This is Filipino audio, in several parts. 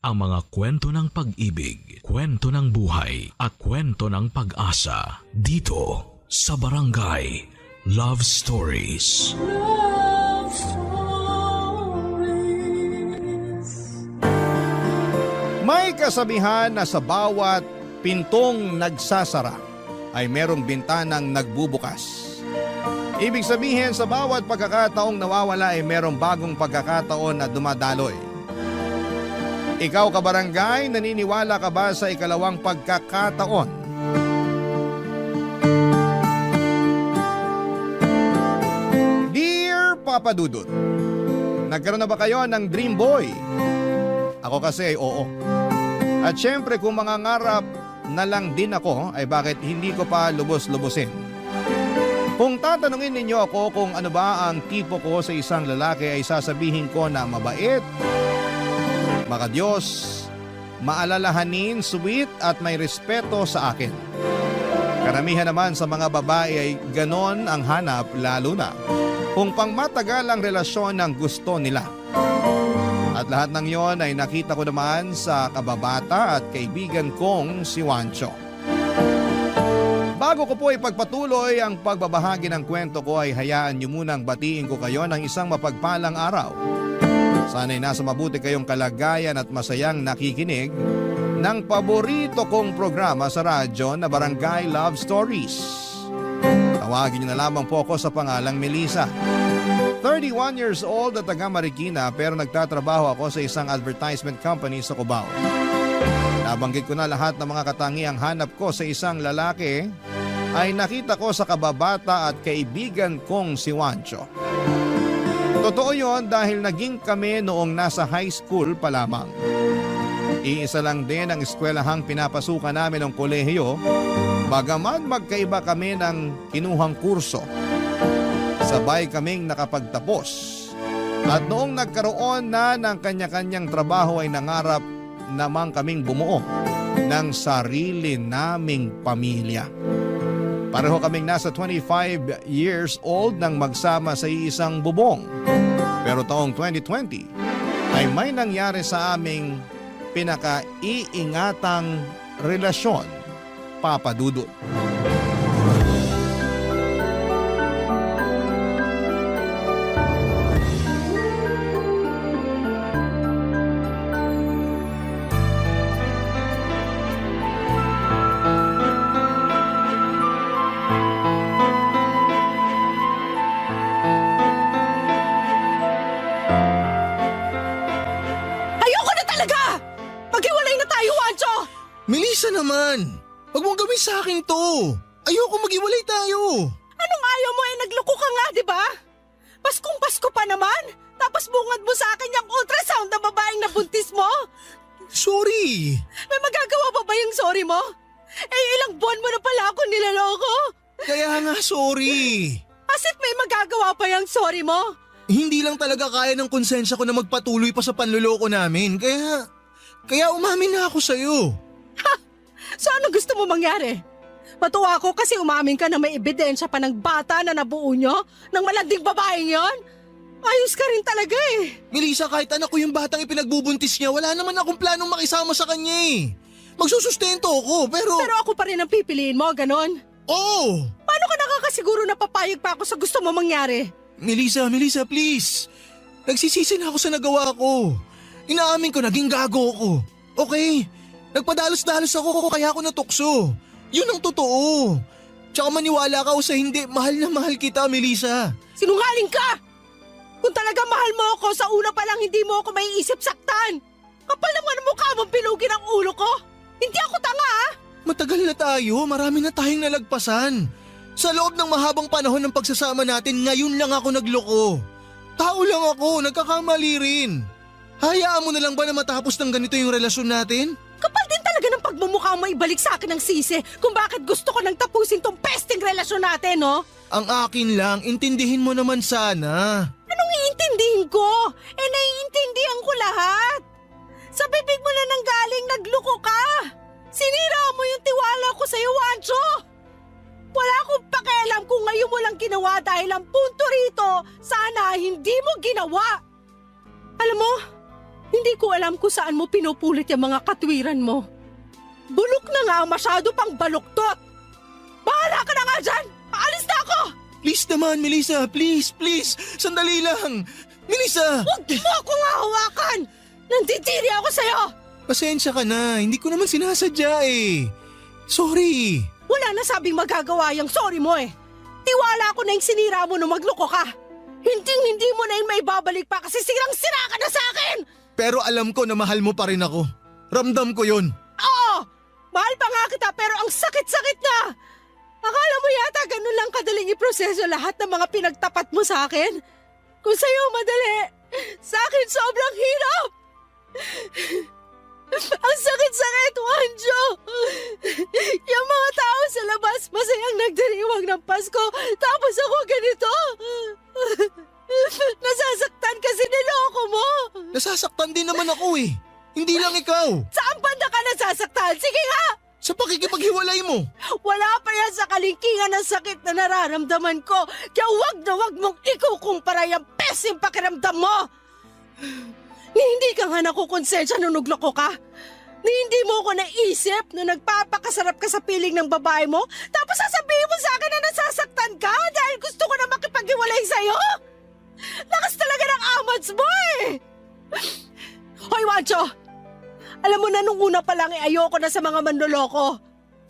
ang mga kwento ng pag-ibig, kwento ng buhay at kwento ng pag-asa dito sa Barangay Love Stories. Love Stories. May kasabihan na sa bawat pintong nagsasara ay merong bintanang nagbubukas. Ibig sabihin sa bawat pagkakataong nawawala ay merong bagong pagkakataon na dumadaloy. Ikaw kabarangay, naniniwala ka ba sa ikalawang pagkakataon? Dear Papa Dudut, nagkaroon na ba kayo ng dream boy? Ako kasi ay oo. At syempre kung mangangarap na lang din ako ay bakit hindi ko pa lubos-lubusin? Kung tatanungin ninyo ako kung ano ba ang tipo ko sa isang lalaki ay sasabihin ko na mabait, makadiyos, maalalahanin, sweet at may respeto sa akin. Karamihan naman sa mga babae ay ganon ang hanap lalo na kung pangmatagal ang relasyon ng gusto nila. At lahat ng yon ay nakita ko naman sa kababata at kaibigan kong si Juancho. Bago ko po ipagpatuloy ang pagbabahagi ng kwento ko ay hayaan niyo munang batiin ko kayo ng isang mapagpalang araw. Sana'y nasa mabuti kayong kalagayan at masayang nakikinig ng paborito kong programa sa radyo na Barangay Love Stories. Tawagin niyo na lamang po ako sa pangalang Melissa. 31 years old at taga Marikina pero nagtatrabaho ako sa isang advertisement company sa Cubao. Nabanggit ko na lahat ng mga katangiang hanap ko sa isang lalaki ay nakita ko sa kababata at kaibigan kong si Juancho. Totoo yon dahil naging kami noong nasa high school pa lamang. Iisa lang din ang eskwelahang pinapasukan namin ng kolehiyo, bagaman magkaiba kami ng kinuhang kurso. Sabay kaming nakapagtapos. At noong nagkaroon na ng kanya-kanyang trabaho ay nangarap namang kaming bumuo ng sarili naming pamilya. Pareho kaming nasa 25 years old nang magsama sa isang bubong. Pero taong 2020 ay may nangyari sa aming pinaka-iingatang relasyon, Papa Dudut. Melissa naman! Huwag mong gawin sa akin to! Ayoko maghiwalay tayo! Anong ayaw mo nagloko ka nga, di ba? Paskong-pasko pa naman! Tapos bungad mo sa akin yung ultrasound na babaeng nabuntis mo? Sorry! May magagawa pa ba yung sorry mo? Ilang buwan mo na pala ako nilaloko! Kaya nga sorry! As if may magagawa pa yung sorry mo? Hindi lang talaga kaya ng konsensya ko na magpatuloy pa sa panluloko namin, kaya umamin na ako sa'yo. Ha! So ano gusto mo mangyari? Matuwa ako kasi umamin ka na may ebidensya pa ng bata na nabuo nyo ng malanding babaeng yon. Ayos ka rin talaga eh. Melissa, kahit anak ko yung batang ipinagbubuntis niya, wala naman akong planong makisama sa kanya eh. Magsusustento ako pero… Pero ako pa rin ang pipiliin mo, ganon? Oo! Paano ka nakakasiguro na papayag pa ako sa gusto mo mangyari? Melissa, please. Nagsisisi na ako sa nagawa ko. Inaamin ko, naging gago ako. Okay? Nagpadalos-dalos ako kaya ako natukso. Yun ang totoo. Tsaka maniwala ka o sa hindi, mahal na mahal kita, Melissa. Sinungaling ka! Kung talaga mahal mo ako, sa una pa lang hindi mo ako maiisip saktan. Kapal naman ang mukha mong pilugin ang ulo ko. Hindi ako tanga ah! Matagal na tayo, marami na tayong nalagpasan. Sa loob ng mahabang panahon ng pagsasama natin, ngayon lang ako nagloko. Tao lang ako, nagkakamali rin. Hayaan mo na lang ba na matapos ng ganito yung relasyon natin? Kapal din talaga ng pagmumukha mo ibalik sa akin ng sisi kung bakit gusto ko nang tapusin tong pesting relasyon natin, no? Ang akin lang, intindihin mo naman sana. Anong iintindihin ko? Naiintindihan ko lahat. Sa bibig mo na nanggaling, nagluko ka. Sinira mo yung tiwala ko sa'yo, Juancho. Wala akong pakialam kung ngayon mo lang ginawa dahil ang punto rito, sana hindi mo ginawa. Alam mo, Hindi ko alam kung saan mo pinupulit yung mga katwiran mo. Bulok na nga, masyado pang baluktot. Bahala ka na nga dyan! Paalis na ako! Please naman, Melissa. Please. Sandali lang. Melissa! Huwag mo akong hawakan! Nanditiri ako sa'yo! Pasensya ka na. Hindi ko naman sinasadya eh. Sorry. Wala na sabing magagawa yung sorry mo eh. Tiwala ko na yung sinira mo nung magloko ka. Hindi mo na yung maibabalik pa kasi sirang-sira ka na sa akin! Pero alam ko na mahal mo pa rin ako. Ramdam ko yun. Oo! Mahal pa nga kita pero ang sakit-sakit na! Akala mo yata ganun lang kadaling iproseso lahat ng mga pinagtapat mo sa akin? Kung sa'yo madali, sa akin sobrang hirap! Ang sakit-sakit, Wanjo! Yung mga tao sa labas masayang nagdiriwang ng Pasko tapos ako ganito! Nasasaktan kasi niloko mo! Nasasaktan din naman ako eh. Hindi lang ikaw. Saan banda ka nasasaktan? Sige nga! Sa pakikipaghiwalay mo. Wala pa yan sa kalingkingan ng sakit na nararamdaman ko. Kaya wag na wag mong ikukumpara yung pesim pakiramdam mo. Ni hindi ka nga nakukonsensya nung nugloko ka. Ni hindi mo ko naisip na nagpapakasarap ka sa piling ng babae mo. Tapos sasabihin mo sa akin na nasasaktan ka dahil gusto ko na makipaghiwalay sa'yo. Lakas talaga ng amats mo eh. Hoy, Wancho! Alam mo na nung una pa lang ayoko na sa mga manloloko.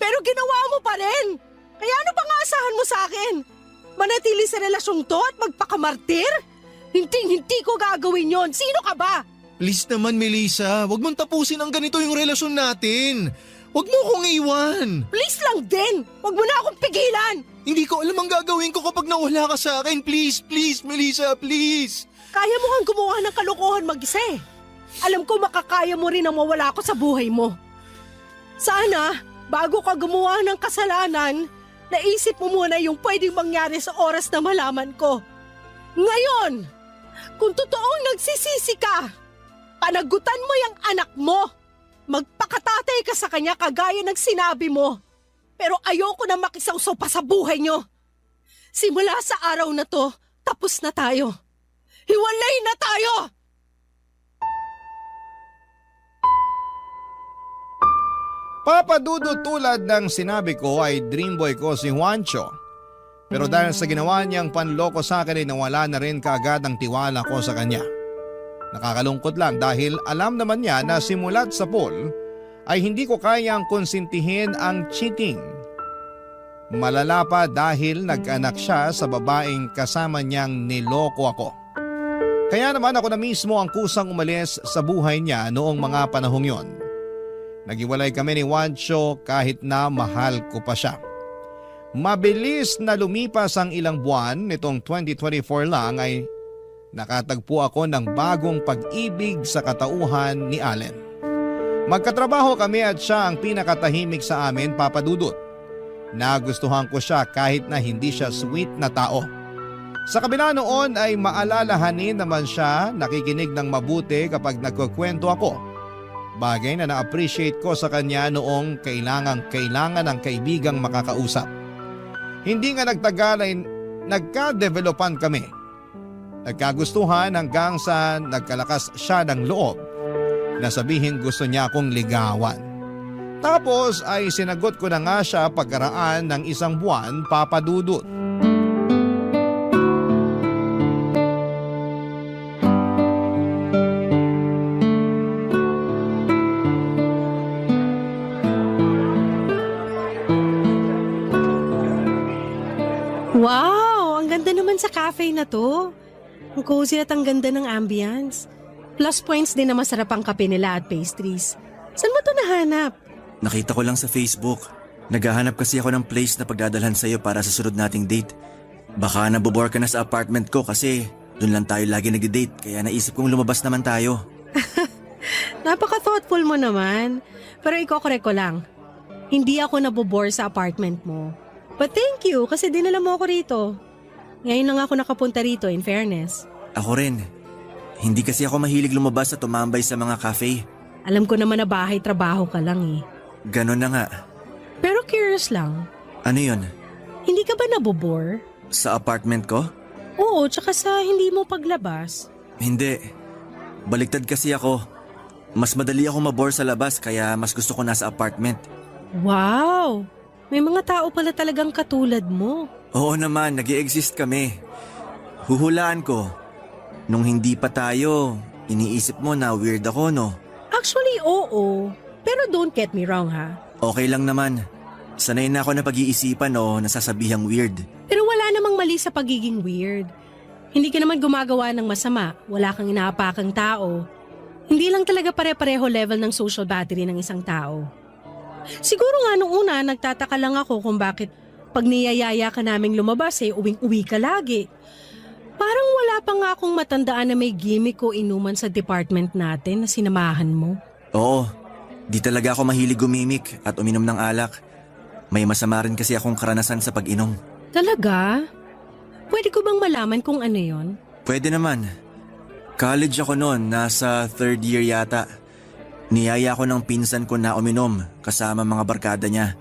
Pero ginawa mo pa rin. Kaya ano pang aasahan mo sa akin? Manatili sa relasyong to at magpakamartir? Hindi ko gagawin yon. Sino ka ba? Please naman, Melissa. Huwag mong tapusin ang ganito yung relasyon natin. Huwag mo akong iwan. Please lang din. Huwag mo na akong pigilan. Hindi ko alam ang gagawin ko kapag nawala ka sa akin. Please, Melissa, please. Kaya mo kang gumawa ng kalokohan mag-isa eh. Alam ko makakaya mo rin na mawala ako sa buhay mo. Sana, bago ka gumawa ng kasalanan, naisip mo muna yung pwedeng mangyari sa oras na malaman ko. Ngayon, kung totoong nagsisisi ka, panagutan mo yung anak mo. Magpakatatay ka sa kanya kagaya ng sinabi mo. Pero ayoko na makisawsaw pa sa buhay nyo. Simula sa araw na to, tapos na tayo. Hiwalay na tayo! Papadudo tulad ng sinabi ko ay dreamboy ko si Juancho. Pero dahil sa ginawa niyang panloko sa akin ay nawala na rin kaagad ang tiwala ko sa kanya. Nakakalungkot lang dahil alam naman niya na simulat sa pool ay hindi ko kayang konsintihin ang cheating. Malala pa dahil nag-anak siya sa babaeng kasama niyang niloko ako. Kaya naman ako na mismo ang kusang umalis sa buhay niya noong mga panahong yon. Naghiwalay kami ni Juancho kahit na mahal ko pa siya. Mabilis na lumipas ang ilang buwan, nitong 2024 lang ay nakatagpo ako ng bagong pag-ibig sa katauhan ni Allen. Magkatrabaho kami at siya ang pinakatahimik sa amin, Papadudot. Nagustuhan ko siya kahit na hindi siya sweet na tao. Sa kabila noon ay maalalahanin naman siya, nakikinig ng mabuti kapag nagkukwento ako. Bagay na na-appreciate ko sa kanya noong kailangan ng kaibigang makakausap. Hindi nga nagtagal ay nagka-developan kami. Nagkagustuhan hanggang sa nagkalakas siya ng loob na sabihin gusto niya akong ligawan. Tapos ay sinagot ko na nga siya pagkaraan ng isang buwan, Papadudot. Wow! Ang ganda naman sa cafe na to. Ang cozy at ang ganda ng ambience. Plus points din na masarap ang kape nila at pastries. Saan mo to nahanap? Nakita ko lang sa Facebook. Naghahanap kasi ako ng place na pagdadalhan sa'yo para sa sunod nating date. Baka nabobore ka na sa apartment ko kasi doon lang tayo lagi nagde-date kaya naisip kong lumabas naman tayo. Napaka-thoughtful mo naman. Pero iko-correct ko lang. Hindi ako nabobore sa apartment mo. But thank you kasi dinala mo ako rito. Ngayon lang ako nakapunta rito in fairness. Ako rin. Hindi kasi ako mahilig lumabas at tumambay sa mga cafe. Alam ko naman na bahay-trabaho ka lang eh. Ganon na nga. Pero curious lang. Ano yun? Hindi ka ba nabobore? Sa apartment ko? Oo, tsaka sa hindi mo paglabas. Hindi. Baliktad kasi ako. Mas madali ako mabore sa labas kaya mas gusto ko nasa apartment. Wow! May mga tao pala talagang katulad mo. Oo naman, nag-i-exist kami. Huhulaan ko, nung hindi pa tayo, iniisip mo na weird ako, no? Actually, oo. Pero don't get me wrong ha. Okay lang naman. Sanay na ako na pag-iisipan o nasasabihang weird. Pero wala namang mali sa pagiging weird. Hindi ka naman gumagawa ng masama. Wala kang inaapakang tao. Hindi lang talaga pare-pareho level ng social battery ng isang tao. Siguro nga nung una, nagtataka lang ako kung bakit pag niyayaya ka naming lumabas uwing-uwi ka lagi. Parang wala pa nga akong matandaan na may gimmick o inuman sa department natin na sinamahan mo. Oo, di talaga ako mahilig gumimik at uminom ng alak. May masama rin kasi akong karanasan sa pag-inom. Talaga? Pwede ko bang malaman kung ano yon? Pwede naman. College ako noon, nasa 3rd year yata. Niyaya ko ng pinsan ko na uminom kasama mga barkada niya.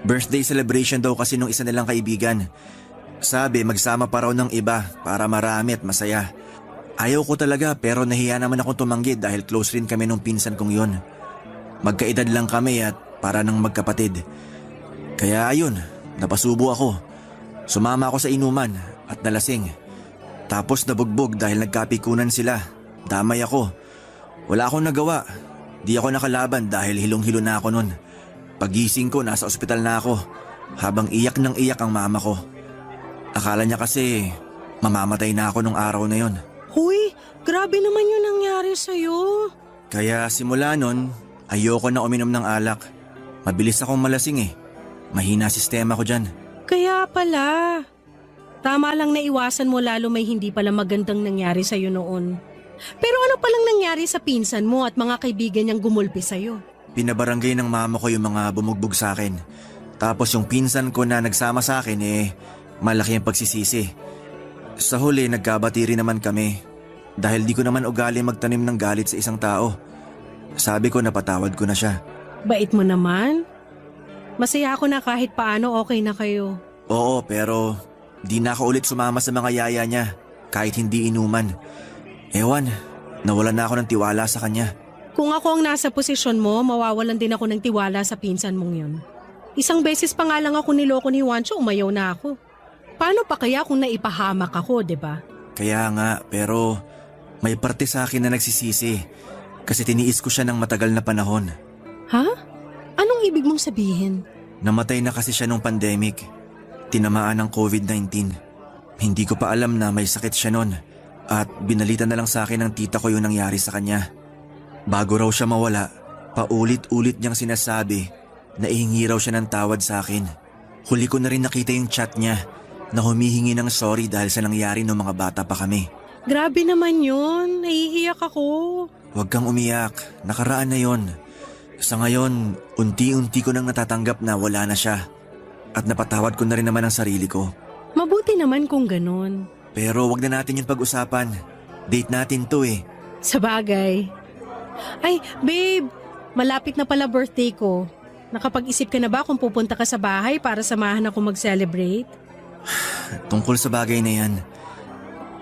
Birthday celebration daw kasi nung isa nilang kaibigan. Sabi magsama pa raw ng iba para marami at masaya. Ayaw ko talaga pero nahiya naman akong tumanggi dahil close rin kami nung pinsan kong yun. Magkaedad lang kami at para nang magkapatid. Kaya ayun, napasubo ako. Sumama ako sa inuman at nalasing. Tapos nabugbog dahil nagkapikunan sila. Damay ako. Wala akong nagawa. Di ako nakalaban dahil hilong-hilo na ako nun. Pagising ko nasa ospital na ako habang iyak ng iyak ang mama ko. Akala niya kasi mamamatay na ako nung araw na yon. Huy, grabe naman yung nangyari sa'yo. Kaya simula nun, ayoko na uminom ng alak. Mabilis akong malasing eh. Mahina sistema ko dyan. Kaya pala. Tama lang na iwasan mo lalo may hindi pala magandang nangyari sa'yo noon. Pero ano palang nangyari sa pinsan mo at mga kaibigan niyang gumulpi sa'yo? Pinabarangay ng mama ko yung mga bumugbog sa akin. Tapos yung pinsan ko na nagsama sa akin malaki ang pagsisisi. Sa huli nagkabati rin naman kami. Dahil di ko naman ugali magtanim ng galit sa isang tao. Sabi ko napatawad ko na siya. Bait mo naman. Masaya ako na kahit paano okay na kayo. Oo, pero di na ako ulit sumama sa mga yaya niya kahit hindi inuman. Ewan, nawalan na ako ng tiwala sa kanya. Kung ako ang nasa posisyon mo, mawawalan din ako ng tiwala sa pinsan mong yun. Isang beses pa nga lang ako niloko ni Juancho, umayaw na ako. Paano pa kaya kung naipahamak ako, diba? Kaya nga, pero may parte sa akin na nagsisisi kasi tiniis ko siya ng matagal na panahon. Ha? Anong ibig mong sabihin? Namatay na kasi siya nung pandemic. Tinamaan ng COVID-19. Hindi ko pa alam na may sakit siya nun at binalita na lang sa akin ng tita ko yung nangyari sa kanya. Bago raw siya mawala, paulit-ulit niyang sinasabi na ihingi raw siya ng tawad sa akin. Huli ko na rin nakita yung chat niya na humihingi ng sorry dahil sa nangyari nung mga bata pa kami. Grabe naman yun. Naiiyak ako. Huwag kang umiyak. Nakaraan na yon. Sa ngayon, unti-unti ko nang natatanggap na wala na siya. At napatawad ko na rin naman ang sarili ko. Mabuti naman kung ganun. Pero wag na natin yung pag-usapan. Date natin to eh. Sabagay. Ay, babe, malapit na pala birthday ko. Nakapag-isip ka na ba kung pupunta ka sa bahay para samahan ako mag-celebrate? Tungkol sa bagay na yan,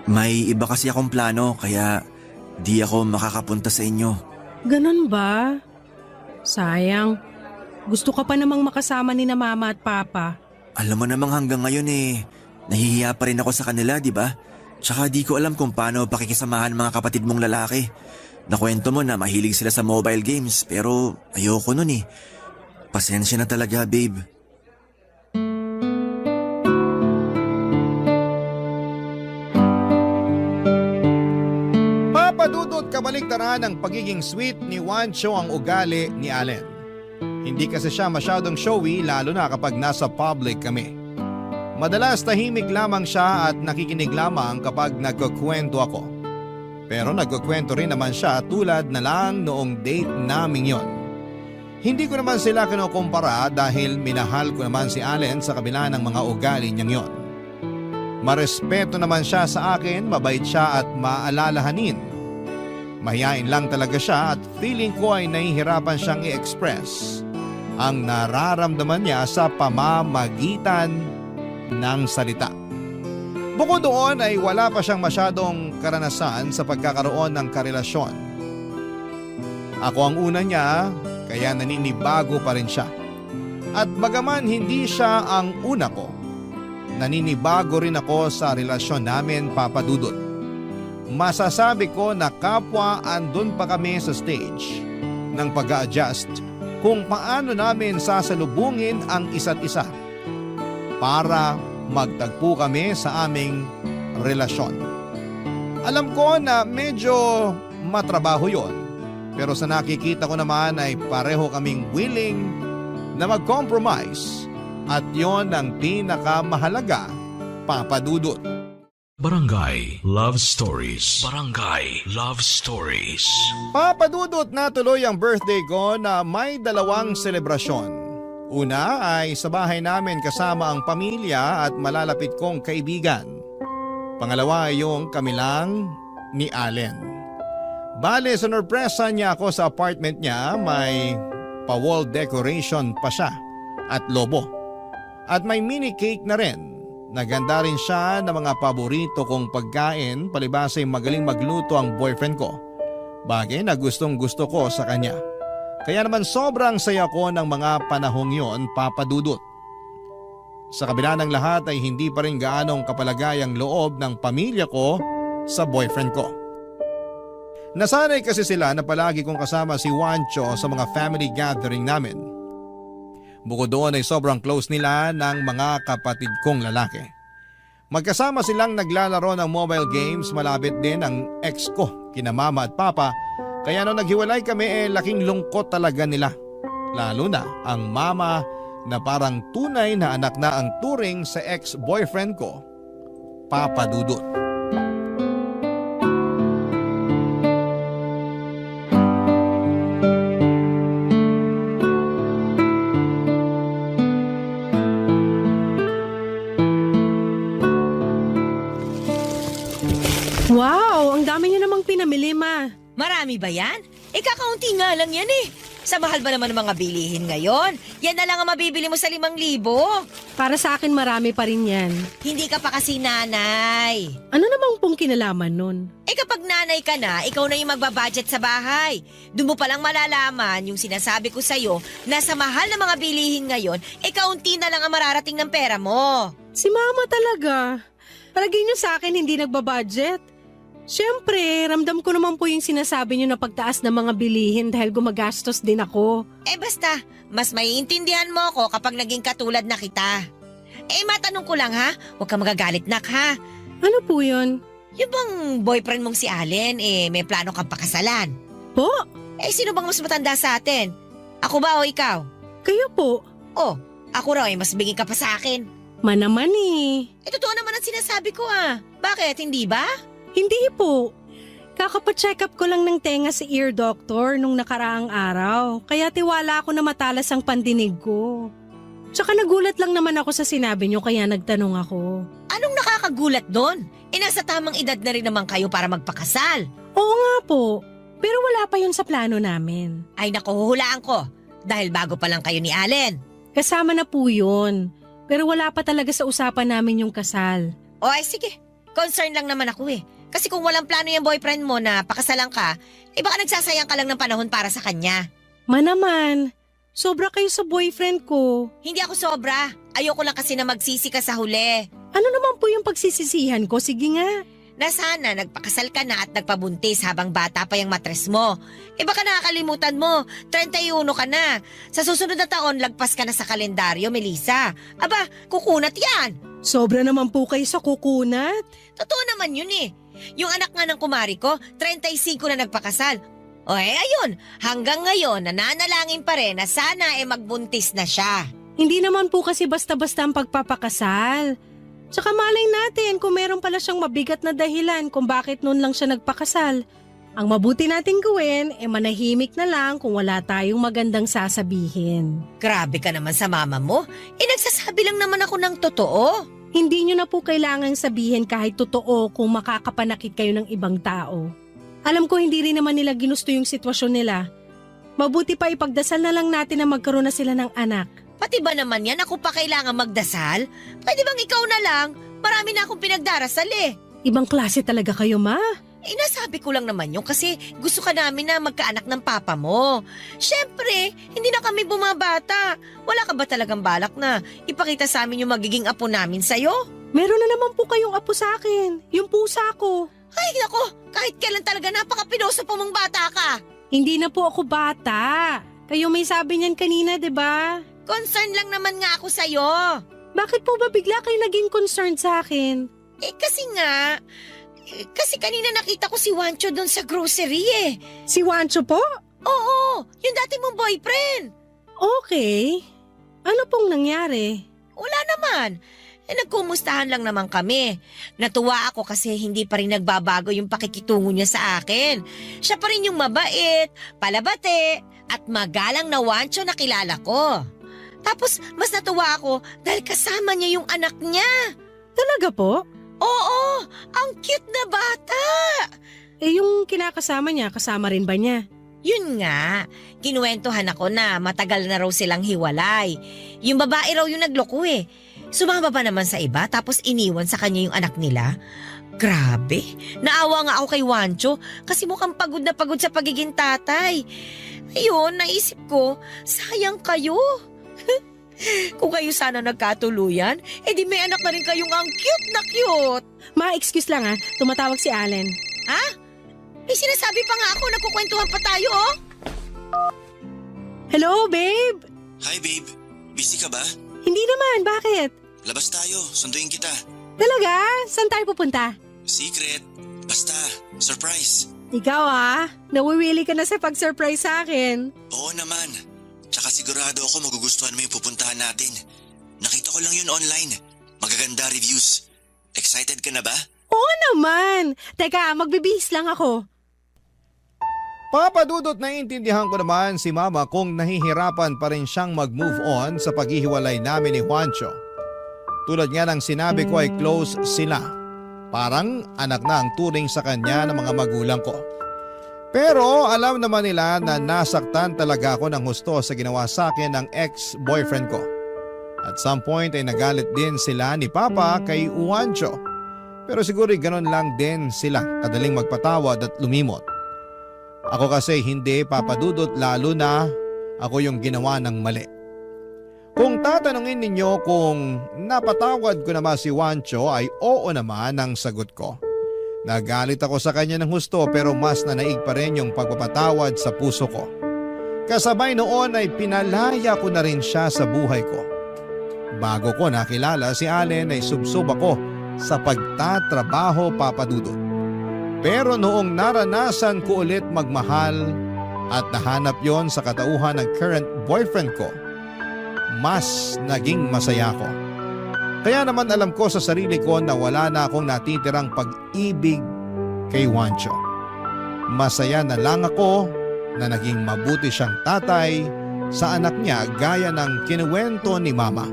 may iba kasi akong plano kaya di ako makakapunta sa inyo. Ganun ba? Sayang. Gusto ka pa namang makasama ni na mama at papa. Alam mo namang hanggang ngayon nahihiya pa rin ako sa kanila, di ba? Tsaka di ko alam kung paano pakikisamahan mga kapatid mong lalaki. Nakwento mo na mahilig sila sa mobile games pero ayoko nun eh. Pasensya na talaga, babe. Papadudot kabaligtaran ng pagiging sweet ni Juancho ang ugali ni Allen. Hindi kasi siya masyadong showy lalo na kapag nasa public kami. Madalas tahimik lamang siya at nakikinig lamang kapag nagkukwento ako. Pero nagkukwento rin naman siya tulad na lang noong date naming yon. Hindi ko naman sila kinukumpara dahil minahal ko naman si Allen sa kabila ng mga ugali niyang yon. Marespeto naman siya sa akin, mabait siya at maalalahanin. Mahiyain lang talaga siya at feeling ko ay nahihirapan siyang i-express ang nararamdaman niya sa pamamagitan ng salita. Bukod doon ay wala pa siyang masyadong karanasan sa pagkakaroon ng karelasyon. Ako ang una niya, kaya naninibago pa rin siya. At bagaman hindi siya ang una ko, naninibago rin ako sa relasyon namin, Papa Dudut. Masasabi ko na kapwa andun pa kami sa stage ng pag-a-adjust kung paano namin sasalubungin ang isa't isa para magtagpo kami sa aming relasyon. Alam ko na medyo matrabaho yon, pero sa nakikita ko naman ay pareho kaming willing na mag-compromise at yon ang pinakamahalaga, Papa Dudut. Barangay Love Stories. Barangay Love Stories. Papa Dudut, natuloy ang birthday ko na may dalawang selebrasyon. Una ay sa bahay namin kasama ang pamilya at malalapit kong kaibigan. Pangalawa ay yung kami lang ni Allen. Bale, sinurpresa niya ako sa apartment niya, may pa-wall decoration pa siya at lobo. At may mini cake na rin. Naganda rin siya ng mga paborito kong pagkain, palibhas ay magaling magluto ang boyfriend ko. Bagay na gustong gusto ko sa kanya. Kaya naman sobrang saya ko ng mga panahong yon, Papa Dudut. Sa kabila ng lahat ay hindi pa rin gaanong kapalagay ang loob ng pamilya ko sa boyfriend ko. Nasanay kasi sila na palagi kong kasama si Juancho sa mga family gathering namin. Bukod doon ay sobrang close nila ng mga kapatid kong lalaki. Magkasama silang naglalaro ng mobile games, malapit din ang ex ko, kina mama at papa. Kaya nung naghiwalay kami laking lungkot talaga nila. Lalo na ang mama na parang tunay na anak na ang turing sa ex-boyfriend ko, Papa Dudut. Wow, ang dami niyo namang pinamili, Ma. Marami ba yan? Kakaunti nga lang yan eh. Sa mahal ba naman ng mga bilihin ngayon? Yan na lang ang mabibili mo sa 5,000. Para sa akin marami pa rin yan. Hindi ka pa kasi nanay. Ano namang pong kinalaman nun? Kapag nanay ka na, ikaw na yung magbabudget sa bahay. Doon mo palang malalaman yung sinasabi ko sa'yo na sa mahal ng mga bilihin ngayon, kaunti na lang ang mararating ng pera mo. Si Mama talaga. Palagay niyo sa akin hindi nagbabudget. Siyempre, ramdam ko naman po yung sinasabi niyo na pagtaas ng mga bilihin dahil gumagastos din ako. Basta, mas maiintindihan mo ako kapag naging katulad na kita. Matanong ko lang ha, huwag ka magagalit nak ha. Ano po yun? Yung bang boyfriend mong si Allen, may plano kang pakasalan? Po? Sino bang mas matanda sa atin? Ako ba o ikaw? Kayo po. Ako raw mas biging ka pa sa akin. Manaman eh. Totoo naman ang sinasabi ko ah. Bakit, hindi ba? Hindi po. Kakapacheck up ko lang ng tenga sa ear doctor nung nakaraang araw. Kaya tiwala ako na matalas ang pandinig ko. Tsaka nagulat lang naman ako sa sinabi niyo kaya nagtanong ako. Anong nakakagulat doon? Nasa tamang edad na rin naman kayo para magpakasal. Oo nga po. Pero wala pa yun sa plano namin. Ay naku, huhulaan ko. Dahil bago pa lang kayo ni Allen. Kasama na po yun. Pero wala pa talaga sa usapan namin yung kasal. Sige. Concern lang naman ako eh. Kasi kung walang plano yung boyfriend mo na pakasalan ka, baka nagsasayang ka lang ng panahon para sa kanya. Manaman, sobra kayo sa boyfriend ko. Hindi ako sobra. Ayoko lang kasi na magsisi ka sa huli. Ano naman po yung pagsisisihan ko? Sige nga. Na sana nagpakasal ka na at nagpabuntis habang bata pa yung matres mo. Baka nakakalimutan mo, 31 ka na. Sa susunod na taon, lagpas ka na sa kalendaryo, Melissa. Kukunat yan. Sobra naman po kayo sa kukunat. Totoo naman yun eh. Yung anak nga ng kumari ko, 35 na nagpakasal. Ayun, hanggang ngayon, nananalangin pa rin na sana magbuntis na siya. Hindi naman po kasi basta-basta ang pagpapakasal. Tsaka malay natin kung meron pala siyang mabigat na dahilan kung bakit noon lang siya nagpakasal. Ang mabuti nating gawin, manahimik na lang kung wala tayong magandang sasabihin. Grabe ka naman sa mama mo. Nagsasabi lang naman ako ng totoo. Hindi nyo na po kailangang sabihin kahit totoo kung makakapanakit kayo ng ibang tao. Alam ko hindi rin naman nila ginusto yung sitwasyon nila. Mabuti pa ipagdasal na lang natin na magkaroon na sila ng anak. Pati ba naman yan ako pa kailangan magdasal? Pwede bang ikaw na lang? Marami na akong pinagdarasal eh. Ibang klase talaga kayo, Ma. Nasabi ko lang naman yun kasi gusto ka namin na magkaanak ng papa mo. Siyempre, hindi na kami bumabata. Wala ka ba talagang balak na ipakita sa amin yung magiging apo namin sa'yo? Meron na naman po kayong apo sa akin, yung pusa ko. Ay, nako, kahit kailan talaga napaka-piloso pa mong bata ka. Hindi na po ako bata. Kayo may sabi niyan kanina, 'di ba? Concern lang naman nga ako sa'yo. Bakit po ba bigla kayo naging concerned sa akin? Kasi kanina nakita ko si Wancho doon sa grocery eh. Si Wancho po? Oo, yung dati mong boyfriend. Okay. Ano pong nangyari? Wala naman. Nagkumustahan lang naman kami. Natuwa ako kasi hindi pa rin nagbabago yung pakikitungo niya sa akin. Siya pa rin yung mabait, palabate, at magalang na Wancho na kilala ko. Tapos mas natuwa ako dahil kasama niya yung anak niya. Talaga po? Oo, ang cute na bata. Yung kinakasama niya, kasama rin ba niya? Yun nga, kinuwentuhan ako na matagal na raw silang hiwalay. Yung babae raw yung nagloko eh. Sumama pa naman sa iba tapos iniwan sa kanya yung anak nila. Grabe, naawa nga ako kay Wancho kasi mukhang pagod na pagod sa pagiging tatay. Ayun, naisip ko, sayang kayo. Kung kayo sana nagkatuluyan, di may anak na rin kayong ang cute na cute. Ma-excuse lang tumatawag si Allen. Ha? Sinasabi pa nga ako, nagkukwentuhan pa tayo oh. Hello, babe? Hi babe, busy ka ba? Hindi naman, bakit? Labas tayo, sunduin kita. Talaga? Saan tayo pupunta? Secret, basta, surprise. Ikaw nawiwili ka na sa pag-surprise sa akin. Oo naman, tsaka sigurado ako magugustuhan mo yung pupuntahan natin. Nakita ko lang yun online, magaganda reviews. Excited ka na ba? Oo naman. Teka, magbibihis lang ako. Papadudot, naiintindihan ko naman si Mama kung nahihirapan pa rin siyang mag-move on sa paghihiwalay namin ni Juancho. Tulad nga ng sinabi ko ay close sila. Parang anak na ang turing sa kanya ng mga magulang ko. Pero alam naman nila na nasaktan talaga ako ng husto sa ginawa sa akin ng ex-boyfriend ko. At some point ay nagalit din sila ni Papa kay Juancho. Pero siguro ganon lang din sila kadaling magpatawad at lumimot. Ako kasi hindi, papadudot, lalo na ako yung ginawa ng mali. Kung tatanungin ninyo kung napatawad ko na ba si Juancho ay oo naman ang sagot ko. Nagalit ako sa kanya ng husto pero mas nanaig pa rin yung pagpapatawad sa puso ko. Kasabay noon ay pinalaya ko na rin siya sa buhay ko. Bago ko nakilala si Allen ay subsob ako sa pagtatrabaho, papadudot. Pero noong naranasan ko ulit magmahal at nahanap yon sa katauhan ng current boyfriend ko, mas naging masaya ko. Kaya naman alam ko sa sarili ko na wala na akong natitirang pag-ibig kay Juancho. Masaya na lang ako na naging mabuti siyang tatay sa anak niya gaya ng kinuwento ni Mama.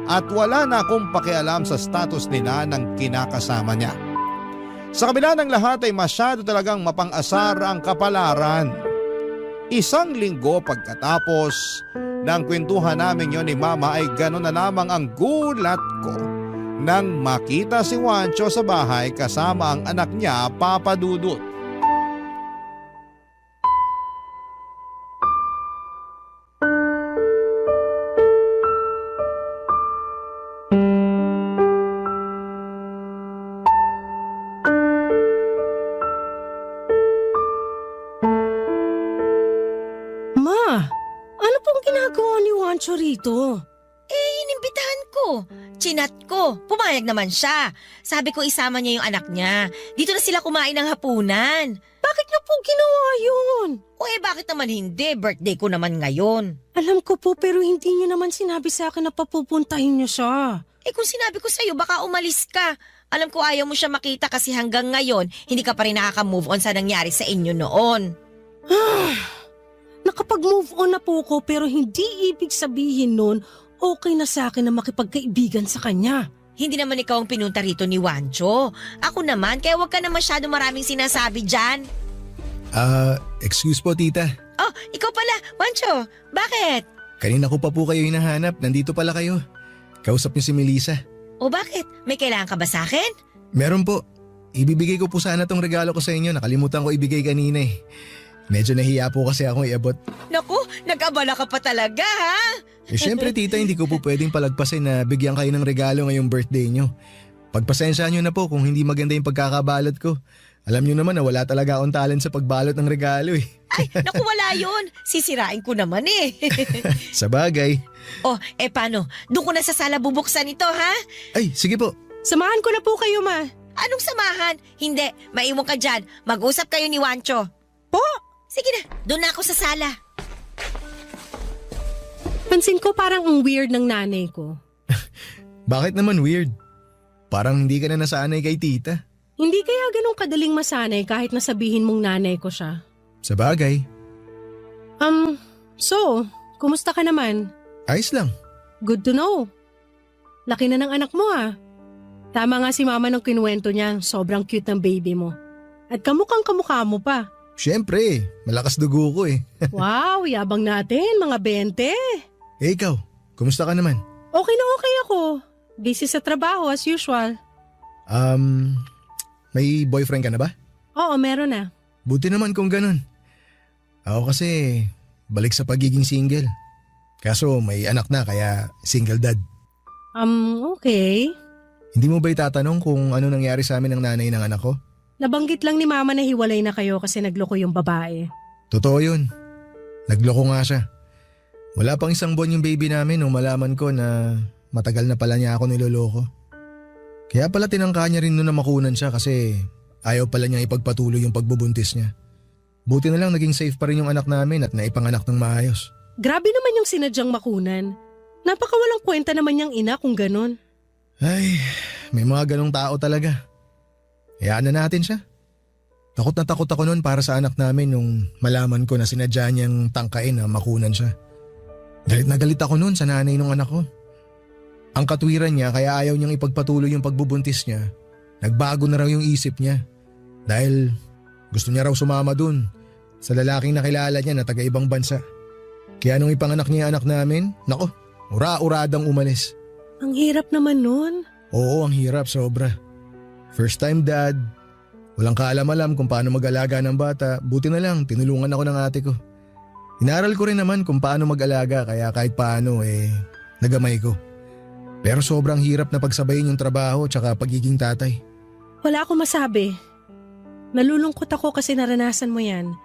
At wala na akong pakialam sa status nila ng kinakasama niya. Sa kabila ng lahat ay masyado talagang mapang-asar ang kapalaran. Isang linggo pagkatapos ng kwentuhan namin yon ni Mama ay gano'n na lamang ang gulat ko nang makita si Juancho sa bahay kasama ang anak niya, papadudot. Juancho rito? Inimbitahan ko. Chinat ko. Pumayag naman siya. Sabi ko isama niya yung anak niya. Dito na sila kumain ng hapunan. Bakit niyo po ginawa yun? Bakit naman hindi? Birthday ko naman ngayon. Alam ko po pero hindi niyo naman sinabi sa akin na papupuntahin niyo siya. Kung sinabi ko sa'yo baka umalis ka. Alam ko ayaw mo siya makita kasi hanggang ngayon hindi ka pa rin nakaka-move on sa nangyari sa inyo noon. Nakapag-move on na po ko pero hindi ibig sabihin nun okay na sa akin na makipagkaibigan sa kanya. Hindi naman ikaw ang pinunta rito ni Juancho. Ako naman, kaya huwag ka na masyado maraming sinasabi dyan. Excuse po tita. Oh, ikaw pala, Juancho. Bakit? Kanina ko pa po kayo hinahanap, nandito pala kayo. Kausap niyo si Melissa. O bakit? May kailangan ka ba sa akin? Meron po. ibibigay ko po sana tong regalo ko sa inyo. Nakalimutan ko ibigay kanina eh. Medyo nahiya po kasi akong iabot. Naku, nag-abala ka pa talaga ha? Eh syempre tita, hindi ko po pwedeng palagpasin na bigyan kayo ng regalo ngayong birthday nyo. Pagpasensya nyo na po kung hindi maganda yung pagkakabalot ko. Alam nyo naman na wala talaga akong talent sa pagbalot ng regalo eh. Ay, naku wala yun. Sisirain ko naman eh. Sa bagay. Oh, paano? Doon ko na sa sala bubuksan ito ha? Ay, sige po. Samahan ko na po kayo, ma. Anong samahan? Hindi, maiwan ka dyan. Mag-usap kayo ni Wancho. Po? Sige na, doon na ako sa sala. Pansin ko parang ang weird ng nanay ko. Bakit naman weird? Parang hindi ka na nasanay kay tita. Hindi kaya ganun kadaling masanay kahit nasabihin mong nanay ko siya. Sa bagay. So, kumusta ka naman? Ayos lang. Good to know. Laki na ng anak mo ah. Tama nga si mama nung kinuwento niya, sobrang cute ng baby mo. At kamukhang kamukha mo pa. Siyempre, malakas dugo ko eh. Wow, yabang natin, mga 20. Eh ikaw, kumusta ka naman? Okay na okay ako. Busy sa trabaho as usual. May boyfriend ka na ba? Oo, meron na. Buti naman kung ganun. Ako kasi, balik sa pagiging single. Kaso may anak na kaya single dad. Okay. Hindi mo ba itatanong kung ano nangyari sa amin ng nanay ng anak ko? Nabanggit lang ni mama na hiwalay na kayo kasi nagloko yung babae. Totoo yun. Nagloko nga siya. Wala pang isang buwan yung baby namin nung malaman ko na matagal na pala niya ako niloloko. Kaya pala tinangka niya rin noon na makunan siya kasi ayaw pala niya ipagpatuloy yung pagbubuntis niya. Buti na lang naging safe pa rin yung anak namin at naipanganak ng maayos. Grabe naman yung sinadyang makunan. Napakawalang kwenta naman niyang ina kung ganun. Ay, may mga ganong tao talaga. Hayaan na natin siya. Takot na takot ako noon para sa anak namin nung malaman ko na sinadya niyang tangkain na makunan siya. Galit na galit ako noon sa nanay ng anak ko. Ang katwiran niya kaya ayaw niyang ipagpatuloy yung pagbubuntis niya. Nagbago na raw yung isip niya. Dahil gusto niya raw sumama dun sa lalaking nakilala niya na taga-ibang bansa. Kaya nung ipanganak niya ang anak namin, nako, ura-uradang umalis. Ang hirap naman nun. Oo, ang hirap sobra. First time dad, walang kaalam-alam kung paano mag-alaga ng bata, buti na lang tinulungan ako ng ate ko. Inaral ko rin naman kung paano mag-alaga kaya kahit paano nagamay ko. Pero sobrang hirap na pagsabayin yung trabaho tsaka pagiging tatay. Wala akong masabi. Nalulungkot ako kasi naranasan mo yan.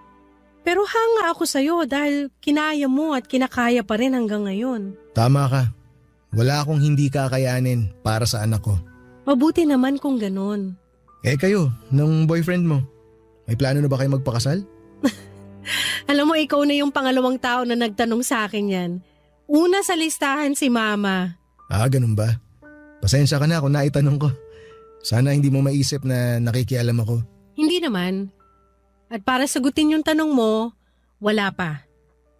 Pero hanga ako sa'yo dahil kinaya mo at kinakaya pa rin hanggang ngayon. Tama ka. Wala akong hindi kakayanin para sa anak ko. Mabuti naman kung ganun. Eh kayo, nung boyfriend mo, may plano na ba kayo magpakasal? Alam mo, ikaw na yung pangalawang tao na nagtanong sa akin yan. Una sa listahan si mama. Ah, ganun ba? Pasensya ka na kung naitanong ko. Sana hindi mo maisip na nakikialam ako. Hindi naman. At para sagutin yung tanong mo, wala pa.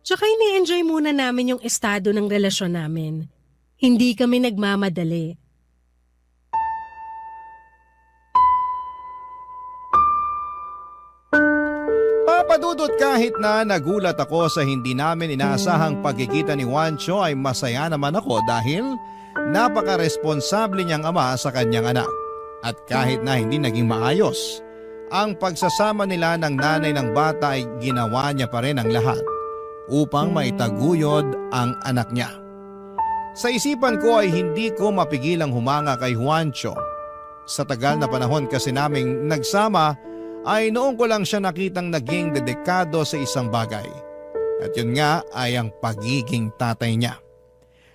Tsaka ini-enjoy muna namin yung estado ng relasyon namin. Hindi kami nagmamadali. Papadudot kahit na nagulat ako sa hindi namin inaasahang pagkikita ni Wancho ay masaya naman ako dahil napaka-responsable niyang ama sa kanyang anak. At kahit na hindi naging maayos, ang pagsasama nila ng nanay ng bata ay ginawa niya pa rin ang lahat upang maitaguyod ang anak niya. Sa isipan ko ay hindi ko mapigilang humanga kay Juancho. Sa tagal na panahon kasi naming nagsama ay noong ko lang siya nakitang naging dedikado sa isang bagay. At yun nga ay ang pagiging tatay niya.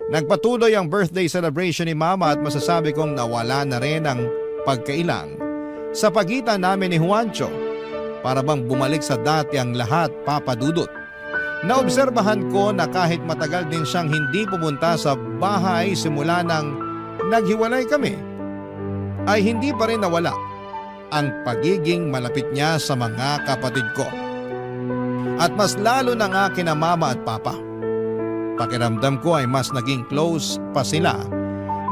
Nagpatuloy ang birthday celebration ni Mama at masasabi kong nawala na rin ang pagkailang sa pagitan namin ni Juancho. Para bang bumalik sa dati ang lahat, Papa Dudut. Naobserbahan ko na kahit matagal din siyang hindi pumunta sa bahay simula nang naghiwalay kami, ay hindi pa rin nawala ang pagiging malapit niya sa mga kapatid ko. At mas lalo na nga kina Mama at Papa. Pakiramdam ko ay mas naging close pa sila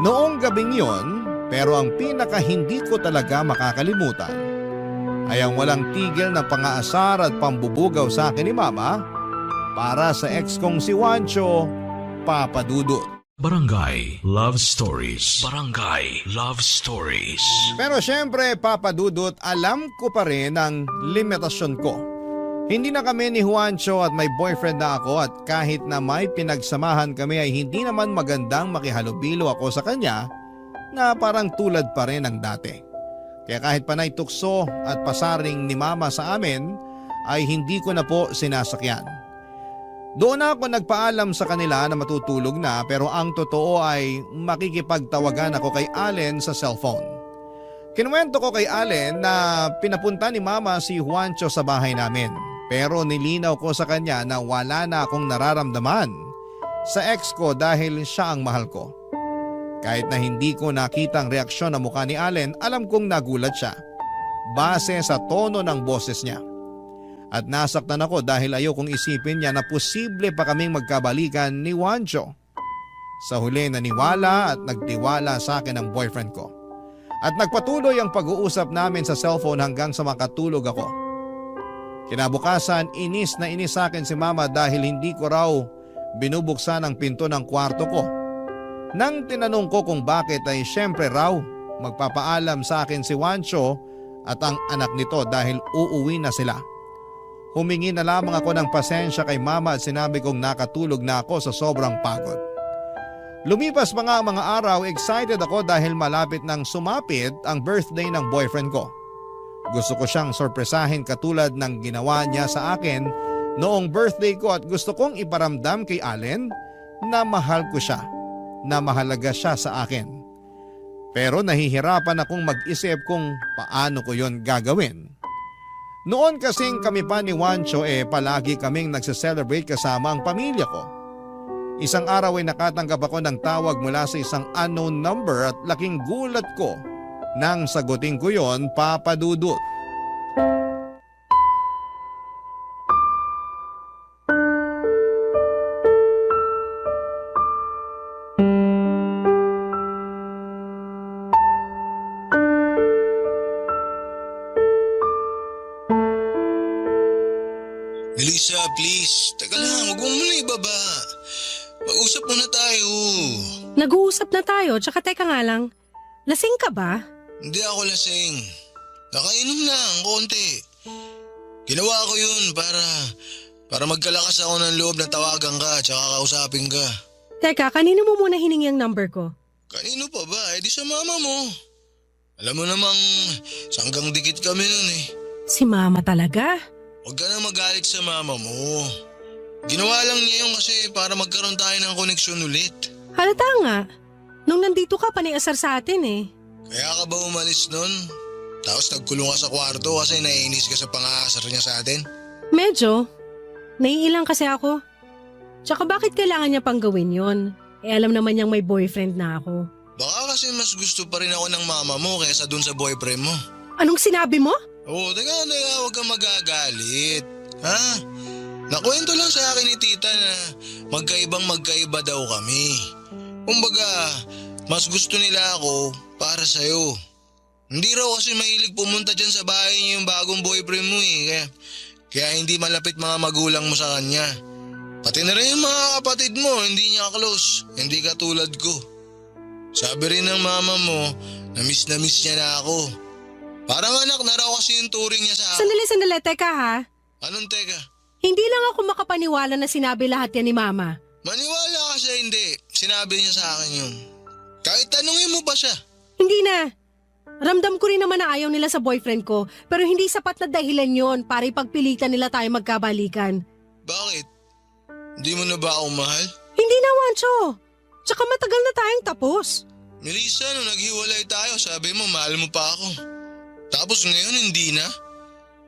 noong gabing yon, pero ang pinaka hindi ko talaga makakalimutan ay ang walang tigil na pangaasar at pambubugaw sa akin ni Mama para sa ex kong si Juancho, Papa Dudut. Barangay Love Stories. Barangay Love Stories. Pero syempre, Papa Dudut, alam ko pa rin ang limitasyon ko. Hindi na kami ni Juancho at may boyfriend na ako at kahit na may pinagsamahan kami ay hindi naman magandang makihalubilo ako sa kanya na parang tulad pa rin ng dati. Kaya kahit panay tukso at pasaring ni Mama sa amin ay hindi ko na po sinasakyan. Doon ako nagpaalam sa kanila na matutulog na pero ang totoo ay makikipagtawagan ako kay Allen sa cellphone. Kinuwento ko kay Allen na pinapunta ni Mama si Juancho sa bahay namin pero nilinaw ko sa kanya na wala na akong nararamdaman sa ex ko dahil siya ang mahal ko. Kahit na hindi ko nakita ang reaksyon ng mukha ni Allen, alam kong nagulat siya base sa tono ng boses niya. At nasaktan ako dahil ayokong isipin niya na posible pa kaming magkabalikan ni Juancho. Sa huli naniwala at nagtiwala sa akin ang boyfriend ko. At nagpatuloy ang pag-uusap namin sa cellphone hanggang sa makatulog ako. Kinabukasan, inis na inis sa akin si Mama dahil hindi ko raw binubuksan ang pinto ng kwarto ko. Nang tinanong ko kung bakit ay syempre raw magpapaalam sa akin si Juancho at ang anak nito dahil uuwi na sila. Humingi na lamang ako ng pasensya kay Mama at sinabi kong nakatulog na ako sa sobrang pagod. Lumipas pa nga ang mga araw, excited ako dahil malapit nang sumapit ang birthday ng boyfriend ko. Gusto ko siyang sorpresahin katulad ng ginawa niya sa akin noong birthday ko at gusto kong iparamdam kay Allen na mahal ko siya, na mahalaga siya sa akin. Pero nahihirapan akong mag-isip kung paano ko yon gagawin. Noon kasing kami pa ni Juancho palagi kaming nagse-celebrate kasama ang pamilya ko. Isang araw ay nakatanggap ako ng tawag mula sa isang unknown number at laking gulat ko nang sagutin ko yon, Papa Dudut. Melissa, please. Teka lang, huwag mo muna ibaba. Mag-usap muna tayo. Nag-uusap na tayo, tsaka teka nga lang. Lasing ka ba? Hindi ako lasing. Nakainom lang, konti. Ginawa ko yun para magkalakas ako ng loob na tawagan ka tsaka kausapin ka. Teka, kanino mo muna hiningi ang number ko? Kanino pa ba? Eh di sa mama mo. Alam mo namang sanggang dikit kami nun eh. Si Mama talaga? Huwag ka na magalit sa mama mo. Ginawa lang niya yun kasi para magkaroon tayo ng koneksyon ulit. Halata nga. Nung nandito ka, paniasar sa atin eh. Kaya ka ba umalis nun? Tapos nagkulong ka sa kwarto kasi naiinis ka sa pang-aasar niya sa atin? Medyo. Naiilang kasi ako. Tsaka bakit kailangan niya pang gawin yon? Alam naman niyang may boyfriend na ako. Baka kasi mas gusto pa rin ako ng mama mo kaysa dun sa boyfriend mo. Anong sinabi mo? Teka, huwag kang magagalit. Ha? Nakwento lang sa akin ni tita na magkaiba daw kami. Kumbaga, mas gusto nila ako para sa'yo. Hindi raw kasi mahilig pumunta dyan sa bahay niyo yung bagong boyfriend mo eh. Kaya hindi malapit mga magulang mo sa kanya. Pati na rin yung mga kapatid mo, hindi niya close. Hindi katulad ko. Sabi rin ng mama mo, na miss niya na ako. Parang anak na raw kasi yung turing niya sa akin. Sandali, teka ha. Anong teka? Hindi lang ako makapaniwala na sinabi lahat yan ni Mama. Maniwala ka siya hindi. Sinabi niya sa akin yun. Kahit tanungin mo pa siya. Hindi na. Ramdam ko rin naman na ayaw nila sa boyfriend ko, pero hindi sapat na dahilan yon para ipagpilitan nila tayo magkabalikan. Bakit? Hindi mo na ba ako mahal? Hindi na, Juancho. Tsaka matagal na tayong tapos. Melissa, nung naghiwalay tayo, sabi mo mahal mo pa ako. Tapos ngayon hindi na?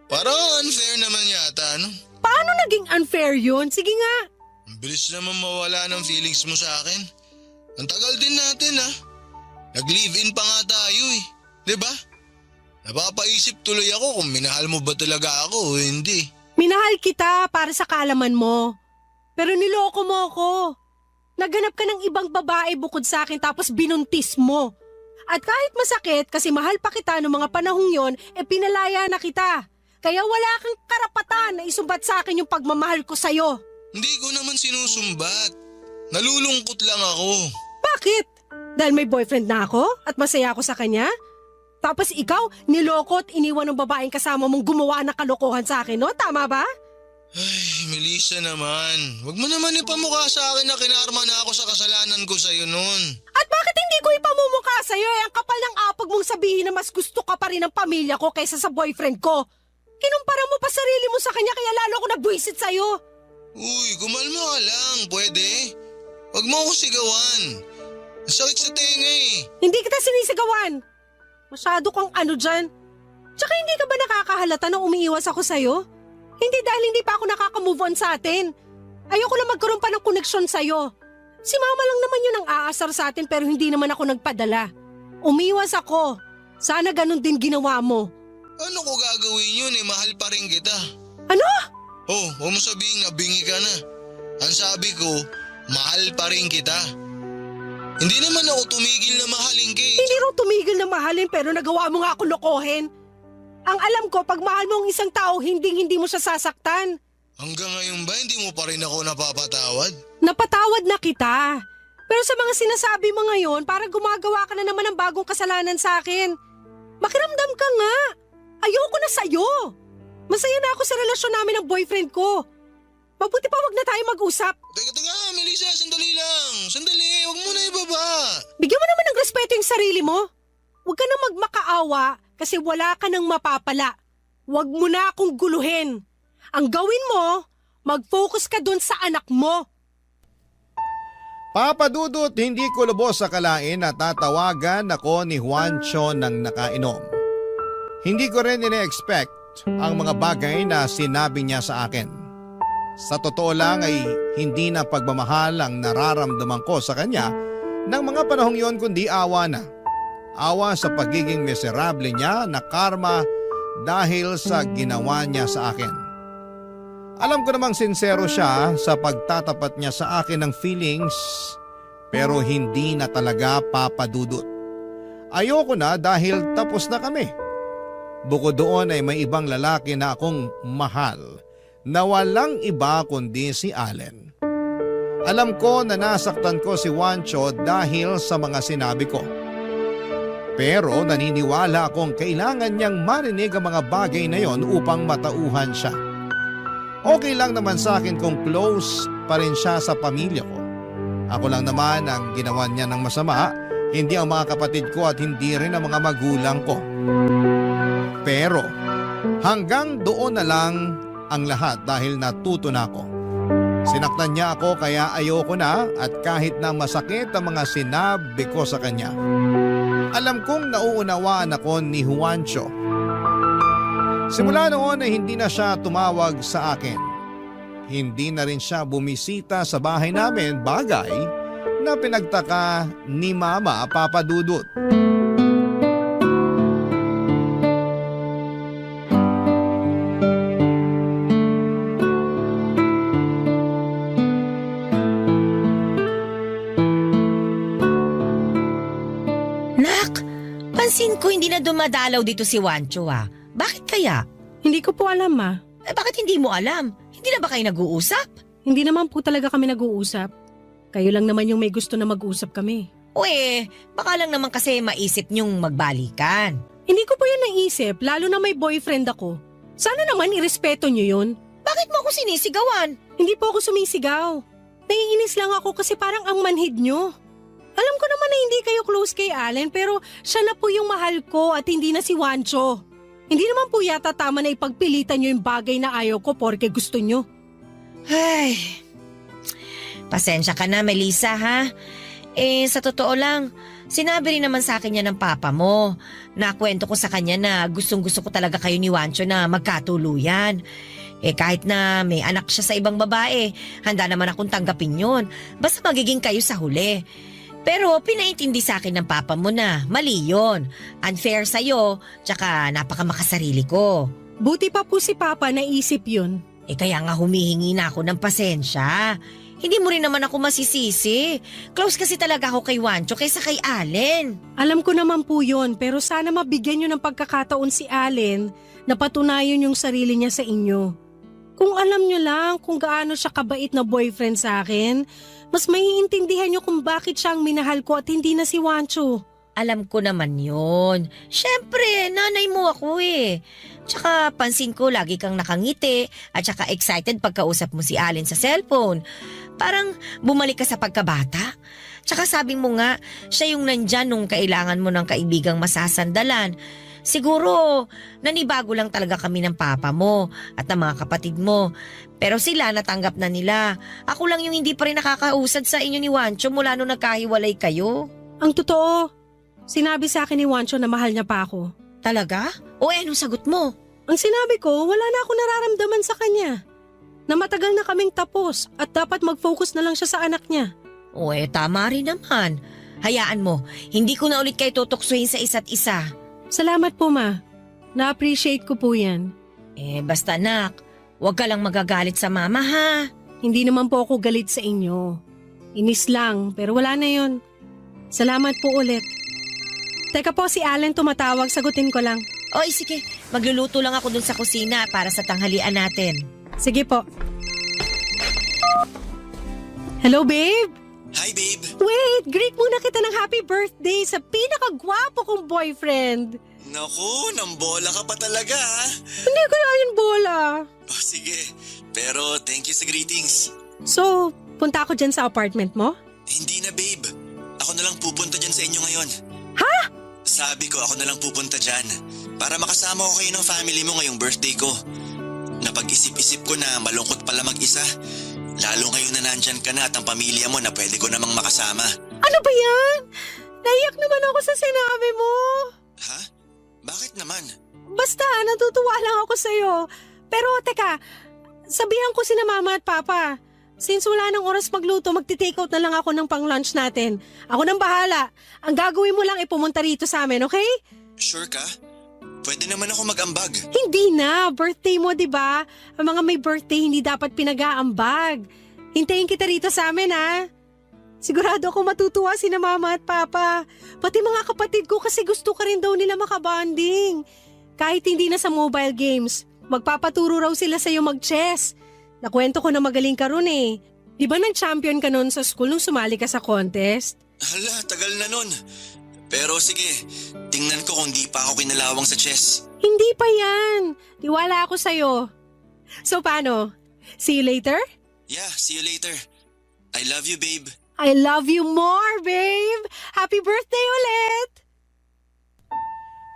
Parang unfair naman yata, ano? Paano naging unfair yun? Sige nga. Ang bilis naman mawala ng feelings mo sa akin. Ang tagal din natin ha. Nag-live-in pa nga tayo eh. Diba? Napapaisip tuloy ako kung minahal mo ba talaga ako o hindi. Minahal kita para sa kaalaman mo. Pero niloko mo ako. Naghanap ka ng ibang babae bukod sa akin tapos binuntis mo. At kahit masakit kasi mahal pa kita noong mga panahong yon, pinalaya na kita. Kaya wala kang karapatan na isumbat sa akin yung pagmamahal ko sa'yo. Hindi ko naman sinusumbat. Nalulungkot lang ako. Bakit? Dahil may boyfriend na ako at masaya ako sa kanya? Tapos ikaw, niloko at iniwan ng babaeng kasama mong gumawa ng kalokohan sa akin, no? Tama ba? Ay, Melissa naman. Huwag mo naman ipamukha sa akin na kinarma na ako sa kasalanan ko sa'yo noon. At bakit hindi ko ipamumukha sa'yo ang kapal ng apag mong sabihin na mas gusto ka pa rin ng pamilya ko kaysa sa boyfriend ko? Kinumpara mo pa sarili mo sa kanya kaya lalo ako nagbuisit sa'yo. Uy, kumalma ka lang. Pwede? Huwag mo ako sigawan. Ang sakit sa tenga eh. Hindi kita sinisigawan. Masyado kang ano dyan. Tsaka hindi ka ba nakakahalata na umiiwas ako sa'yo? Hindi dahil hindi pa ako nakaka-move on sa atin. Ayoko lang magkaroon pa ng koneksyon sa'yo. Si mama lang naman yun ang aasar sa atin pero hindi naman ako nagpadala. Umiwas ako. Sana ganun din ginawa mo. Ano ko gagawin yun eh? Mahal pa rin kita. Ano? Oh, huwag mo sabihin na bingi ka na. Ang sabi ko, mahal pa rin kita. Hindi naman ako tumigil na mahalin ka eh. Hindi raw tumigil na mahalin pero nagawa mo nga ako lokohin. Ang alam ko, pag mahal mo ang isang tao, hindi mo siya sasaktan. Hanggang ngayon ba hindi mo pa rin ako napapatawad? Napatawad na kita. Pero sa mga sinasabi mo ngayon, parang gumagawa ka na naman ng bagong kasalanan sa akin. Makiramdam ka nga. Ayoko na sa'yo. Masaya na ako sa relasyon namin ng boyfriend ko. Mabuti pa wag na tayo mag-usap. Teka, Melissa, sandali lang. Sandali, huwag mo na ibaba. Bigyan mo naman ng respeto yung sarili mo. Huwag ka na magmakaawa kasi wala ka nang mapapala. Huwag mo na akong guluhin. Ang gawin mo, mag-focus ka dun sa anak mo. Papa Dudut, hindi ko lubos sa kalain na tatawagan ako ni Juancho ng nakainom. Hindi ko rin ine-expect ang mga bagay na sinabi niya sa akin. Sa totoo lang ay hindi na pagmamahal ang nararamdaman ko sa kanya ng mga panahong yon kundi awa na. Awa sa pagiging miserable niya na karma dahil sa ginawa niya sa akin. Alam ko namang sincero siya sa pagtatapat niya sa akin ng feelings pero hindi na talaga papadudot. Ayoko na dahil tapos na kami. Bukod doon ay may ibang lalaki na akong mahal na walang iba kundi si Allen. Alam ko na nasaktan ko si Juancho dahil sa mga sinabi ko. Pero naniniwala akong kailangan niyang marinig ang mga bagay na yon upang matauhan siya. Okay lang naman sa akin kung close pa rin siya sa pamilya ko. Ako lang naman ang ginawa niya ng masama, hindi ang mga kapatid ko at hindi rin ang mga magulang ko. Pero hanggang doon na lang ang lahat dahil natuto na ako. Sinaktan niya ako kaya ayoko na at kahit na masakit ang mga sinabi ko sa kanya. Alam kong nauunawaan ako ni Juancho. Simula noon ay hindi na siya tumawag sa akin. Hindi na rin siya bumisita sa bahay namin, bagay na pinagtaka ni Mama Papa Dudut. Pansin ko hindi na dumadalaw dito si Juancho ah. Bakit kaya? Hindi ko po alam, ma. Bakit hindi mo alam? Hindi na ba kayo nag-uusap? Hindi naman po talaga kami nag-uusap. Kayo lang naman yung may gusto na mag-usap kami. Uwe, baka lang naman kasi maisip niyong magbalikan. Hindi ko po yan naisip, lalo na may boyfriend ako. Sana naman irespeto niyo yun. Bakit mo ako sinisigawan? Hindi po ako sumisigaw. Naiinis lang ako kasi parang ang manhid niyo. Alam ko naman na hindi kayo close kay Allen pero siya na po yung mahal ko at hindi na si Juancho. Hindi naman po yata tama na ipagpilitan niyo yung bagay na ayaw ko porque gusto niyo. Ay, pasensya ka na Melissa ha. Sa totoo lang, sinabi rin naman sa akin yan ng papa mo. Nakwento ko sa kanya na gustong-gusto ko talaga kayo ni Juancho na magkatuluyan. Kahit na may anak siya sa ibang babae, handa naman akong tanggapin yun. Basta magiging kayo sa huli. Pero pinaintindi sa akin ng papa mo na mali yun. Unfair sa'yo, tsaka napakamakasarili ko. Buti pa po si Papa naisip yun. Kaya nga humihingi na ako ng pasensya. Hindi mo rin naman ako masisisi. Close kasi talaga ako kay Juancho kaysa kay Allen. Alam ko naman po yun, pero sana mabigyan nyo ng pagkakataon si Allen na patunayan yung sarili niya sa inyo. Kung alam nyo lang kung gaano siya kabait na boyfriend sa akin, mas maiintindihan nyo kung bakit siya ang minahal ko at hindi na si Wancho. Alam ko naman yun. Siyempre, nanay mo ako eh. Tsaka pansin ko lagi kang nakangiti at tsaka excited pagkausap mo si Allen sa cellphone. Parang bumalik ka sa pagkabata. Tsaka sabi mo nga, siya yung nandyan nung kailangan mo ng kaibigang masasandalan. Siguro, nanibago lang talaga kami ng papa mo at ng mga kapatid mo. Pero sila natanggap na nila. Ako lang yung hindi pa rin nakakausad sa inyo ni Wancho mula nung nagkahiwalay kayo. Ang totoo, sinabi sa akin ni Wancho na mahal niya pa ako. Talaga? O anong sagot mo? Ang sinabi ko, wala na ako nararamdaman sa kanya. Na matagal na kaming tapos at dapat mag-focus na lang siya sa anak niya. O tama rin naman. Hayaan mo, hindi ko na ulit kayo tutuksuhin sa isa't isa. Salamat po, Ma. Na-appreciate ko po yan. Basta anak, huwag ka lang magagalit sa mama ha. Hindi naman po ako galit sa inyo. Inis lang, pero wala na yun. Salamat po ulit. Teka po, si Allen tumatawag, sagutin ko lang. Oy, sige, magluluto lang ako dun sa kusina para sa tanghalian natin. Sige po. Hello, babe? Hi, babe. Wait, greet muna kita ng happy birthday sa pinakagwapo kong boyfriend. Naku, nambola ka pa talaga ha? Hindi ko na yun bola. Oh, sige. Pero thank you sa greetings. So, punta ako dyan sa apartment mo? Hindi na, babe. Ako na lang pupunta dyan sa inyo ngayon. Ha? Sabi ko ako na lang pupunta dyan para makasama ko kayo ng family mo ngayong birthday ko. Napag-isip-isip ko na malungkot pala mag-isa. Lalo ngayon na nandyan ka na at ang pamilya mo na pwede ko namang makasama. Ano ba yan? Naiyak naman ako sa sinabi mo. Ha? Bakit naman? Basta, natutuwa lang ako sa'yo. Pero teka, sabihan ko sina mama at papa. Since wala nang oras magluto, magti-take out na lang ako ng pang-lunch natin. Ako nang bahala. Ang gagawin mo lang ay pumunta rito sa amin, okay? Sure ka? Pwede naman ako mag-ambag. Hindi na. Birthday mo, di ba? Ang mga may birthday hindi dapat pinag-aambag. Hintayin kita rito sa amin, ha? Sigurado ako matutuwa sina mama at papa. Pati mga kapatid ko kasi gusto ka rin daw nila makabanding. Kahit hindi na sa mobile games, magpapaturo raw sila sa'yo mag-chess. Nakwento ko na magaling ka ron eh. Di ba nag-champion ka noon sa school nung sumali ka sa contest? Hala, tagal na nun. Pero sige, tingnan ko kung di pa ako kinalawang sa chess. Hindi pa yan. Tiwala ako sa'yo. So paano? See you later? Yeah, see you later. I love you, babe. I love you more, babe. Happy birthday ulit.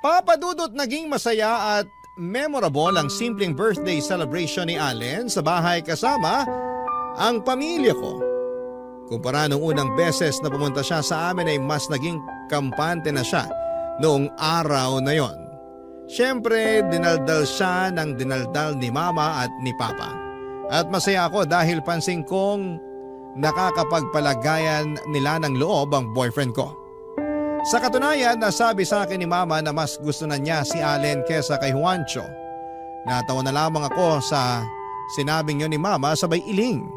Papa Dudut, naging masaya at memorable ang simpleng birthday celebration ni Allen sa bahay kasama ang pamilya ko. Kumpara nung unang beses na pumunta siya sa amin ay mas naging kampante na siya noong araw na yon. Siyempre, dinaldal siya ng dinaldal ni Mama at ni Papa. At masaya ako dahil pansin kong nakakapagpalagayan nila ng loob ang boyfriend ko. Sa katunayan, nasabi sa akin ni Mama na mas gusto na niya si Allen kesa kay Juancho. Natawa na lamang ako sa sinabing yun ni Mama sabay iling.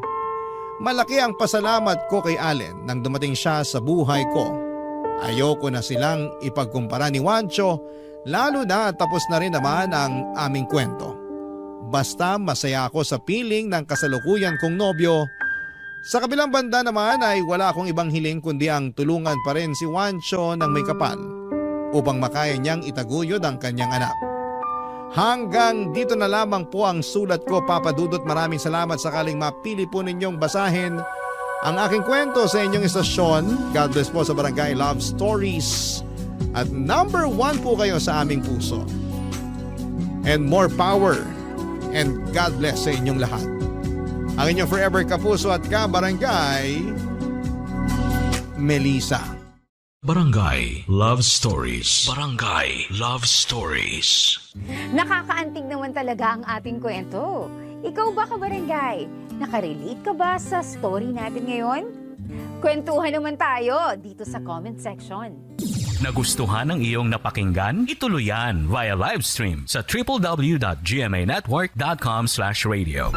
Malaki ang pasalamat ko kay Allen nang dumating siya sa buhay ko. Ayoko na silang ipagkumpara ni Juancho, lalo na tapos na rin naman ang aming kwento. Basta masaya ako sa piling ng kasalukuyan kong nobyo. Sa kabilang banda naman ay wala akong ibang hiling kundi ang tulungan pa rin si Juancho ng may kapal upang makaya niyang itaguyod ang kanyang anak. Hanggang dito na lamang po ang sulat ko, Papa Dudut. Maraming salamat sakaling mapili po ninyong basahin ang aking kwento sa inyong istasyon. God bless po sa Barangay Love Stories. At number 1 po kayo sa aming puso. And more power and God bless sa inyong lahat. Ang inyong forever kapuso at kabarangay, Melissa. Barangay Love Stories. Barangay Love Stories. Nakakaantig naman talaga ang ating kwento. Ikaw ba, kabarangay? Nakarelate ka ba sa story natin ngayon? Kwentuhan naman tayo dito sa comment section. Nagustuhan ng iyong napakinggan? Ituloy yan via live stream sa www.gmanetwork.com/radio.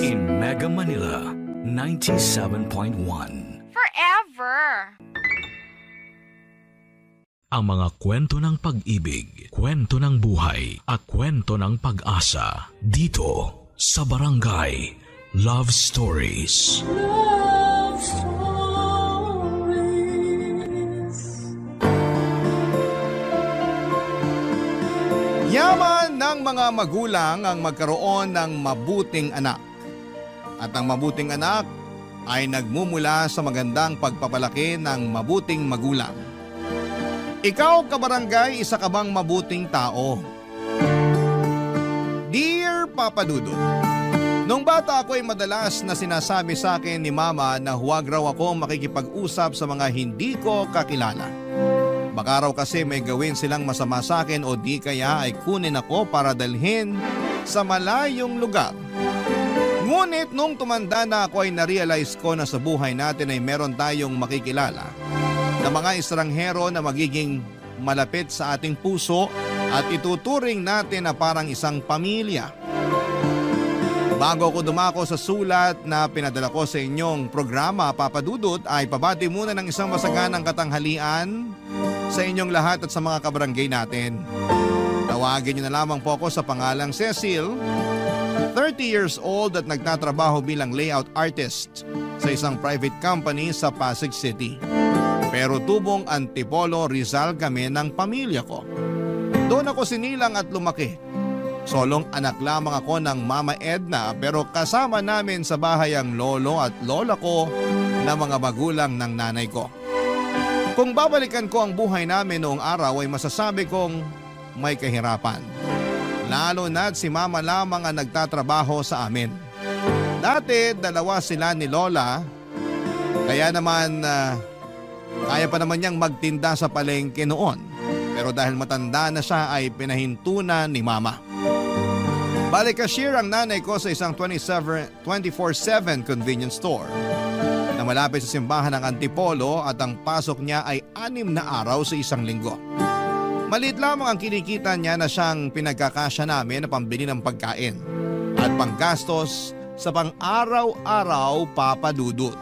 In Mega Manila, 97.1. Forever. ang mga kwento ng pag-ibig, kwento ng buhay at kwento ng pag-asa dito sa Barangay Love Stories. Love Stories. Yaman ng mga magulang ang magkaroon ng mabuting anak. At ang mabuting anak ay nagmumula sa magandang pagpapalaki ng mabuting magulang. Ikaw, kabarangay, isa ka bang mabuting tao? Dear Papa Dudut, nung bata ako ay madalas na sinasabi sa akin ni Mama na huwag raw ako makikipag-usap sa mga hindi ko kakilala. Baka raw kasi may gawin silang masama sa akin o di kaya ay kunin ako para dalhin sa malayong lugar. Ngunit nung tumanda na ako ay narealize ko na sa buhay natin ay meron tayong makikilala na mga estranghero na magiging malapit sa ating puso at ituturing natin na parang isang pamilya. Bago ako dumako sa sulat na pinadala ko sa inyong programa, Papa Dudut, ay pabati muna ng isang masaganang katanghalian sa inyong lahat at sa mga kabarangay natin. Tawagin niyo na lamang po ako sa pangalang Cecil, 30 years old at nagtatrabaho bilang layout artist sa isang private company sa Pasig City. Pero tubong Antipolo, Rizal kami ng pamilya ko. Doon ako sinilang at lumaki. Solong anak lamang ako ng Mama Edna pero kasama namin sa bahay ang lolo at lola ko na mga magulang ng nanay ko. Kung babalikan ko ang buhay namin noong araw ay masasabi kong may kahirapan. Lalo na't si Mama lamang ang nagtatrabaho sa amin. Dati dalawa sila ni Lola, kaya naman kaya pa naman niyang magtinda sa palengke noon. Pero dahil matanda na siya ay pinahintunan ni Mama. Bali cashier ang nanay ko sa isang 24/7 convenience store na malapit sa simbahan ng Antipolo at ang pasok niya ay 6 na araw sa isang linggo. Maliit lamang ang kinikita niya na siyang pinagkakasya namin na pambili ng pagkain at panggastos sa pang-araw-araw, Papa Dudut.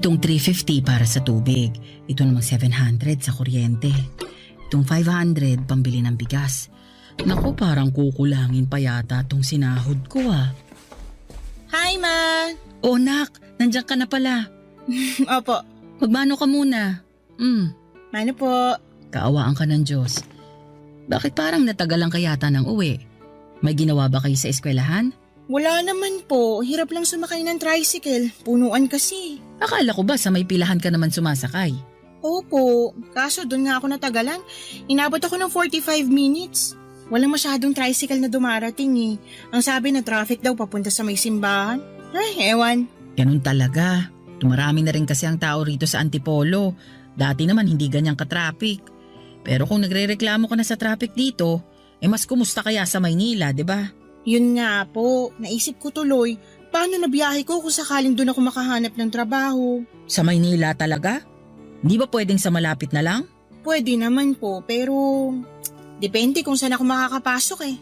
Itong 350 para sa tubig. Ito namang 700 sa kuryente. Itong 500 pambili ng bigas. Naku, parang kukulangin pa yata itong sinahod ko ah. Hi, Ma! Oh, nak, nandiyan ka na pala. Opo. Magmano ka muna. Mano po? Kaawaan ka ng Diyos. Bakit parang natagalan ka yata ng uwi? May ginawa ba kayo sa eskwelahan? Wala naman po. Hirap lang sumakay ng tricycle. Punuan kasi. Akala ko ba sa may pilahan ka naman sumasakay? Opo. Kaso doon nga ako natagalan. Inabot ako ng 45 minutes. Walang masyadong tricycle na dumarating eh. Ang sabi na traffic daw papunta sa may simbahan. Ay, ewan. Ganun talaga. Tumarami na rin kasi ang tao rito sa Antipolo. Dati naman hindi ganyang ka-traffic. Pero kung nagrereklamo ka na sa traffic dito, mas kumusta kaya sa Maynila, di ba? Yun nga po, naisip ko tuloy, paano nabiyahe ko kung sakaling doon ako makahanap ng trabaho? Sa Maynila talaga? Di ba pwedeng sa malapit na lang? Pwede naman po, pero depende kung saan ako makakapasok eh.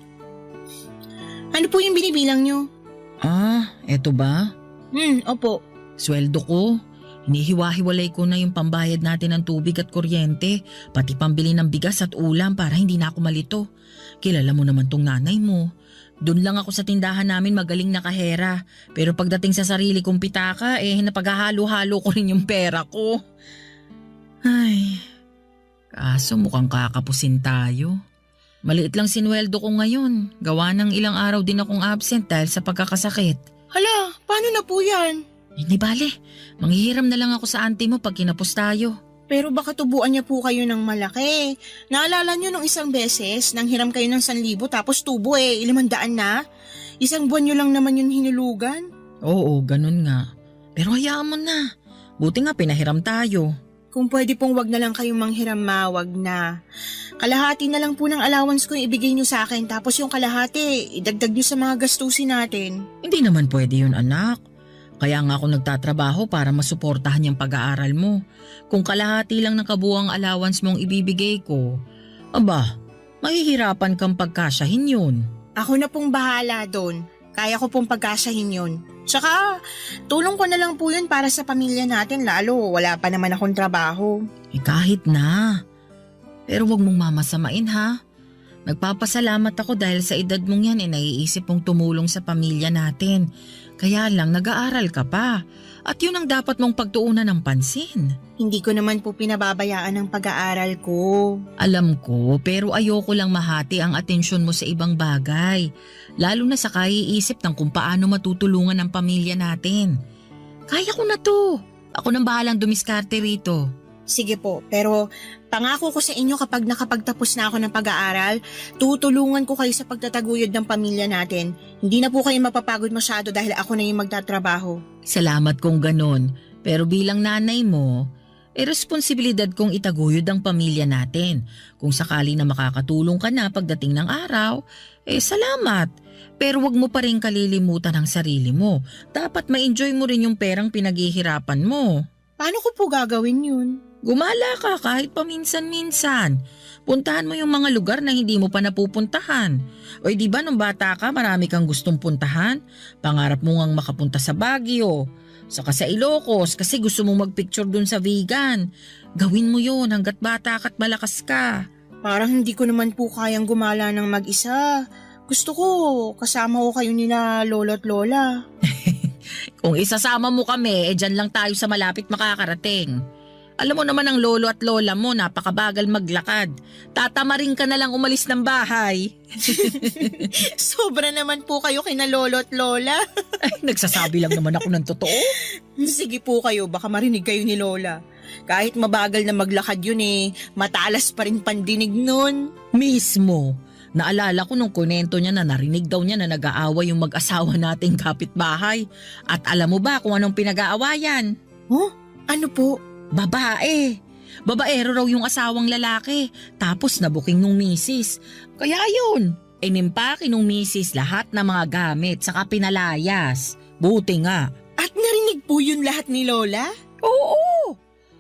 Ano po yung binibilang nyo? Ah, eto ba? Opo. Sweldo ko. Hinihiwa-hiwalay ko na yung pambayad natin ng tubig at kuryente, pati pambili ng bigas at ulam para hindi na ako malito. Kilala mo naman tong nanay mo. Doon lang ako sa tindahan namin magaling na kahera. Pero pagdating sa sarili kong pitaka, napaghahalo-halo ko rin yung pera ko. Ay, kaso mukhang kakapusin tayo. Maliit lang sinweldo ko ngayon. Gawa ng ilang araw din akong absent dahil sa pagkakasakit. Hala, paano na po yan? Hindi bale, manghihiram na lang ako sa auntie mo pag kinapos tayo. Pero baka tubuan niya po kayo ng malaki. Naalala niyo nung isang beses, nang hiram kayo ng 1,000 tapos tubo 500 na? Isang buwan niyo lang naman yun hinulugan? Oo, ganun nga. Pero hayaan mo na. Buti nga pinahiram tayo. Kung pwede pong wag na lang kayong manghiram ma, wag na. Kalahati na lang po ng allowance ko yung ibigay niyo sa akin tapos yung kalahati, idagdag niyo sa mga gastusin natin. Hindi naman pwede yun, anak. Kaya nga ako nagtatrabaho para masuportahan yung pag-aaral mo. Kung kalahati lang ng kabuang allowance mong ibibigay ko, aba, mahihirapan kang pagkasyahin yun. Ako na pong bahala doon. Kaya ko pong pagkasyahin yun. Tsaka, tulong ko na lang po yun para sa pamilya natin lalo wala pa naman akong trabaho. Kahit na. Pero wag mong mamasamain ha. Nagpapasalamat ako dahil sa edad mong yan naiisip mong tumulong sa pamilya natin. Kaya lang nag-aaral ka pa. At yun ang dapat mong pagtuunan ng pansin. Hindi ko naman po pinababayaan ang pag-aaral ko. Alam ko, pero ayoko lang mahati ang atensyon mo sa ibang bagay. Lalo na sa kaiisip ng kung paano matutulungan ang pamilya natin. Kaya ko na to. Ako nang bahalang dumiskarte rito. Sige po, pero pangako ko sa inyo kapag nakapagtapos na ako ng pag-aaral, tutulungan ko kayo sa pagtataguyod ng pamilya natin. Hindi na po kayo mapapagod masyado dahil ako na yung magtatrabaho. Salamat kung ganon. Pero bilang nanay mo, responsibilidad kong itaguyod ang pamilya natin. Kung sakali na makakatulong ka na pagdating ng araw, salamat. Pero wag mo pa rin kalilimutan ang sarili mo. Dapat ma-enjoy mo rin yung perang pinaghihirapan mo. Paano ko po gagawin yun? Gumala ka kahit paminsan-minsan. Puntahan mo yung mga lugar na hindi mo pa napupuntahan. O di ba nung bata ka marami kang gustong puntahan? Pangarap mo ngang makapunta sa Baguio, saka sa Ilocos kasi gusto mong magpicture dun sa vegan. Gawin mo yun hanggat bata ka at malakas ka. Parang hindi ko naman po kayang gumala ng mag-isa. Gusto ko kasama ko kayo nila lolo at lola. Kung isasama mo kami, dyan lang tayo sa malapit makakarating. Alam mo naman ang lolo at lola mo, napakabagal maglakad. Tatamarin ka na lang umalis ng bahay. Sobra naman po kayo kina lolo at lola. Ay, nagsasabi lang naman ako ng totoo. Sige po kayo, baka marinig kayo ni lola. Kahit mabagal na maglakad yun matalas pa rin pandinig nun. Mismo. Naalala ko nung kunento niya na narinig daw niya na nag-aaway yung mag-asawa nating kapitbahay. At alam mo ba kung anong pinag-aawayan? Oh, ano po? Babae. Babaero raw yung asawang lalaki. Tapos nabuking nung misis. Kaya yun, inimpake nung misis lahat ng mga gamit saka pinalayas. Buti nga. At narinig po yun lahat ni lola? Oo.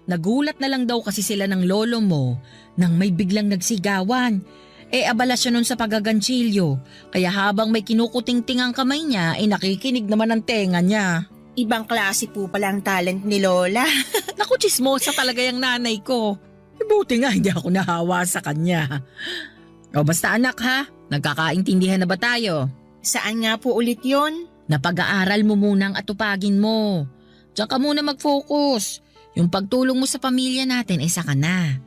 Nagulat na lang daw kasi sila ng lolo mo nang may biglang nagsigawan. Abala siya nun sa pagaganchilyo. Kaya habang may kinukuting-ting ang kamay niya, nakikinig naman ang tenga niya. Ibang klase po pala ang talent ni lola. Naku, chismosa talaga yung nanay ko. Buti nga hindi ako nahawa sa kanya. O basta anak ha, nagkakaintindihan na ba tayo? Saan nga po ulit yon? Napag-aaral mo munang atupagin mo. Diyan ka muna mag-focus. Yung pagtulong mo sa pamilya natin, saka na.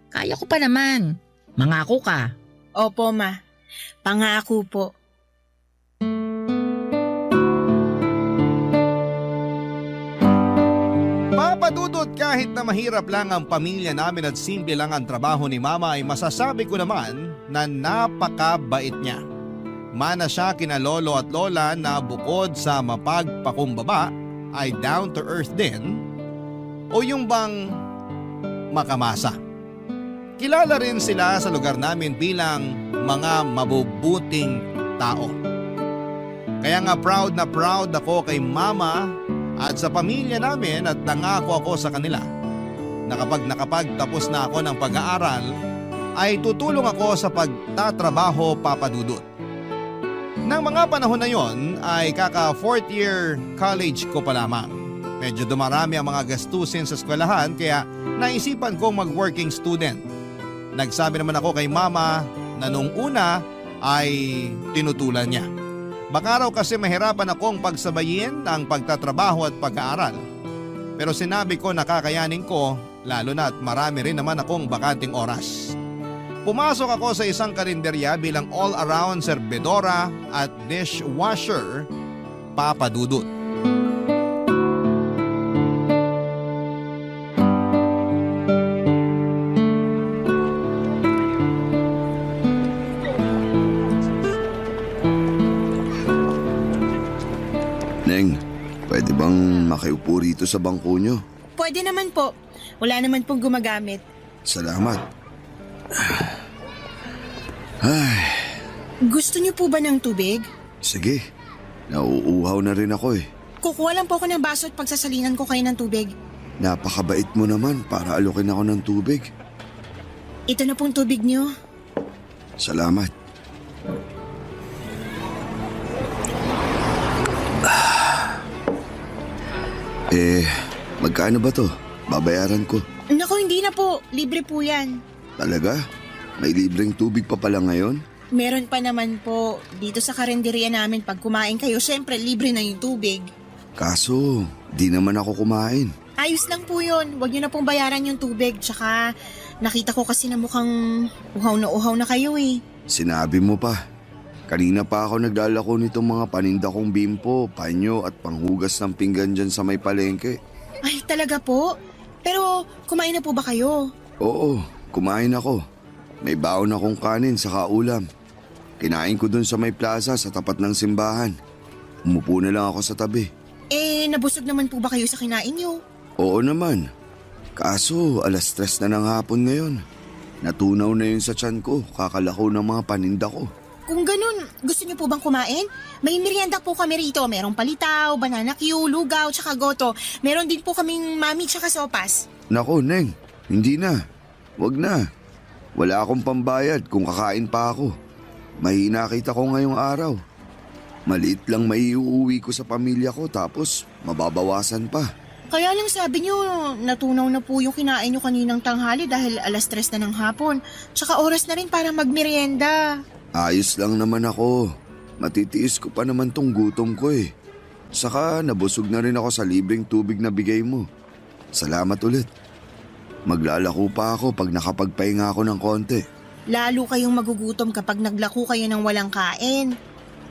Kaya ko pa naman. Mangako ka. Opo ma, pangako po. Papadudot kahit na mahirap lang ang pamilya namin at simple lang ang trabaho ni mama ay masasabi ko naman na napakabait niya. Mana siya kina lolo at lola na bukod sa mapagpakumbaba ay down to earth din o yung bang makamasa. Kilala rin sila sa lugar namin bilang mga mabubuting tao. Kaya nga proud na proud ako kay mama at sa pamilya namin at nangako ako sa kanila na kapag nakapagtapos na ako ng pag-aaral ay tutulong ako sa pagtatrabaho papadudot. Nang mga panahon na yon ay kaka 4th year college ko pa lamang. Medyo dumarami ang mga gastusin sa eskwelahan kaya naisipan kong mag-working student. Nagsabi naman ako kay mama na nung una ay tinutulan niya. Baka raw kasi mahirapan akong pagsabayin ang pagtatrabaho at pag-aaral. Pero sinabi ko na kakayanin ko lalo na at marami rin naman akong bakanting oras. Pumasok ako sa isang karinderya bilang all-around serbedora at dishwasher papadudot. Neng, pwede bang makiupo rito sa bangko nyo? Pwede naman po. Wala naman pong gumagamit. Salamat. Ay, Gusto niyo po ba ng tubig? sige. Nauuhaw na rin ako eh. Kukuha lang po ako ng baso at pagsasalinan ko kayo ng tubig. Napakabait mo naman para alukin ako ng tubig. Ito na pong tubig niyo. Salamat. Magkano ba to? Babayaran ko. Naku, hindi na po. Libre po yan. Talaga? May libreng tubig pa pala ngayon? Meron pa naman po. Dito sa karinderya namin, pag kumain kayo, syempre libre na yung tubig. Kaso, di naman ako kumain. Ayos lang po yun. Huwag niyo na pong bayaran yung tubig. Tsaka, nakita ko kasi na mukhang uhaw na kayo eh. Sinabi mo pa. Kanina pa ako naglalako nitong mga paninda kong bimpo, panyo at panghugas ng pinggan dyan sa may palengke. Ay, talaga po? Pero, kumain na po ba kayo? Oo, kumain ako. May baon akong kanin sa ulam. Kinain ko dun sa may plaza sa tapat ng simbahan. Umupo na lang ako sa tabi. Nabusog naman po ba kayo sa kinain niyo? Oo naman. Kaso, 3:00 na ng hapon ngayon. Natunaw na yun sa tiyan ko, kakalako ng mga paninda ko. Kung ganun, gusto niyo po bang kumain? May merienda po kami rito. Merong palitaw, banana Q, lugaw, tsaka goto. Meron din po kaming mami tsaka sopas. Nako, Neng, hindi na. Wag na. Wala akong pambayad kung kakain pa ako. Mahina kita ko ngayong araw. Maliit lang maiuwi ko sa pamilya ko tapos mababawasan pa. Kaya lang sabi niyo, natunaw na po yung kinain niyo kaninang tanghali dahil 3:00 na ng hapon. Tsaka oras na rin para magmerienda. Ayos lang naman ako. Matitiis ko pa naman tong gutom ko eh. Saka nabusog na rin ako sa libreng tubig na bigay mo. Salamat ulit. Maglalako pa ako pag nakapagpahinga ako ng konti. Lalo kayong magugutom kapag naglako kayo ng walang kain.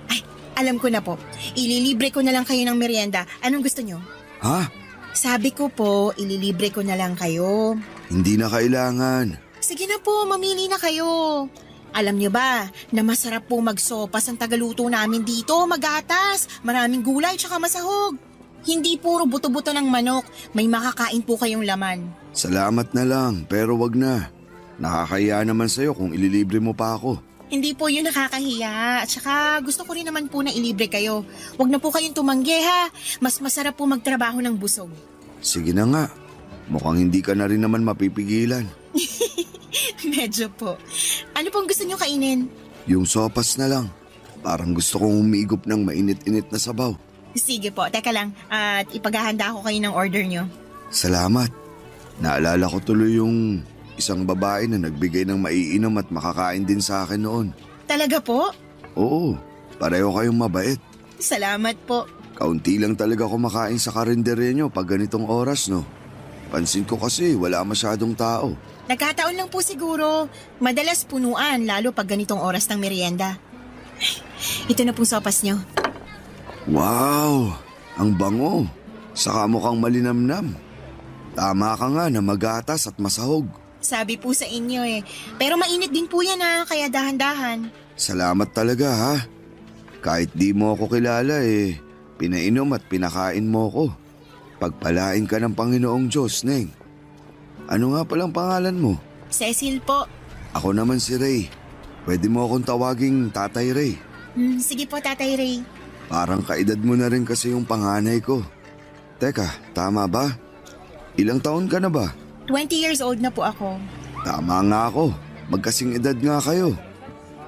Ay, alam ko na po. Ililibre ko na lang kayo ng merienda. Anong gusto niyo? Ha? Sabi ko po, ililibre ko na lang kayo. Hindi na kailangan. Sige na po, mamili na kayo. Alam niyo ba na masarap po magsopas ang tagaluto namin dito, magatas, maraming gulay tsaka masahog. Hindi puro buto-buto ng manok, may makakain po kayong laman. Salamat na lang, pero wag na. Nakakahiya naman sa'yo kung ililibre mo pa ako. Hindi po yun nakakahiya. At saka gusto ko rin naman po na ilibre kayo. Huwag na po kayong tumanggi ha. Mas masarap po magtrabaho ng busog. Sige na nga. Mukhang hindi ka na rin naman mapipigilan. Medyo po. Ano pong gusto niyo kainin? Yung sopas na lang. Parang gusto kong umigop ng mainit-init na sabaw. Sige po, teka lang. At ipaghahanda ko kayo ng order niyo. Salamat. Naalala ko tuloy yung isang babae na nagbigay ng maiinom at makakain din sa akin noon. Talaga po? Oo, pareho kayong mabait. Salamat po. Kaunti lang talaga kumakain sa karinderya nyo pag ganitong oras, no? Pansin ko kasi wala masyadong tao. Nagkataon lang po siguro. Madalas punuan, lalo pag ganitong oras ng merienda. Ito na pong sopas niyo. Wow! Ang bango. Saka mukhang malinamnam. Tama ka nga na magatas at masahog. Sabi po sa inyo eh. Pero mainit din po yan ha, kaya dahan-dahan. Salamat talaga ha. Kahit di mo ako kilala eh, pinainom at pinakain mo ko. Pagpalain ka ng Panginoong Diyos, Neng. Ano nga palang pangalan mo? Cecil po. Ako naman si Ray. Pwede mo akong tawaging Tatay Ray. Sige po, Tatay Ray. Parang kaedad mo na rin kasi yung panganay ko. Teka, tama ba? Ilang taon ka na ba? 20 years old na po ako. Tama nga ako. Magkasing edad nga kayo.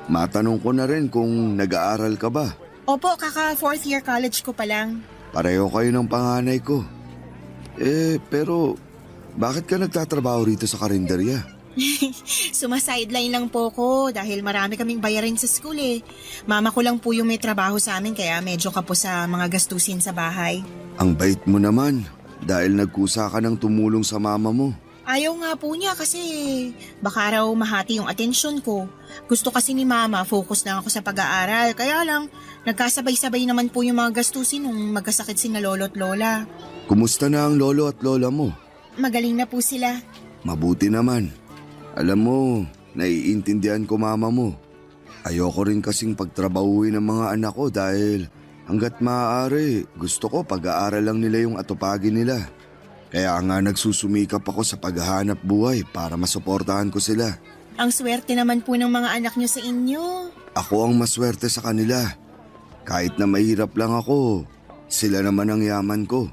Matanong ko na rin kung nag-aaral ka ba? Opo, kaka 4th year college ko pa lang. Pareho kayo ng panganay ko. Pero bakit ka nagtatrabaho rito sa karinderya? Sumasideline lang po ko dahil marami kaming bayarin sa school eh. Mama ko lang po yung may trabaho sa amin kaya medyo kapos sa mga gastusin sa bahay. Ang bait mo naman dahil nagkusa ka ng tumulong sa mama mo. Ayaw nga po niya kasi baka raw mahati yung atensyon ko. Gusto kasi ni Mama focus lang ako sa pag-aaral kaya lang nagkasabay-sabay naman po yung mga gastusin nung magkasakit sina lolo at lola. Kumusta na ang lolo at lola mo? Magaling na po sila. Mabuti naman. Alam mo, naiintindihan ko mama mo. Ayoko rin kasing pagtrabahuin ng mga anak ko dahil hanggat maaari gusto ko pag-aaral lang nila yung atupagin nila. Kaya nga nagsusumikap ako sa paghahanap buhay para masuportahan ko sila. Ang swerte naman po ng mga anak niyo sa inyo. Ako ang maswerte sa kanila. Kahit na mahirap lang ako, sila naman ang yaman ko.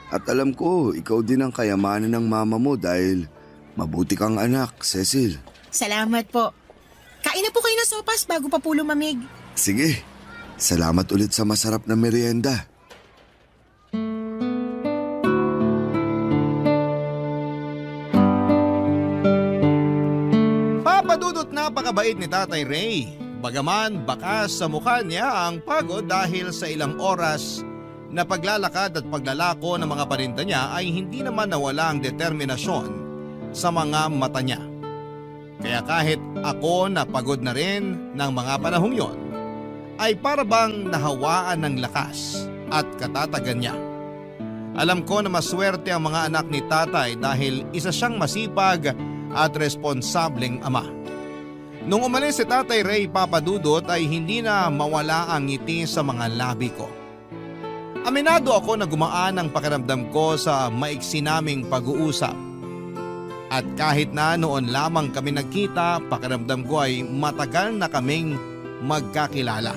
At alam ko, ikaw din ang kayamanan ng mama mo dahil mabuti kang anak, Cecil. Salamat po. Kain na po kayo ng sopas bago pa po lumamig. Sige, salamat ulit sa masarap na merienda. Papadudot napakabait ni Tatay Ray. Bagaman bakas sa mukha niya ang pagod dahil sa ilang oras na paglalakad at paglalako ng mga paninda niya ay hindi naman nawala ang determinasyon sa mga mata niya. Kaya kahit ako na pagod na rin ng mga panahong yon, ay para bang nahawaan ng lakas at katatagan niya. Alam ko na maswerte ang mga anak ni Tatay dahil isa siyang masipag at responsableng ama. Nung umalis si Tatay Ray, Papadudot, ay hindi na mawala ang ngiti sa mga labi ko. Aminado ako na gumaan ang pakiramdam ko sa maiksi naming pag-uusap. At kahit na noon lamang kami nagkita, pakiramdam ko ay matagal na kaming magkakilala.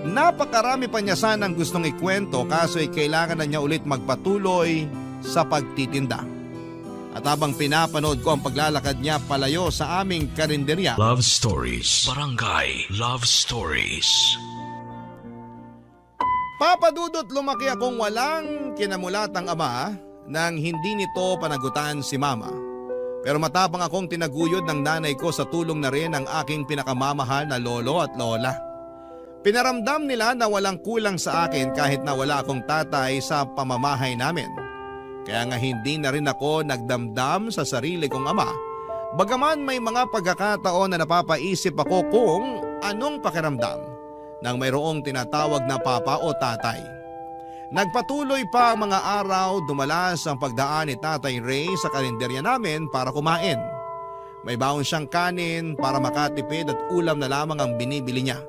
Napakarami pa niya sanang gustong ikwento kaso ay kailangan na niya ulit magpatuloy sa pagtitinda. At habang pinapanood ko ang paglalakad niya palayo sa aming karinderya, Love Stories, Barangay Love Stories. Papadudot, lumaki akong walang kinamulatang ama nang hindi nito panagutan si mama. Pero matapang akong tinaguyod ng nanay ko sa tulong na rin ng aking pinakamamahal na lolo at lola. Pinaramdam nila na walang kulang sa akin kahit na wala akong tatay sa pamamahay namin. Kaya nga hindi na rin ako nagdamdam sa sarili kong ama. Bagaman may mga pagkakataon na napapaisip ako kung anong pakiramdam nang mayroong tinatawag na papa o tatay. Nagpatuloy pa ang mga araw, dumalas ang pagdaan ni Tatay Ray sa kalendarya namin para kumain. May baon siyang kanin para makatipid at ulam na lamang ang binibili niya.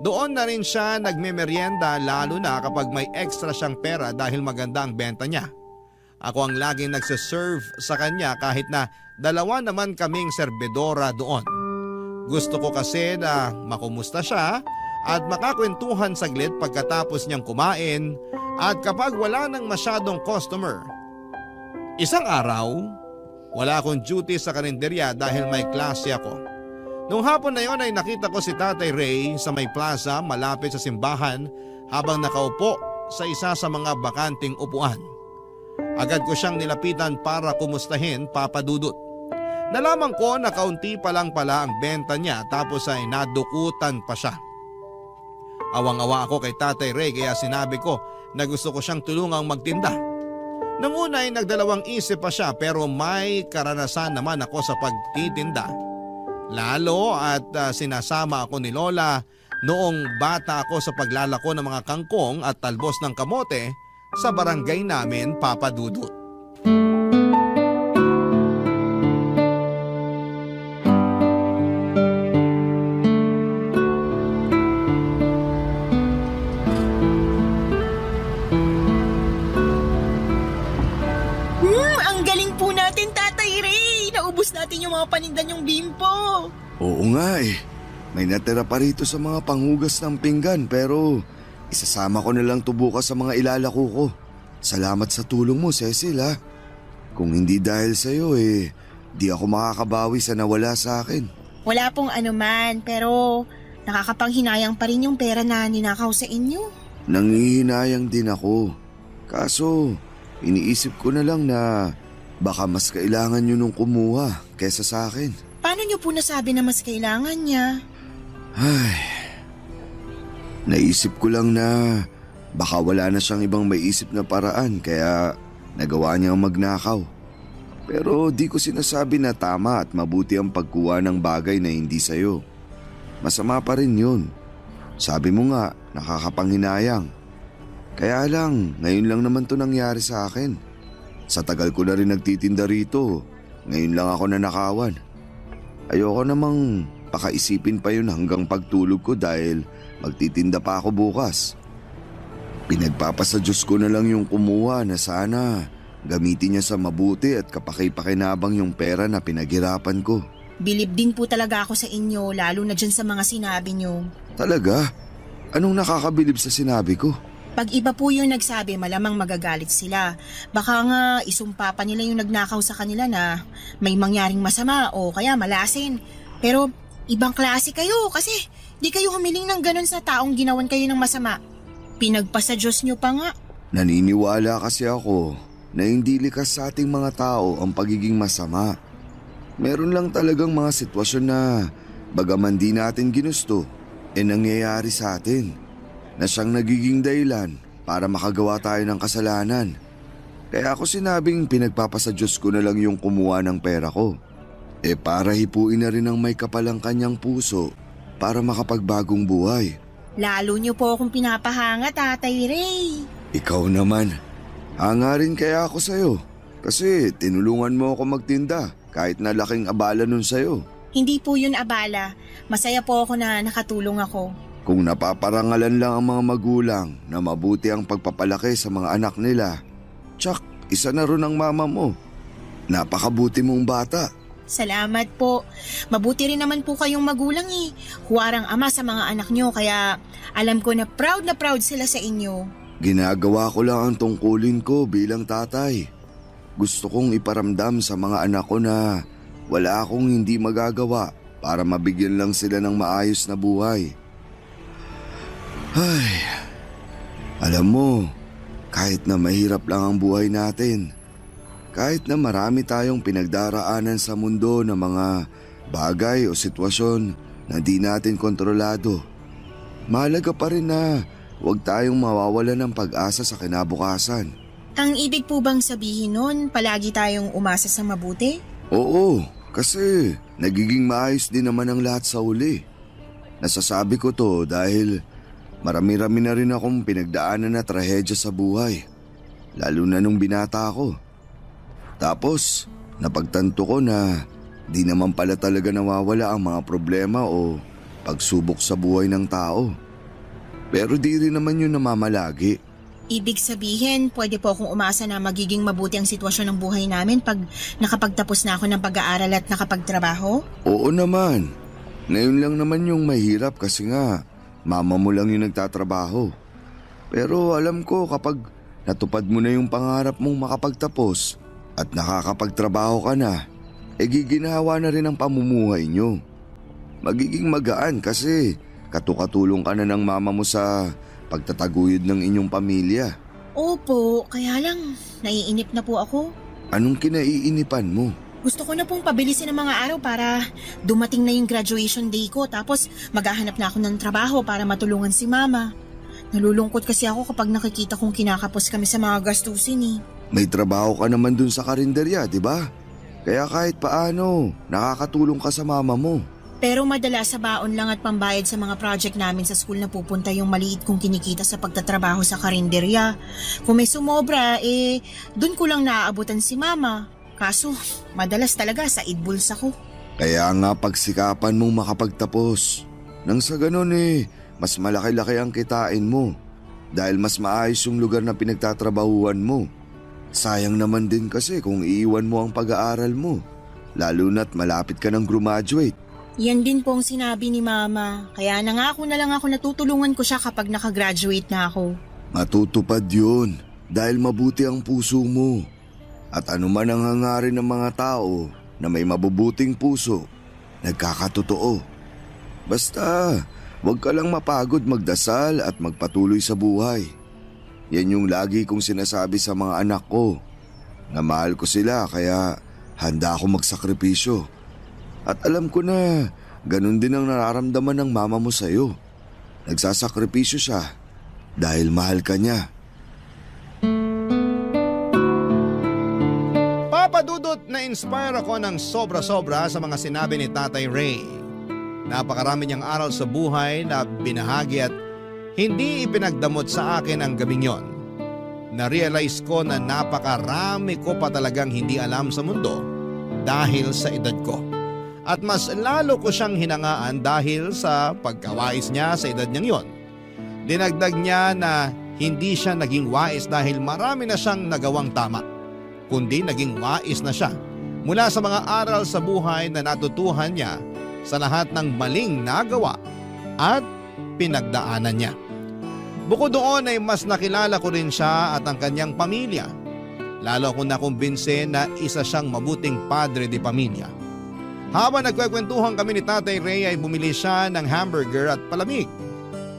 Doon na rin siya nagmemeryenda lalo na kapag may extra siyang pera dahil maganda ang benta niya. Ako ang laging nagsiserve sa kanya kahit na dalawa naman kaming serbedora doon. Gusto ko kasi na makumusta siya at makakwentuhan saglit pagkatapos niyang kumain at kapag wala nang masyadong customer. Isang araw, wala akong duty sa karinderya dahil may klase ako. Nung hapon na yon ay nakita ko si Tatay Ray sa may plaza malapit sa simbahan habang nakaupo sa isa sa mga bakanting upuan. Agad ko siyang nilapitan para kumustahin, Papadudot. Nalaman ko na kaunti pa lang pala ang benta niya tapos ay nadukutan pa siya. Awang-awa ako kay Tatay Ray kaya sinabi ko na gusto ko siyang tulungang magtinda. Nang una ay nagdalawang isip pa siya pero may karanasan naman ako sa pagtitinda. Lalo at sinasama ako ni Lola noong bata ako sa paglalako ng mga kangkong at talbos ng kamote sa barangay namin, Papadudot. Ang galing po natin, Tatay Ray! Naubos natin yung mga paninda niyong bimpo. Oo nga eh. May natira pa rito sa mga panghugas ng pinggan pero isasama ko na lang to bukas sa mga ilalako ko. Salamat sa tulong mo, Cecil ha. Kung hindi dahil sa'yo di ako makakabawi sa nawala sa akin. Wala pong anuman, pero nakakapanghinayang pa rin yung pera na ninakaw sa inyo. Nangihinayang din ako. Kaso, iniisip ko na lang na baka mas kailangan nyo nung kumuha kesa sa akin. Paano niyo po nasabi na mas kailangan niya? Ay, naisip ko lang na baka wala na siyang ibang maiisip na paraan kaya nagawa niyang magnakaw. Pero di ko sinasabi na tama at mabuti ang pagkuha ng bagay na hindi sayo. Masama pa rin yun. Sabi mo nga, nakakapanghinayang. Kaya lang, ngayon lang naman to nangyari sa akin. Sa tagal ko na rin nagtitinda rito, ngayon lang ako nanakawan. Ayoko namang pakaisipin pa yun hanggang pagtulog ko dahil magtitinda pa ako bukas. Pinagpapasa Diyos ko na lang yung kumuha na sana Gamitin niya sa mabuti at kapaki-pakinabang yung pera na pinaghirapan ko. Bilib din po talaga ako sa inyo, lalo na dyan sa mga sinabi nyo. Talaga? Anong nakakabilib sa sinabi ko? Pag iba po yung nagsabi, malamang magagalit sila. Baka nga isumpa pa nila yung nagnakaw sa kanila na may mangyaring masama o kaya malasin. Pero ibang klase kayo kasi di kayo humiling ng ganun sa taong ginawan kayo ng masama. Pinagpasa Diyos nyo pa nga. Naniniwala kasi ako na hindi likas sa ating mga tao ang pagiging masama. Meron lang talagang mga sitwasyon na bagaman di natin ginusto, nangyayari sa atin na siyang nagiging dahilan para makagawa tayo ng kasalanan. Kaya ako sinabing pinagpapasa Diyos ko na lang yung kumuha ng pera ko. Para hipuin na rin ang may kapalang kanyang puso para makapagbagong buhay. Lalo nyo po akong pinapahanga, Tatay Ray. Ikaw naman, hanga rin kaya ako sa'yo kasi tinulungan mo ako magtinda kahit na laking abala nun sa'yo. Hindi po yun abala. Masaya po ako na nakatulong ako. Kung napaparangalan lang ang mga magulang na mabuti ang pagpapalaki sa mga anak nila, tsak, isa na rin ang mama mo. Napakabuti mong bata. Salamat po. Mabuti rin naman po kayong magulang eh. Huwarang ama sa mga anak nyo kaya alam ko na proud sila sa inyo. Ginagawa ko lang ang tungkulin ko bilang tatay. Gusto kong iparamdam sa mga anak ko na wala akong hindi magagawa para mabigyan lang sila ng maayos na buhay. Ay, alam mo, kahit na mahirap lang ang buhay natin, kahit na marami tayong pinagdaraanan sa mundo ng mga bagay o sitwasyon na di natin kontrolado, mahalaga pa rin na huwag tayong mawawala ng pag-asa sa kinabukasan. Ang ibig po bang sabihin nun, palagi tayong umasa sa mabuti? Oo, kasi nagiging maayos din naman ang lahat sa uli. Nasasabi ko to dahil marami-rami na rin akong pinagdaanan na trahedya sa buhay, lalo na nung binata ako. Tapos, napagtanto ko na di naman pala talaga nawawala ang mga problema o pagsubok sa buhay ng tao. Pero di rin naman yun namamalagi. Ibig sabihin, pwede po akong umasa na magiging mabuti ang sitwasyon ng buhay namin pag nakapagtapos na ako ng pag-aaral at nakapagtrabaho? Oo naman. Ngayon lang naman yung mahirap kasi nga mama mo lang yung nagtatrabaho. Pero alam ko kapag natupad mo na yung pangarap mong makapagtapos at nakakapagtrabaho ka na, giginawa na rin ang pamumuhay nyo. Magiging magaan kasi katukatulong ka na ng mama mo sa pagtataguyod ng inyong pamilya. Opo, kaya lang naiinip na po ako. Anong kinaiinipan mo? Gusto ko na pong pabilisin ang mga araw para dumating na yung graduation day ko tapos maghahanap na ako ng trabaho para matulungan si mama. Nalulungkot kasi ako kapag nakikita kong kinakapos kami sa mga gastusin eh. May trabaho ka naman dun sa karinderya, di ba? Kaya kahit paano, nakakatulong ka sa mama mo. Pero madalas sa baon lang at pambayad sa mga project namin sa school na pupunta yung maliit kong kinikita sa pagtatrabaho sa karinderya. Kung may sumobra, dun ko lang naaabutan si mama. Kaso, madalas talaga sa idbuls ako. Kaya nga pagsikapan mong makapagtapos. Nang sa ganun mas malaki-laki ang kitain mo. Dahil mas maayos yung lugar na pinagtatrabahuan mo. Sayang naman din kasi kung iiwan mo ang pag-aaral mo. Lalo na't malapit ka ng graduate. Yan din po ang sinabi ni mama. Kaya nangako na lang ako na tutulungan ko siya kapag nakagraduate na ako. Matutupad yun dahil mabuti ang puso mo. At anuman ang hangarin ng mga tao na may mabubuting puso, nagkakatotoo. Basta, huwag ka lang mapagod magdasal at magpatuloy sa buhay. Yan yung lagi kong sinasabi sa mga anak ko. Na mahal ko sila kaya handa ako magsakripisyo. At alam ko na ganun din ang nararamdaman ng mama mo sa'yo. Nagsasakripisyo siya dahil mahal ka niya. Papadudot na inspire ako ng sobra-sobra sa mga sinabi ni Tatay Ray. Napakarami niyang aral sa buhay na binahagi at hindi ipinagdamot sa akin ang gabing yon. Na-realize ko na napakarami ko pa talagang hindi alam sa mundo dahil sa edad ko. At mas lalo ko siyang hinangaan dahil sa pagkawais niya sa edad niyang yon. Dinagdag niya na hindi siya naging wais dahil marami na siyang nagawang tama. kundi naging wais na siya mula sa mga aral sa buhay na natutuhan niya sa lahat ng maling nagawa at pinagdaanan niya. Bukod doon ay mas nakilala ko rin siya at ang kanyang pamilya. Lalo akong nakumbinse na isa siyang mabuting padre de pamilya. Habang nagkwekwentuhan kami ni Tatay Ray ay bumili siya ng hamburger at palamig.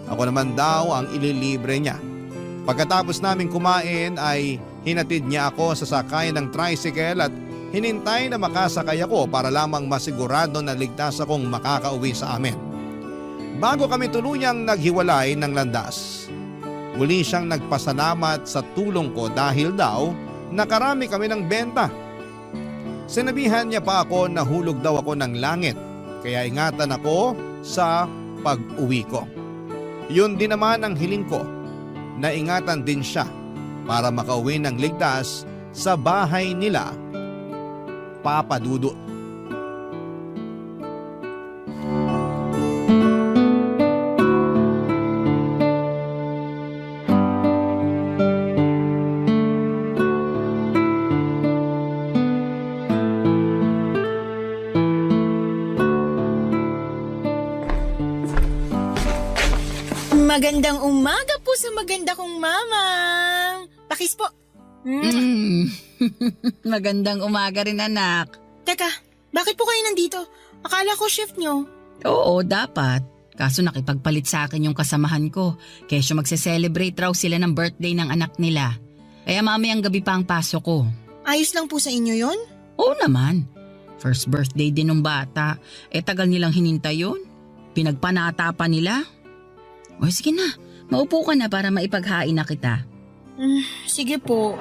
Ako naman daw ang ililibre niya. Pagkatapos namin kumain ay hinatid niya ako sa sakayan ng tricycle at hinintay na makasakay ako para lamang masigurado na ligtas akong makakauwi sa amin. Bago kami tuluyang naghiwalay ng landas, muli siyang nagpasalamat sa tulong ko dahil daw nakarami kami ng benta. Sinabihan niya pa ako na hulog daw ako ng langit kaya ingatan ako sa pag-uwi ko. Yun din naman ang hiling ko, na ingatan din siya para makauwi ng ligtas sa bahay nila, Papa Dudut. Magandang umaga po sa maganda kong mama. Pakis po. Magandang umaga rin, anak. Teka, bakit po kayo nandito? Akala ko shift nyo. Oo, dapat. Kaso nakipagpalit sa akin yung kasamahan ko. Kesyo magse-celebrate raw sila ng birthday ng anak nila. Kaya mamayang gabi pa ang pasok ko. Ayos lang po sa inyo yon? Oo naman. First birthday din ng bata. Tagal nilang hinintay yun. Pinagpanata pa nila. O sige na, maupo ka na para maipaghain na kita. Sige po.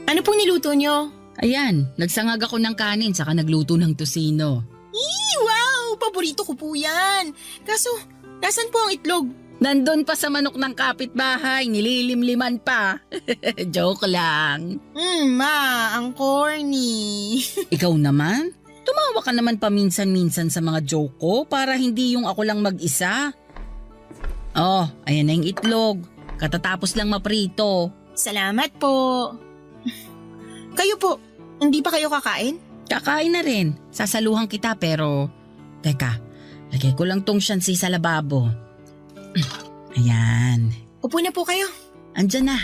Ano pong niluto nyo? Ayan, nagsangag ako ng kanin saka nagluto ng tosino. Wow! Paborito ko po yan. Kaso, nasan po ang itlog? Nandun pa sa manok ng kapitbahay, nililimliman pa. Joke lang. Ma, ang corny. Ikaw naman? Tumawa ka naman paminsan-minsan sa mga joke ko para hindi yung ako lang mag-isa. Oh, ayan na yung itlog. Katatapos lang maprito. Salamat po. Kayo po, hindi pa kayo kakain? Kakain na rin. Sasaluhan kita pero... Teka, lagay ko lang tong syansi sa lababo. Ayan. Upo na po kayo. Andyan na.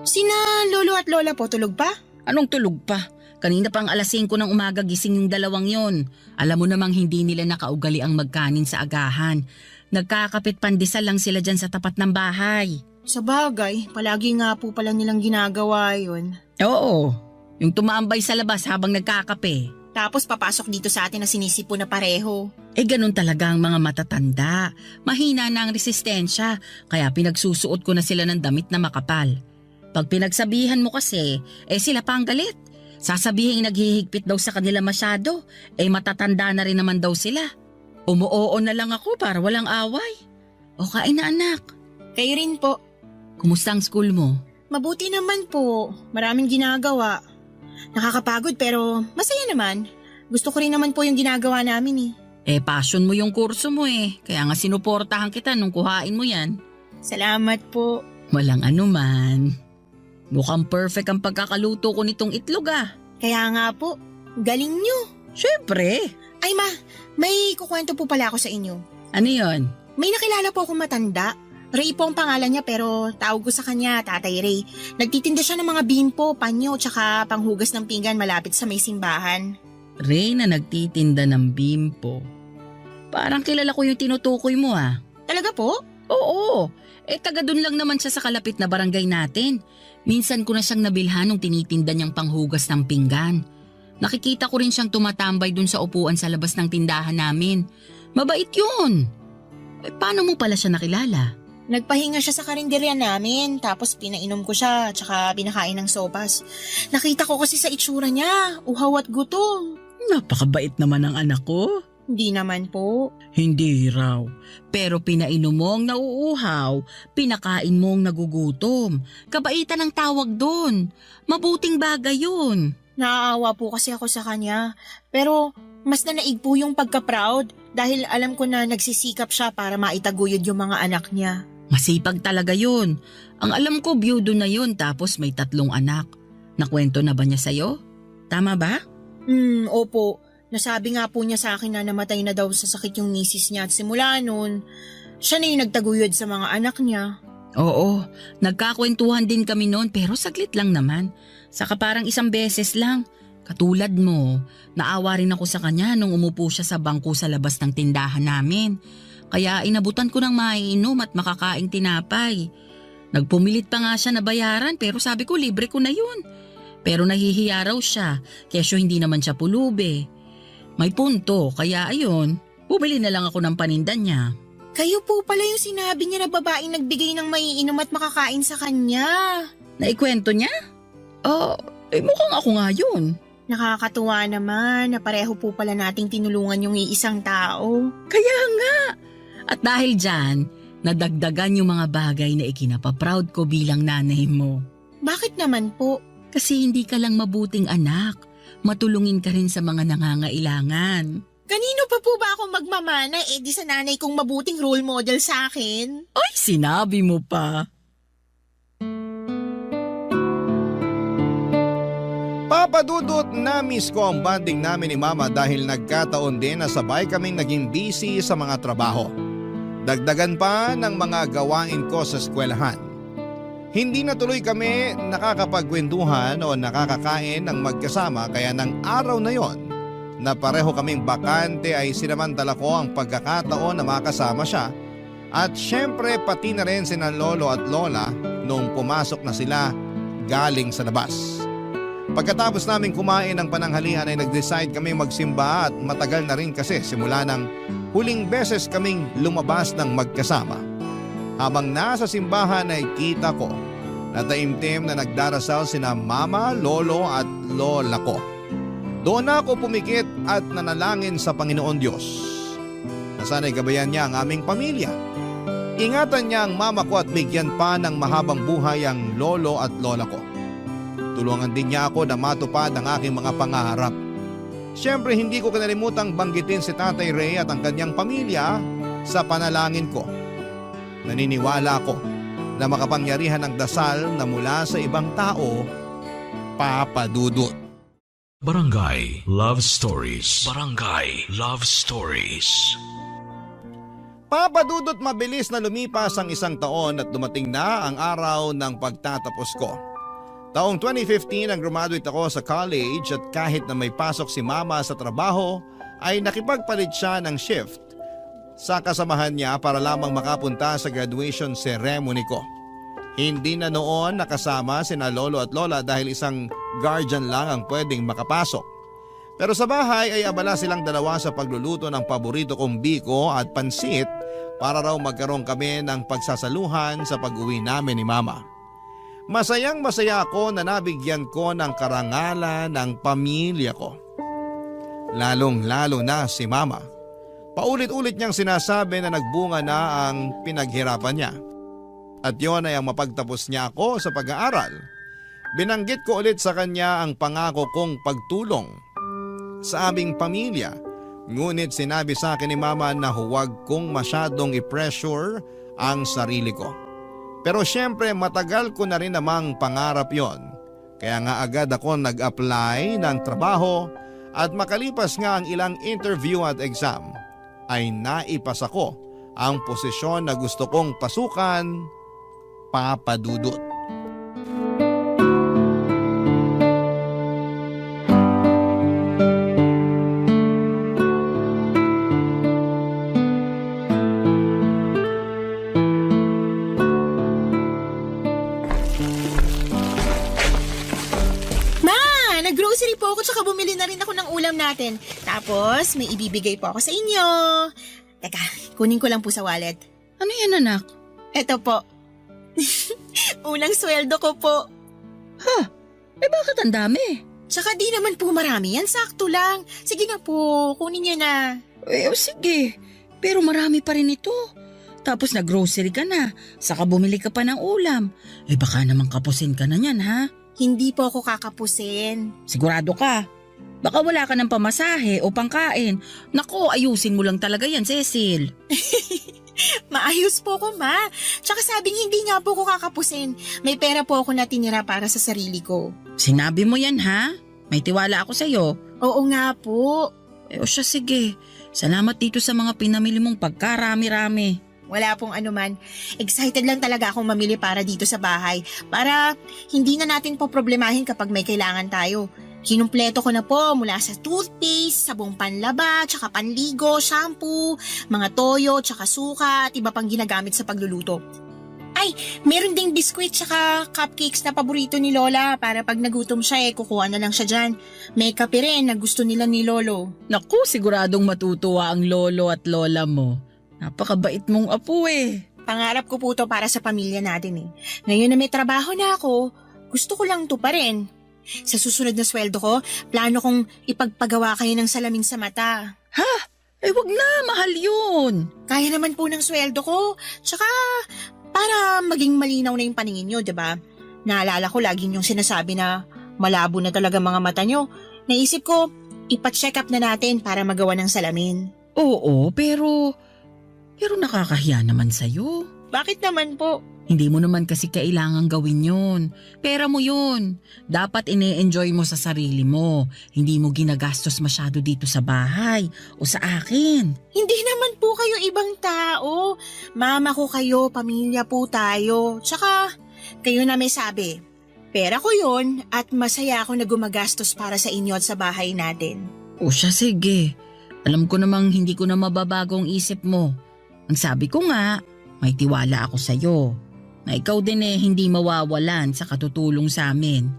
Sina lolo at lola po tulog pa? Anong tulog pa? Kanina pang alas 5 ng umaga gising yung dalawang yon. Alam mo namang hindi nila nakaugali ang magkanin sa agahan. Nagkakapit pandesal lang sila dyan sa tapat ng bahay. Sa bagay, palagi nga po pala nilang ginagawa yun. Oo, yung tumambay sa labas habang nagkakape. Tapos papasok dito sa atin na sinisipo na pareho. Ganun talaga ang mga matatanda. Mahina na ang resistensya, kaya pinagsusuot ko na sila ng damit na makapal. Pag pinagsabihan mo kasi, sila pa ang galit. Sasabihin naghihigpit daw sa kanila masyado, matatanda na rin naman daw sila. Umuoo na lang ako para walang away. O kain na anak. Kayo rin po. Kumusta ang school mo? Mabuti naman po. Maraming ginagawa. Nakakapagod pero masaya naman. Gusto ko rin naman po yung ginagawa namin . Passion mo yung kurso mo . Kaya nga sinuportahan kita nung kuhain mo yan. Salamat po. Walang anuman. Mukhang perfect ang pagkakaluto ko nitong itlog . Kaya nga po, galing nyo. Syempre. Ay ma, may kukwento po pala ako sa inyo. Ano yon? May nakilala po akong matanda. Ray po ang pangalan niya pero tawag ko sa kanya Tatay Ray. Nagtitinda siya ng mga bimpo, panyo, tsaka panghugas ng pinggan malapit sa may simbahan. Ray na nagtitinda ng bimpo. Parang kilala ko yung tinutukoy mo . Talaga po? Oo. Taga dun lang naman siya sa kalapit na barangay natin. Minsan ko na siyang nabilhan nung tinitinda niyang panghugas ng pinggan. Nakikita ko rin siyang tumatambay dun sa upuan sa labas ng tindahan namin. Mabait yun. Paano mo pala siya nakilala? Nagpahinga siya sa karinderya namin, tapos pinainom ko siya, tsaka pinakain ng sopas. Nakita ko kasi sa itsura niya, uhaw at gutom. Napakabait naman ang anak ko. Hindi naman po. Hindi raw. Pero pinainom mong nauuhaw, pinakain mong nagugutom. Kabaitan ang tawag doon. Mabuting bagay yun. Naaawa po kasi ako sa kanya. Pero mas nanaig po yung pagka-proud dahil alam ko na nagsisikap siya para maitaguyod yung mga anak niya. Masipag talaga yun. Ang alam ko, biyudo na yun tapos may 3 anak. Nakwento na ba niya sa'yo? Tama ba? Opo. Nasabi nga po niya sa akin na namatay na daw sa sakit yung misis niya at simula noon, siya na yung nagtaguyod sa mga anak niya. Oo, nagkakwentuhan din kami noon pero saglit lang naman. Saka parang 1 beses lang. Katulad mo, naawa rin ako sa kanya nung umupo siya sa bangko sa labas ng tindahan namin. Kaya inabutan ko ng maiinom at makakaing tinapay. Nagpumilit pa nga siya na bayaran pero sabi ko libre ko na yun. Pero nahihiya raw siya, kesyo hindi naman siya pulubi. May punto, kaya ayun, bumili na lang ako ng paninda niya. Kayo po pala yung sinabi niya na babaeng nagbigay ng maiinom at makakain sa kanya. Naikwento niya? Mukhang ako nga yun. Nakakatuwa naman na pareho po pala nating tinulungan yung iisang tao. Kaya nga. At dahil dyan, nadagdagan yung mga bagay na ikinapaproud ko bilang nanay mo. Bakit naman po? Kasi hindi ka lang mabuting anak. Matulungin ka rin sa mga nangangailangan. Kanino pa po ba ako magmamana di sa nanay kong mabuting role model sa akin? Ay, sinabi mo pa. Papadudot na miss ko ang bonding namin ni Mama dahil nagkataon din na sabay kaming naging busy sa mga trabaho. Dagdagan pa ng mga gawain ko sa eskwelahan. Hindi na tuloy kami nakakapagkwentuhan o nakakakain ng magkasama kaya ng araw na yon na pareho kaming bakante ay sinamantala ko ang pagkakataon na makasama siya at syempre pati na rin sina lolo at lola nung pumasok na sila galing sa labas. Pagkatapos namin kumain ng pananghalian ay nag-decide kami magsimba at matagal na rin kasi simula ng huling beses kaming lumabas ng magkasama. Habang nasa simbahan ay kita ko na taimtim na nagdarasal sina mama, lolo at lola ko. Doon ako pumikit at nanalangin sa Panginoon Diyos na sana'y gabayan niya ang aming pamilya. Ingatan niya ang mama ko at bigyan pa ng mahabang buhay ang lolo at lola ko. Tulungan din niya ako na matupad ang aking mga pangarap. Siyempre hindi ko kinalimutang banggitin si Tatay Ray at ang kanyang pamilya sa panalangin ko. Naniniwala ako na makapangyarihan ang dasal na mula sa ibang tao, papadudot. Barangay Love Stories. Barangay Love Stories. Papadudot mabilis na lumipas ang 1 taon at dumating na ang araw ng pagtatapos ko. Taong 2015 ang graduate ako sa college at kahit na may pasok si Mama sa trabaho ay nakipagpalit siya ng shift sa kasamahan niya para lamang makapunta sa graduation ceremony ko. Hindi na noon nakasama sina lolo at lola dahil isang guardian lang ang pwedeng makapasok. Pero sa bahay ay abala silang dalawa sa pagluluto ng paborito kong biko at pansit para raw magkaroon kami ng pagsasaluhan sa pag-uwi namin ni Mama. Masayang masaya ako na nabigyan ko ng karangalan ng pamilya ko. Lalong-lalo na si Mama. Paulit-ulit niyang sinasabi na nagbunga na ang pinaghirapan niya. At yon ay ang mapagtapos niya ako sa pag-aaral. Binanggit ko ulit sa kanya ang pangako kong pagtulong sa aming pamilya. Ngunit sinabi sa akin ni Mama na huwag kong masyadong i-pressure ang sarili ko. Pero syempre matagal ko na rin namang pangarap yon. Kaya nga agad ako nag-apply ng trabaho at makalipas nga ang ilang interview at exam ay naipasa ko ang posisyon na gusto kong pasukan, papadudot. Nag-grocery po ako tsaka bumili na rin ako ng ulam natin. Tapos may ibibigay po ako sa inyo. Teka, kunin ko lang po sa wallet. Ano yan, anak? Eto po. Unang sweldo ko po. Bakit ang dami? Tsaka di naman po marami yan, sakto lang. Sige na po, kunin niyo na. Sige. Pero marami pa rin ito. Tapos nag-grocery ka na, saka bumili ka pa ng ulam. Baka naman kapusin ka na yan, ha? Hindi po ako kakapusin. Sigurado ka? Baka wala ka ng pamasahe o pangkain. Nako, ayusin mo lang talaga yan, Cecil. Maayos po ko, ma. Tsaka sabing hindi nga po ko kakapusin. May pera po ako natinira para sa sarili ko. Sinabi mo yan ha? May tiwala ako sa'yo. Oo nga po. O siya sige. Salamat dito sa mga pinamili mong pagkarami-rami. Wala pong anuman. Excited lang talaga akong mamili para dito sa bahay. Para hindi na natin po problemahin kapag may kailangan tayo. Kinumpleto ko na po mula sa toothpaste, sabong panlaba, tsaka panligo, shampoo, mga toyo, tsaka suka at iba pang ginagamit sa pagluluto. Ay, meron ding biskwit tsaka cupcakes na paborito ni Lola para pag nagutom siya kukuha na lang siya dyan. May kape rin na gusto nila ni Lolo. Naku, siguradong matutuwa ang lolo at lola mo. Napakabait mong apo Pangarap ko po to para sa pamilya natin Ngayon na may trabaho na ako, gusto ko lang to pa rin. Sa susunod na sweldo ko, plano kong ipagpagawa kayo ng salamin sa mata. Ha? Wag na, mahal yun. Kaya naman po ng sweldo ko. Tsaka, para maging malinaw na yung paningin nyo, diba? Naalala ko lagi yung sinasabi na malabo na talaga mga mata nyo. Naisip ko, ipa-check up na natin para magawa ng salamin. Oo, pero nakakahiya naman sa'yo. Bakit naman po? Hindi mo naman kasi kailangang gawin yun. Pera mo yun. Dapat ine-enjoy mo sa sarili mo. Hindi mo ginagastos masyado dito sa bahay o sa akin. Hindi naman po kayo ibang tao. Mama ko kayo, pamilya po tayo. Tsaka, kayo na may sabi. Pera ko yun at masaya ako na gumagastos para sa inyo at sa bahay natin. O siya, sige. Alam ko namang hindi ko na mababago ang isip mo. Ang sabi ko nga, may tiwala ako sa'yo. Na ikaw din hindi mawawalan sa katutulong sa amin.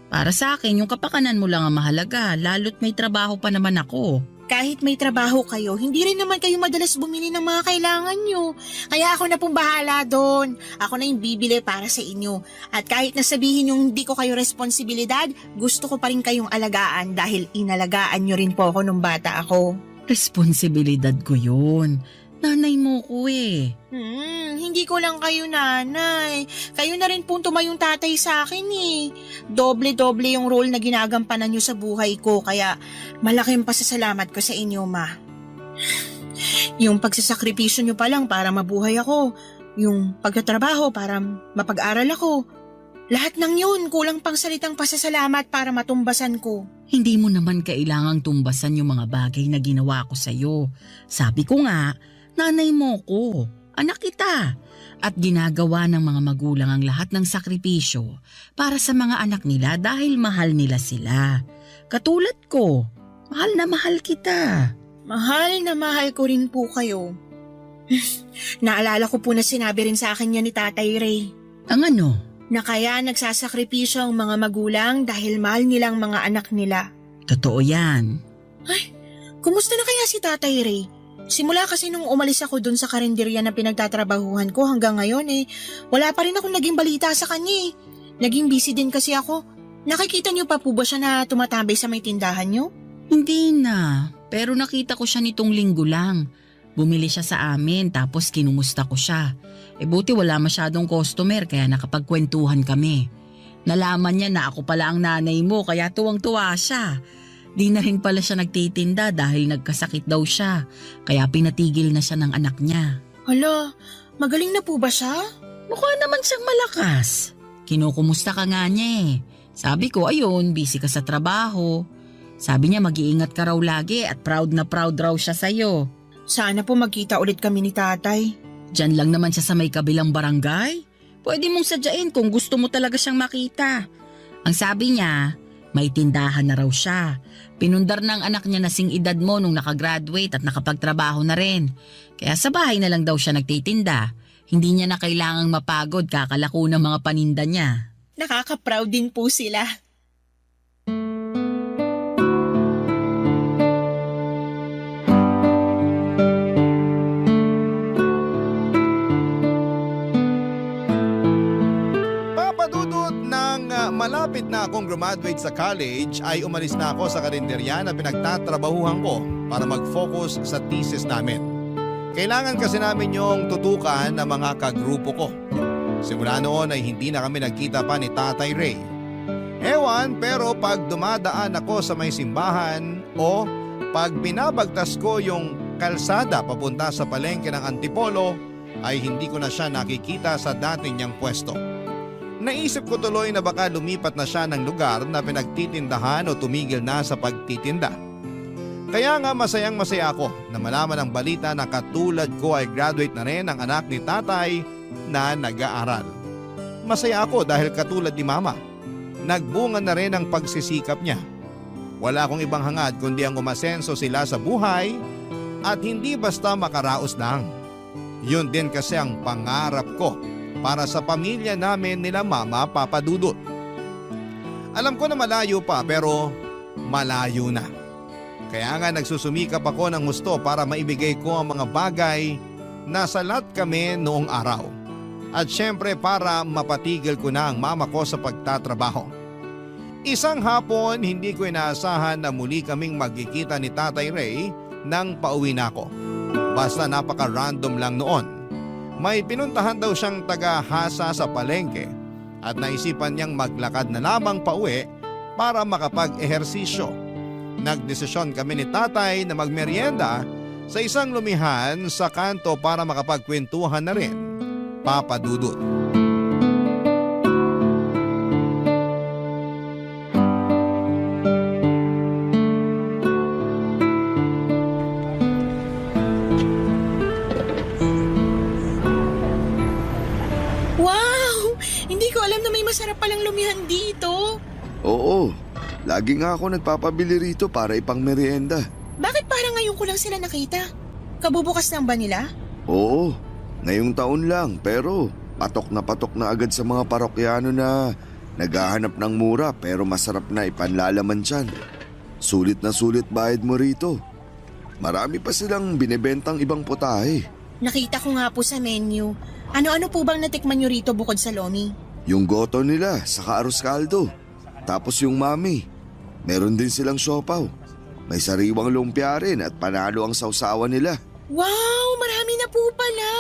Para sa akin, yung kapakanan mo lang ang mahalaga, lalo't may trabaho pa naman ako. Kahit may trabaho kayo, hindi rin naman kayo madalas bumili ng mga kailangan nyo. Kaya ako na pong bahala doon. Ako na yung bibili para sa inyo. At kahit nasabihin yung hindi ko kayo responsibilidad, gusto ko pa rin kayong alagaan dahil inalagaan nyo rin po ako nung bata ako. Responsibilidad ko yun. Nanay mo ko Hindi ko lang kayo nanay. Kayo na rin po tumayong tatay sa akin Doble-doble yung role na ginagampanan nyo sa buhay ko, kaya malaking pasasalamat ko sa inyo, ma. Yung pagsasakripisyo nyo pa lang para mabuhay ako, yung pagtatrabaho para mapag-aral ako, lahat ng yun kulang pang salitang pasasalamat para matumbasan ko. Hindi mo naman kailangang tumbasan yung mga bagay na ginawa ko sa'yo. Sabi ko nga, nanay mo ko, anak kita, at ginagawa ng mga magulang ang lahat ng sakripisyo para sa mga anak nila dahil mahal nila sila. Katulad ko, mahal na mahal kita. Mahal na mahal ko rin po kayo. Naalala ko po na sinabi rin sa akin yan ni Tatay Ray. Ang ano? Na kaya nagsasakripisyo ang mga magulang dahil mahal nilang mga anak nila. Totoo yan. Ay, kumusta na kaya si Tatay Ray? Simula kasi nung umalis ako dun sa karinderya na pinagtatrabahuhan ko hanggang ngayon wala pa rin akong naging balita sa kanya Naging busy din kasi ako. Nakikita niyo pa po ba siya na tumatambay sa may tindahan niyo? Hindi na, pero nakita ko siya nitong linggo lang. Bumili siya sa amin tapos kinumusta ko siya. Buti wala masyadong customer kaya nakapagkwentuhan kami. Nalaman niya na ako pala ang nanay mo kaya tuwang-tuwa siya. Di na rin pala siya nagtitinda dahil nagkasakit daw siya. Kaya pinatigil na siya ng anak niya. Hala, magaling na po ba siya? Mukha naman siyang malakas. Kinukumusta ka nga niya Sabi ko, ayun, busy ka sa trabaho. Sabi niya mag-iingat ka raw lagi at proud na proud raw siya sa'yo. Sana po magkita ulit kami ni tatay. Diyan lang naman siya sa may kabilang barangay. Pwede mong sadyain kung gusto mo talaga siyang makita. Ang sabi niya, may tindahan na raw siya. Pinundar ng anak niya na sing edad mo nung nakagraduate at nakapagtrabaho na rin. Kaya sa bahay na lang daw siya nagtitinda. Hindi niya na kailangang mapagod kakalako ng mga paninda niya. Nakaka-proud din po sila. Malapit na akong graduate sa college ay umalis na ako sa karinderya na pinagtatrabahuhan ko para mag-focus sa thesis namin. Kailangan kasi namin yung tutukan ng mga kagrupo ko. Simula noon ay hindi na kami nagkita pa ni Tatay Ray. Ewan, pero pag dumadaan ako sa may simbahan o pag binabagtas ko yung kalsada papunta sa palengke ng Antipolo ay hindi ko na siya nakikita sa dati niyang pwesto. Naisip ko tuloy na baka lumipat na siya ng lugar na pinagtitindahan o tumigil na sa pagtitinda. Kaya nga masayang-masaya ako na malaman ang balita na katulad ko ay graduate na rin ang anak ni tatay na nag-aaral. Masaya ako dahil katulad ni mama, nagbunga na rin ang pagsisikap niya. Wala akong ibang hangad kundi ang umasenso sila sa buhay at hindi basta makaraos lang. Yun din kasi ang pangarap ko para sa pamilya namin nila Mama Papa Dudut. Alam ko na malayo pa pero malayo na. Kaya nga nagsusumikap ako ng gusto para maibigay ko ang mga bagay na salat kami noong araw. At syempre para mapatigil ko na ang mama ko sa pagtatrabaho. Isang hapon hindi ko inaasahan na muli kaming magkikita ni Tatay Ray nang pauwi na ako. Basta napaka-random lang noon. May pinuntahan daw siyang taga-hasa sa palengke at naisipan niyang maglakad na lamang pauwi para makapag-ehersisyo. Nagdesisyon kami ni tatay na magmerienda sa isang lumihan sa kanto para makapagkwentuhan na rin, Papa Dudut. Masarap palang lumihan dito. Oo, lagi nga ako nagpapabili rito para ipang merienda. Bakit parang ngayon ko lang sila nakita? Kabubukas lang ba nila? Oo, ngayong taon lang pero patok na agad sa mga parokyano na naghahanap ng mura pero masarap na ipanlalaman dyan. Sulit na sulit bayad mo rito. Marami pa silang binibentang ibang putahe. Nakita ko nga po sa menu. Ano-ano po bang natikman nyo rito bukod sa lomi? Yung goto nila, saka arroz caldo. Tapos yung mami. Meron din silang siopaw. May sariwang lumpia rin at panalo ang sausawan nila. Wow, marami na po pala.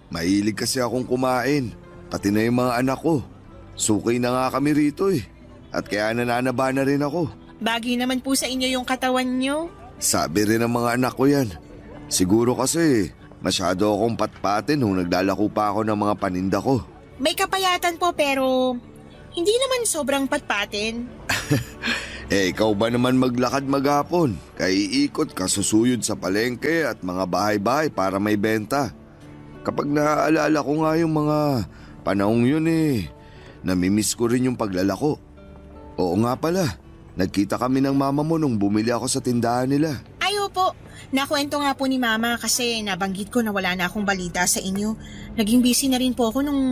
Mahilig kasi akong kumain. Pati na yung mga anak ko. Suki na nga kami rito eh. At kaya nananaba na rin ako. Bagay naman po sa inyo yung katawan nyo. Sabi rin ng mga anak ko yan. Siguro kasi masyado akong patpatin nung naglalako pa ako ng mga paninda ko. May kapayatan po pero hindi naman sobrang patpatin. Ikaw ba naman maglakad maghapon? Kaiikot ka susuyod sa palengke at mga bahay-bahay para may benta. Kapag naaalala ko nga yung mga panahong yun namimiss ko rin yung paglalako. Oo nga pala, nagkita kami ng mama mo nung bumili ako sa tindahan nila. Ay opo, nakwento nga po ni mama kasi nabanggit ko na wala na akong balita sa inyo. Naging busy na rin po ako nung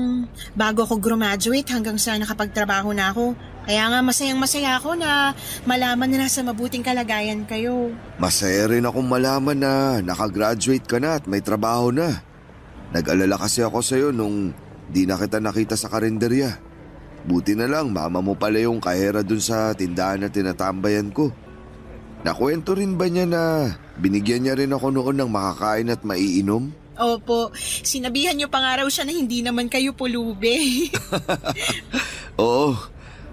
bago ako graduate hanggang sa nakapagtrabaho na ako. Kaya nga masayang-masaya ako na malaman na nasa mabuting kalagayan kayo. Masaya rin akong malaman na nakagraduate ka na at may trabaho na. Nag-alala kasi ako sa'yo nung di na kita nakita sa karinderya. Buti na lang mama mo pala yung kahera dun sa tindahan na tinatambayan ko. Nakwento rin ba niya na binigyan niya rin ako noon ng makakain at maiinom? Opo, sinabihan niyo pa nga raw siya na hindi naman kayo pulube. Oo,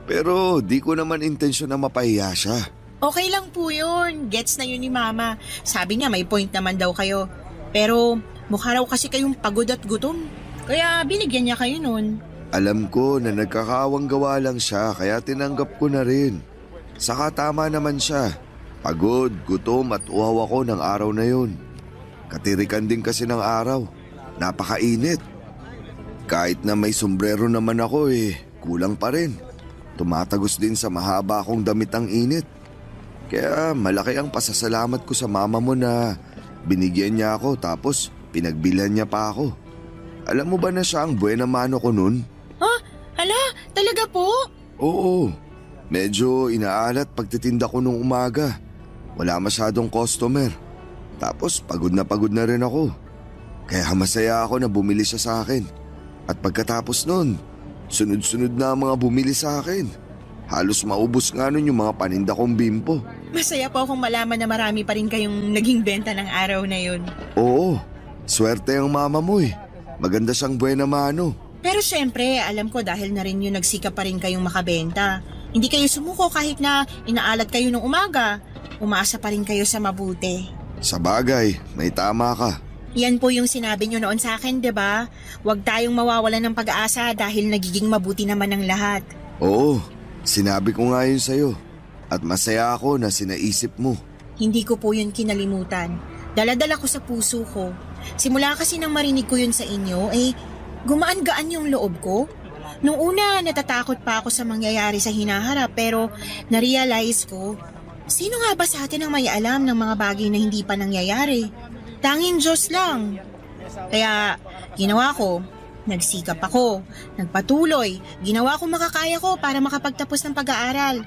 pero di ko naman intensyon na mapahiya siya. Okay lang po yun, gets na yun ni mama. Sabi niya may point naman daw kayo. Pero mukha raw kasi kayong pagod at gutom. Kaya binigyan niya kayo nun. Alam ko na nagkakawang gawa lang siya kaya tinanggap ko na rin. Saka tama naman siya. Pagod, gutom at uhaw ako ng araw na yun. Katirikan din kasi ng araw. Napakainit. Kahit na may sombrero naman ako kulang pa rin. Tumatagos din sa mahaba akong damit ang init. Kaya malaki ang pasasalamat ko sa mama mo na binigyan niya ako tapos pinagbilhan niya pa ako. Alam mo ba na siya ang buena mano ko nun? Ha? Hala, talaga po? Oo. Medyo inaalat pagtitinda ko nung umaga. Wala masyadong customer. Tapos pagod na rin ako. Kaya masaya ako na bumili siya sa akin. At pagkatapos nun, sunod-sunod na ang mga bumili sa akin. Halos maubos nga nun yung mga paninda kong bimpo. Masaya po akong malaman na marami pa rin kayong naging benta ng araw na yun. Oo, swerte ang mama mo Maganda siyang buena mano. Pero syempre, alam ko dahil na rin yung nagsikap pa rin kayong makabenta. Hindi kayo sumuko kahit na inaalat kayo nung umaga. Umaasa pa rin kayo sa mabuti. Sa bagay, may tama ka. Yan po yung sinabi nyo noon sa akin, 'di ba? Huwag tayong mawawalan ng pag-asa dahil nagiging mabuti naman ang lahat. Oo, sinabi ko nga yun sa'yo. At masaya ako na sinaisip mo. Hindi ko po yun kinalimutan. Dala-dala ko sa puso ko. Simula kasi nang marinig ko yun sa inyo, gumaan-gaan yung loob ko. Nung una, natatakot pa ako sa mangyayari sa hinaharap pero narealize ko, sino nga ba sa atin ang may alam ng mga bagay na hindi pa nangyayari? Tanging Diyos lang. Kaya ginawa ko, nagsikap ako, nagpatuloy, ginawa ko makakaya ko para makapagtapos ng pag-aaral.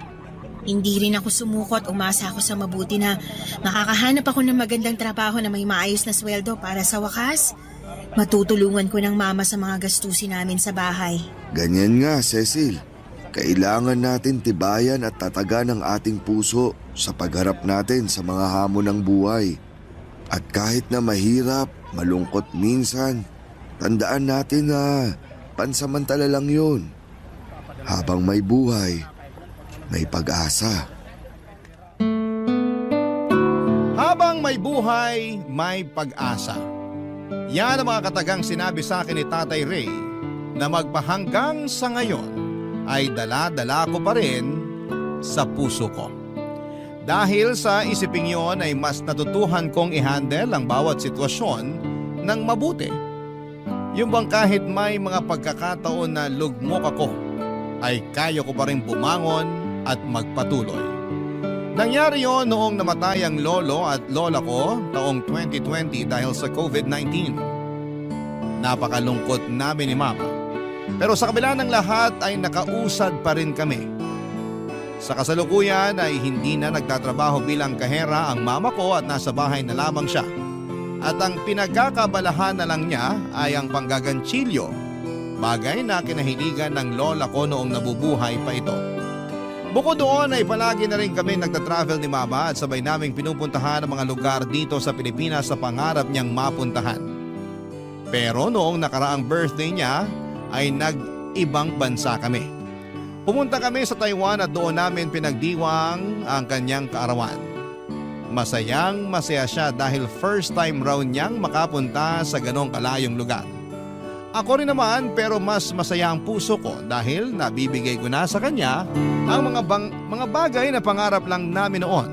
Hindi rin ako sumuko at umasa ako sa mabuti na makakahanap ako ng magandang trabaho na may maayos na sweldo para sa wakas. Matutulungan ko ng mama sa mga gastusin namin sa bahay. Ganyan nga, Cecil. Kailangan natin tibayan at tatagan ang ating puso sa pagharap natin sa mga hamon ng buhay. At kahit na mahirap, malungkot minsan, tandaan natin na pansamantala lang yun. Habang may buhay, may pag-asa. Habang may buhay, may pag-asa. Yan ang mga katagang sinabi sa akin ni Tatay Ray na magpahanggang sa ngayon ay dala-dala ko pa rin sa puso ko. Dahil sa isiping yon ay mas natutuhan kong i-handle ang bawat sitwasyon ng mabuti. Yung bang kahit may mga pagkakataon na lugmok ako, ay kaya ko pa rin bumangon at magpatuloy. Nangyari yon noong namatay ang lolo at lola ko taong 2020 dahil sa COVID-19. Napakalungkot namin ni Mama. Pero sa kabila ng lahat ay nakausad pa rin kami. Sa kasalukuyan ay hindi na nagtatrabaho bilang kahera ang mama ko at nasa bahay na lamang siya. At ang pinagkakabalahan na lang niya ay ang panggaganchilyo, bagay na kinahiligan ng lola ko noong nabubuhay pa ito. Bukod doon ay palagi na rin kami nagtatravel ni Mama at sabay naming pinupuntahan ang mga lugar dito sa Pilipinas sa pangarap niyang mapuntahan. Pero noong nakaraang birthday niya ay nag-ibang bansa kami. Pumunta kami sa Taiwan at doon namin pinagdiwang ang kanyang kaarawan. Masayang masaya siya dahil first time raw niyang makapunta sa ganong kalayong lugar. Ako rin naman pero mas masaya ang puso ko dahil nabibigay ko na sa kanya ang mga bagay na pangarap lang namin noon.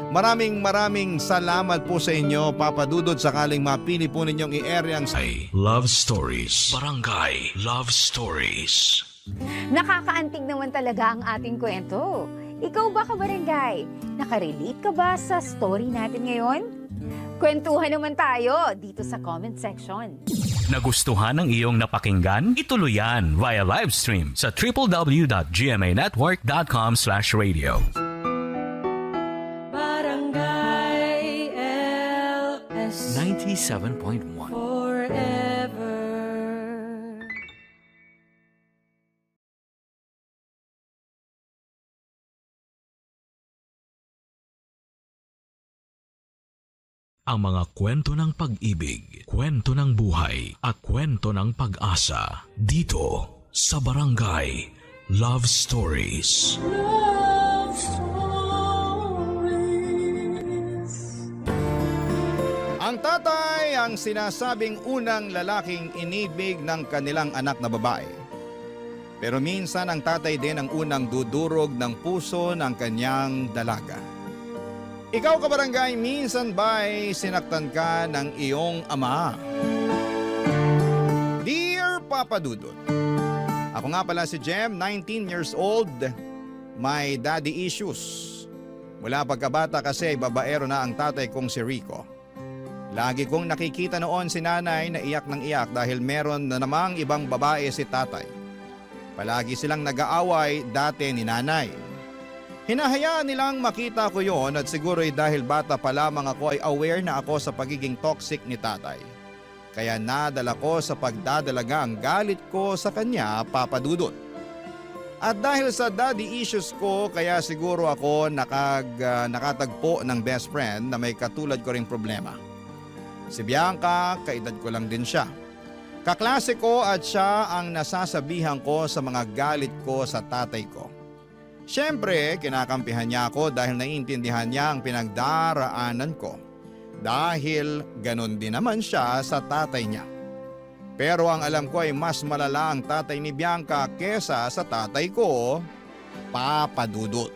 Maraming salamat po sa inyo, Papa Dudut, sakaling mapili po ninyong i-area ang Love Stories. Barangay Love Stories. Nakakaantig naman talaga ang ating kwento. Ikaw ba, kabarangay? Nakarelate ka ba sa story natin ngayon? Kwentuhan naman tayo dito sa comment section. Nagustuhan ng iyong napakinggan? Ituloy yan via live stream sa www.gmanetwork.com/radio. Barangay LS 97.1 Forever. Ang mga kwento ng pag-ibig, kwento ng buhay at kwento ng pag-asa dito sa Barangay Love Stories. Love Stories. Ang tatay ang sinasabing unang lalaking inibig ng kanilang anak na babae. Pero minsan ang tatay din ang unang dudurog ng puso ng kanyang dalaga. Ikaw, kabarangay, minsan ba'y sinaktan ka ng iyong ama? Dear Papa Dudut, ako nga pala si Jem, 19 years old, may daddy issues. Mula pagkabata kasi babaero na ang tatay kong si Rico. Lagi kong nakikita noon si nanay na iyak ng iyak dahil meron na namang ibang babae si tatay. Palagi silang nag-aaway dati ni nanay. Hinahayaan nilang makita ko yon at siguro'y dahil bata pa lamang ako ay aware na ako sa pagiging toxic ni tatay. Kaya nadala ko sa pagdadalaga ang galit ko sa kanya, Papa Dudut. At dahil sa daddy issues ko, kaya siguro ako nakatagpo ng best friend na may katulad ko ring problema. Si Bianca, kaedad ko lang din siya. Kaklase ko at siya ang nasasabihan ko sa mga galit ko sa tatay ko. Siyempre, kinakampihan niya ako dahil naiintindihan niya ang pinagdaraanan ko. dahil ganon din naman siya sa tatay niya. Pero ang alam ko ay mas malala ang tatay ni Bianca kesa sa tatay ko, Papa Dudut.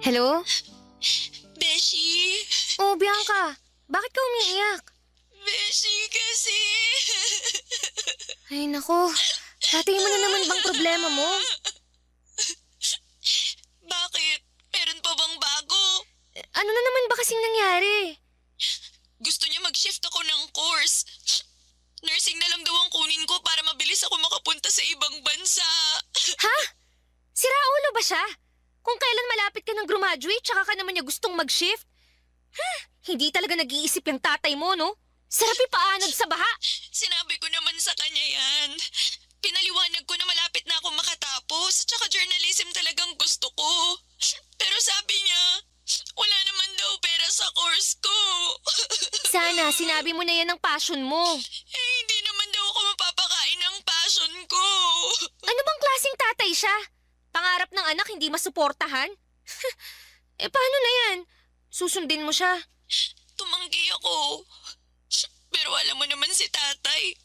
Hello? Beshi! Oh, Bianca. Bakit ka umiiyak? Beshi kasi! Ay, nako. Tatay mo na naman bang problema mo? Bakit? Meron pa bang bago? Ano na naman ba kasing nangyari? Gusto niya mag-shift ako ng course. Nursing na lang daw ang kunin ko para mabilis ako makapunta sa ibang bansa. Ha? Sira ulo ba siya? Kung kailan malapit ka ng graduate, tsaka ka naman niya gustong mag-shift? Hindi talaga nag-iisip yung tatay mo, no? Sarap ipaanod sa baha. Sinabi ko naman sa kanya yan. Pinaliwanag ko na malapit na ako makatapos, tsaka journalism talagang gusto ko. Pero sabi niya, wala naman daw pera sa course ko. Sana, sinabi mo na yan ng passion mo. Hindi naman daw ako mapapakain ng passion ko. Ano bang klaseng tatay siya? Pangarap ng anak hindi masuportahan? Paano na yan? Susundin mo siya. Tumanggi ako. Pero alam mo naman si tatay.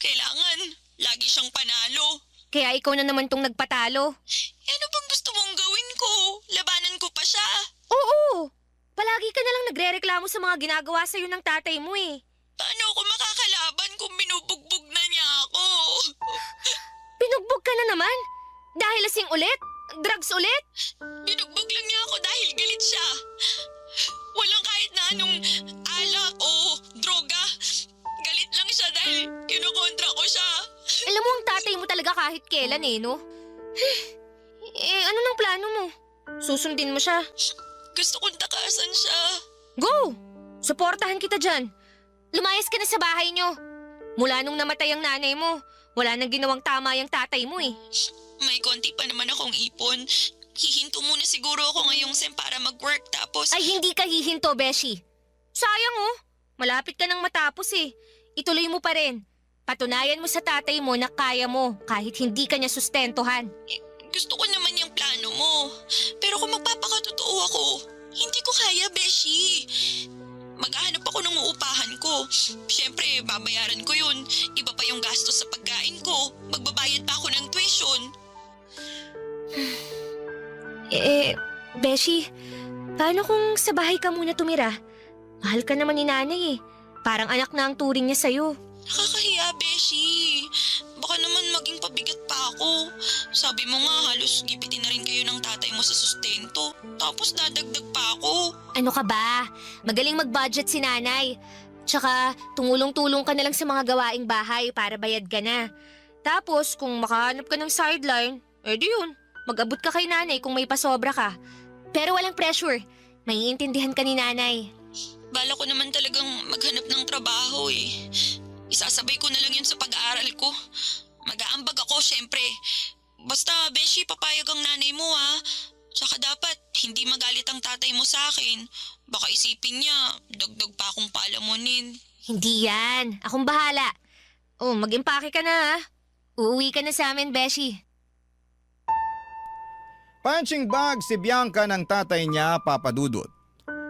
Kailangan, lagi siyang panalo. Kaya ikaw na naman tong nagpatalo. Ano bang gusto mong gawin ko? Labanan ko pa siya. Oo! Palagi ka na lang nagre-reklamo sa mga ginagawa sa'yo ng tatay mo eh. Paano ako makakalaban kung binubugbog na niya ako? Binugbog ka na naman? Dahil lasing ulit? Drugs ulit? Binugbog lang niya ako dahil galit siya. Walang kahit na anong alak o droga. Galit lang siya dahil kinukontra ko siya. Alam mo ang tatay mo talaga kahit kailan eh, no? Ano nang plano mo? Susundin mo siya? Gusto kong takasan siya. Go! Suportahan kita dyan. Lumayas ka na sa bahay nyo. Mula nung namatay ang nanay mo, wala nang ginawang tama yung tatay mo eh. May konti pa naman akong ipon. Hihinto muna siguro ako ngayong sem para mag-work tapos... Ay, hindi ka hihinto, Beshi. Sayang oh. Malapit ka nang matapos eh. Ituloy mo pa rin. Patunayan mo sa tatay mo na kaya mo kahit hindi ka niya sustentuhan. Gusto ko naman yung plano mo. Pero kung magpapakatotoo ako, hindi ko kaya, Beshi. Maghahanap ako ng uupahan ko. Siyempre, babayaran ko yun. Iba pa yung gastos sa pagkain ko. Magbabayad pa ako ng tuition. Beshi, paano kung sa bahay ka muna tumira? Mahal ka naman ni nanay eh. Parang anak na ang turing niya sa'yo. Nakakahiya, Beshi. Baka naman maging pabigat pa ako. Sabi mo nga, halos gipitin na rin kayo ng tatay mo sa sustento. Tapos dadagdag pa ako. Ano ka ba? Magaling mag-budget si nanay. Tsaka, tumulong-tulong ka na lang sa mga gawaing bahay para bayad ka na. Tapos, kung makahanap ka ng sideline, di yun. Mag-abot ka kay nanay kung may pasobra ka. Pero walang pressure. Maiintindihan ka ni nanay. Bala ko naman talagang maghanap ng trabaho eh. Isasabay ko na lang yun sa pag-aaral ko. Mag-aambag ako, syempre. Basta, Beshi, papayag ang nanay mo ha. Tsaka dapat, hindi magalit ang tatay mo sa akin. Baka isipin niya, dagdag pa akong palamunin. Hindi yan. Akong bahala. Oh, mag-impake ka na ha. Uuwi ka na sa amin, Beshi. Punching bag si Bianca ng tatay niya, Papa Dudut.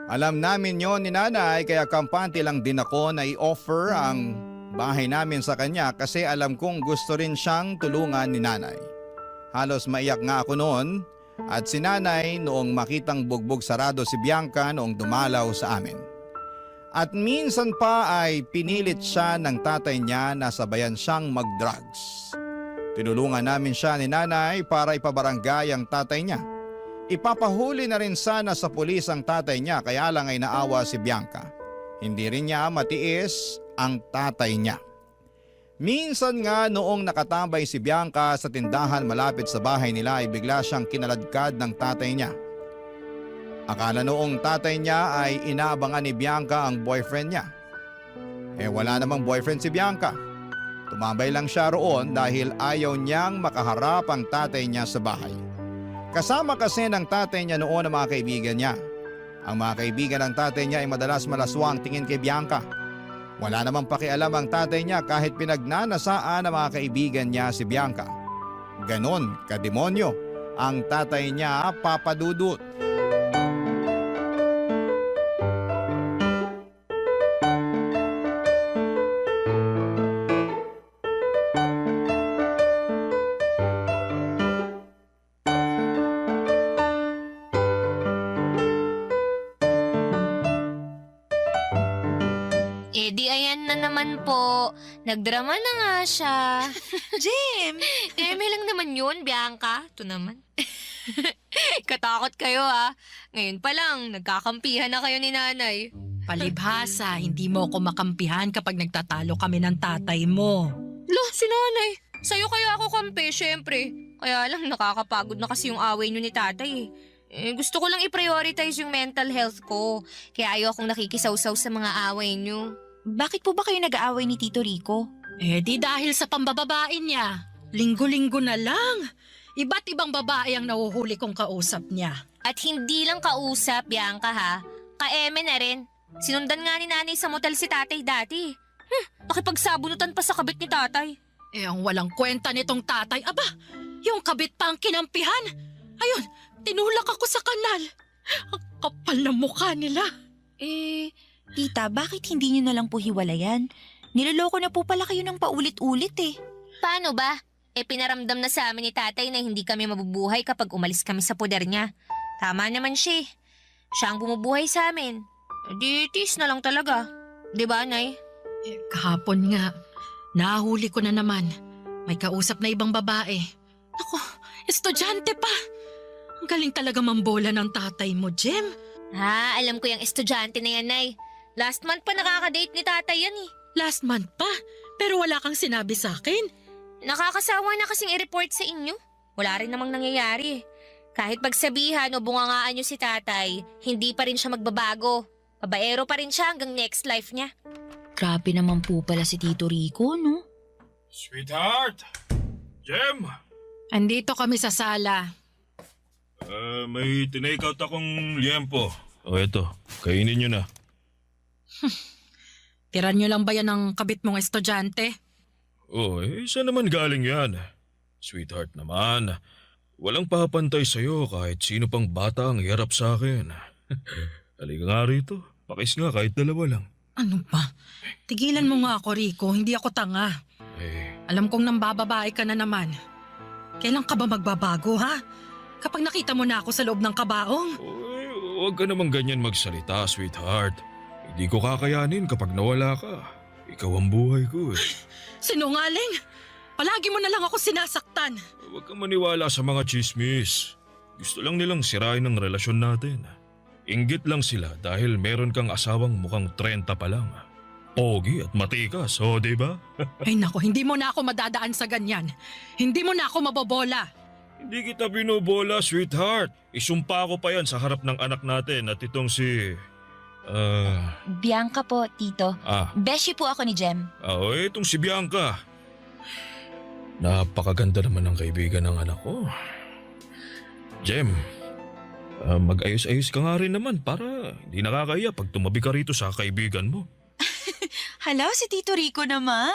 Alam namin yon ni nanay kaya kampante lang din ako na i-offer ang bahay namin sa kanya kasi alam kong gusto rin siyang tulungan ni nanay. Halos maiyak nga ako noon at si nanay noong makitang bugbog sarado si Bianca noong dumalaw sa amin. At minsan pa ay pinilit siya ng tatay niya na sabayan siyang mag-drugs. Tinulungan namin siya ni nanay para ipabarangay ang tatay niya. Ipapahuli na rin sana sa pulis ang tatay niya kaya lang ay naawa si Bianca. Hindi rin niya matiis ang tatay niya. Minsan nga noong nakatambay si Bianca sa tindahan malapit sa bahay nila ay bigla siyang kinaladkad ng tatay niya. Akala noong tatay niya ay inaabangan ni Bianca ang boyfriend niya. Wala namang boyfriend si Bianca. Tumambay lang siya roon dahil ayaw niyang makaharap ang tatay niya sa bahay. Kasama kasi ng tatay niya noon ang mga kaibigan niya. Ang mga kaibigan ng tatay niya ay madalas malaswang tingin kay Bianca. Wala namang pakialam ang tatay niya kahit pinagnanasaan ng mga kaibigan niya si Bianca. Ganon kademonyo ang tatay niya, Papa Dudut. Di ayan na naman po. Nagdrama na nga siya. Jem! Lang naman yun, Bianca. Ito naman. Katakot kayo Ngayon pa lang, nagkakampihan na kayo ni nanay. Palibhasa, hindi mo ako makampihan kapag nagtatalo kami ng tatay mo. Lo, si nanay. Sa'yo kaya ako kampi, syempre. Kaya lang, nakakapagod na kasi yung away nyo ni tatay. Gusto ko lang i-prioritize yung mental health ko. Kaya ayaw akong nakikisawsaw sa mga away nyo. Bakit po ba kayo nag-aaway ni Tito Rico? Di dahil sa pambababae niya. Linggo-linggo na lang. Iba't ibang babae ang nahuhuli kong kausap niya. At hindi lang kausap, Bianca Ka-eme na rin. Sinundan nga ni nanay sa motel si tatay dati. Nakipagsabunutan pa sa kabit ni tatay. Ang walang kwenta nitong tatay. Aba, yung kabit pa ang kinampihan. Ayun, tinulak ako sa kanal. Ang kapal na mukha nila. Tita, bakit hindi niyo na lang po hiwalayan? Niloloko na po pala kayo ng paulit-ulit Paano ba? Pinaramdam na sa amin ni tatay na hindi kami mabubuhay kapag umalis kami sa poder niya. Tama naman siya. Siya ang bumubuhay sa amin. Di tis na lang talaga. Di ba, Nay? Kahapon nga, nahuli ko na naman. May kausap na ibang babae. Naku, estudyante pa. Ang galing talaga mambola ng tatay mo, Jem. Alam ko yung estudyante na yan, Nay. Last month pa nakaka-date ni tatay yan Last month pa? Pero wala kang sinabi sa akin. Nakakasawa na kasing i-report sa inyo. Wala rin namang nangyayari. Kahit pagsabihan o bungangaan nyo si tatay, hindi pa rin siya magbabago. Babaero pa rin siya hanggang next life niya. Grabe naman po pala si Tito Rico, no? Sweetheart! Jem! Andito kami sa sala. May tinake out akong liempo. Eto, kainin nyo na. Tiran nyo lang ba yan ng kabit mong estudyante? Saan naman galing yan? Sweetheart naman, walang papantay sa'yo kahit sino pang bata ang hirap sa akin. Halika nga rito, pakis nga kahit dalawa lang. Ano ba? Tigilan mo nga ako, Rico, hindi ako tanga. Alam kong nambababae ka na naman. Kailan ka ba magbabago, ha? Kapag nakita mo na ako sa loob ng kabaong? Huwag ka naman ganyan magsalita, sweetheart. Hindi ko kakayanin kapag nawala ka. Ikaw ang buhay ko Sinungaling! Palagi mo na lang ako sinasaktan. Huwag kang maniwala sa mga chismis. Gusto lang nilang sirain ang relasyon natin. Inggit lang sila dahil meron kang asawang mukhang 30 pa lang. Pogi at matikas, diba? Ay nako, hindi mo na ako madadaan sa ganyan. Hindi mo na ako mabobola. Hindi kita binubola, sweetheart. Isumpa ko pa yan sa harap ng anak natin at itong si... Bianca po, Tito. Beshi po ako ni Jem. Itong si Bianca. Napakaganda naman ng kaibigan ng anak ko. Jem, mag-ayos-ayos ka nga rin naman para hindi nakakaya pag tumabi ka rito sa kaibigan mo. Hala, si Tito Rico naman.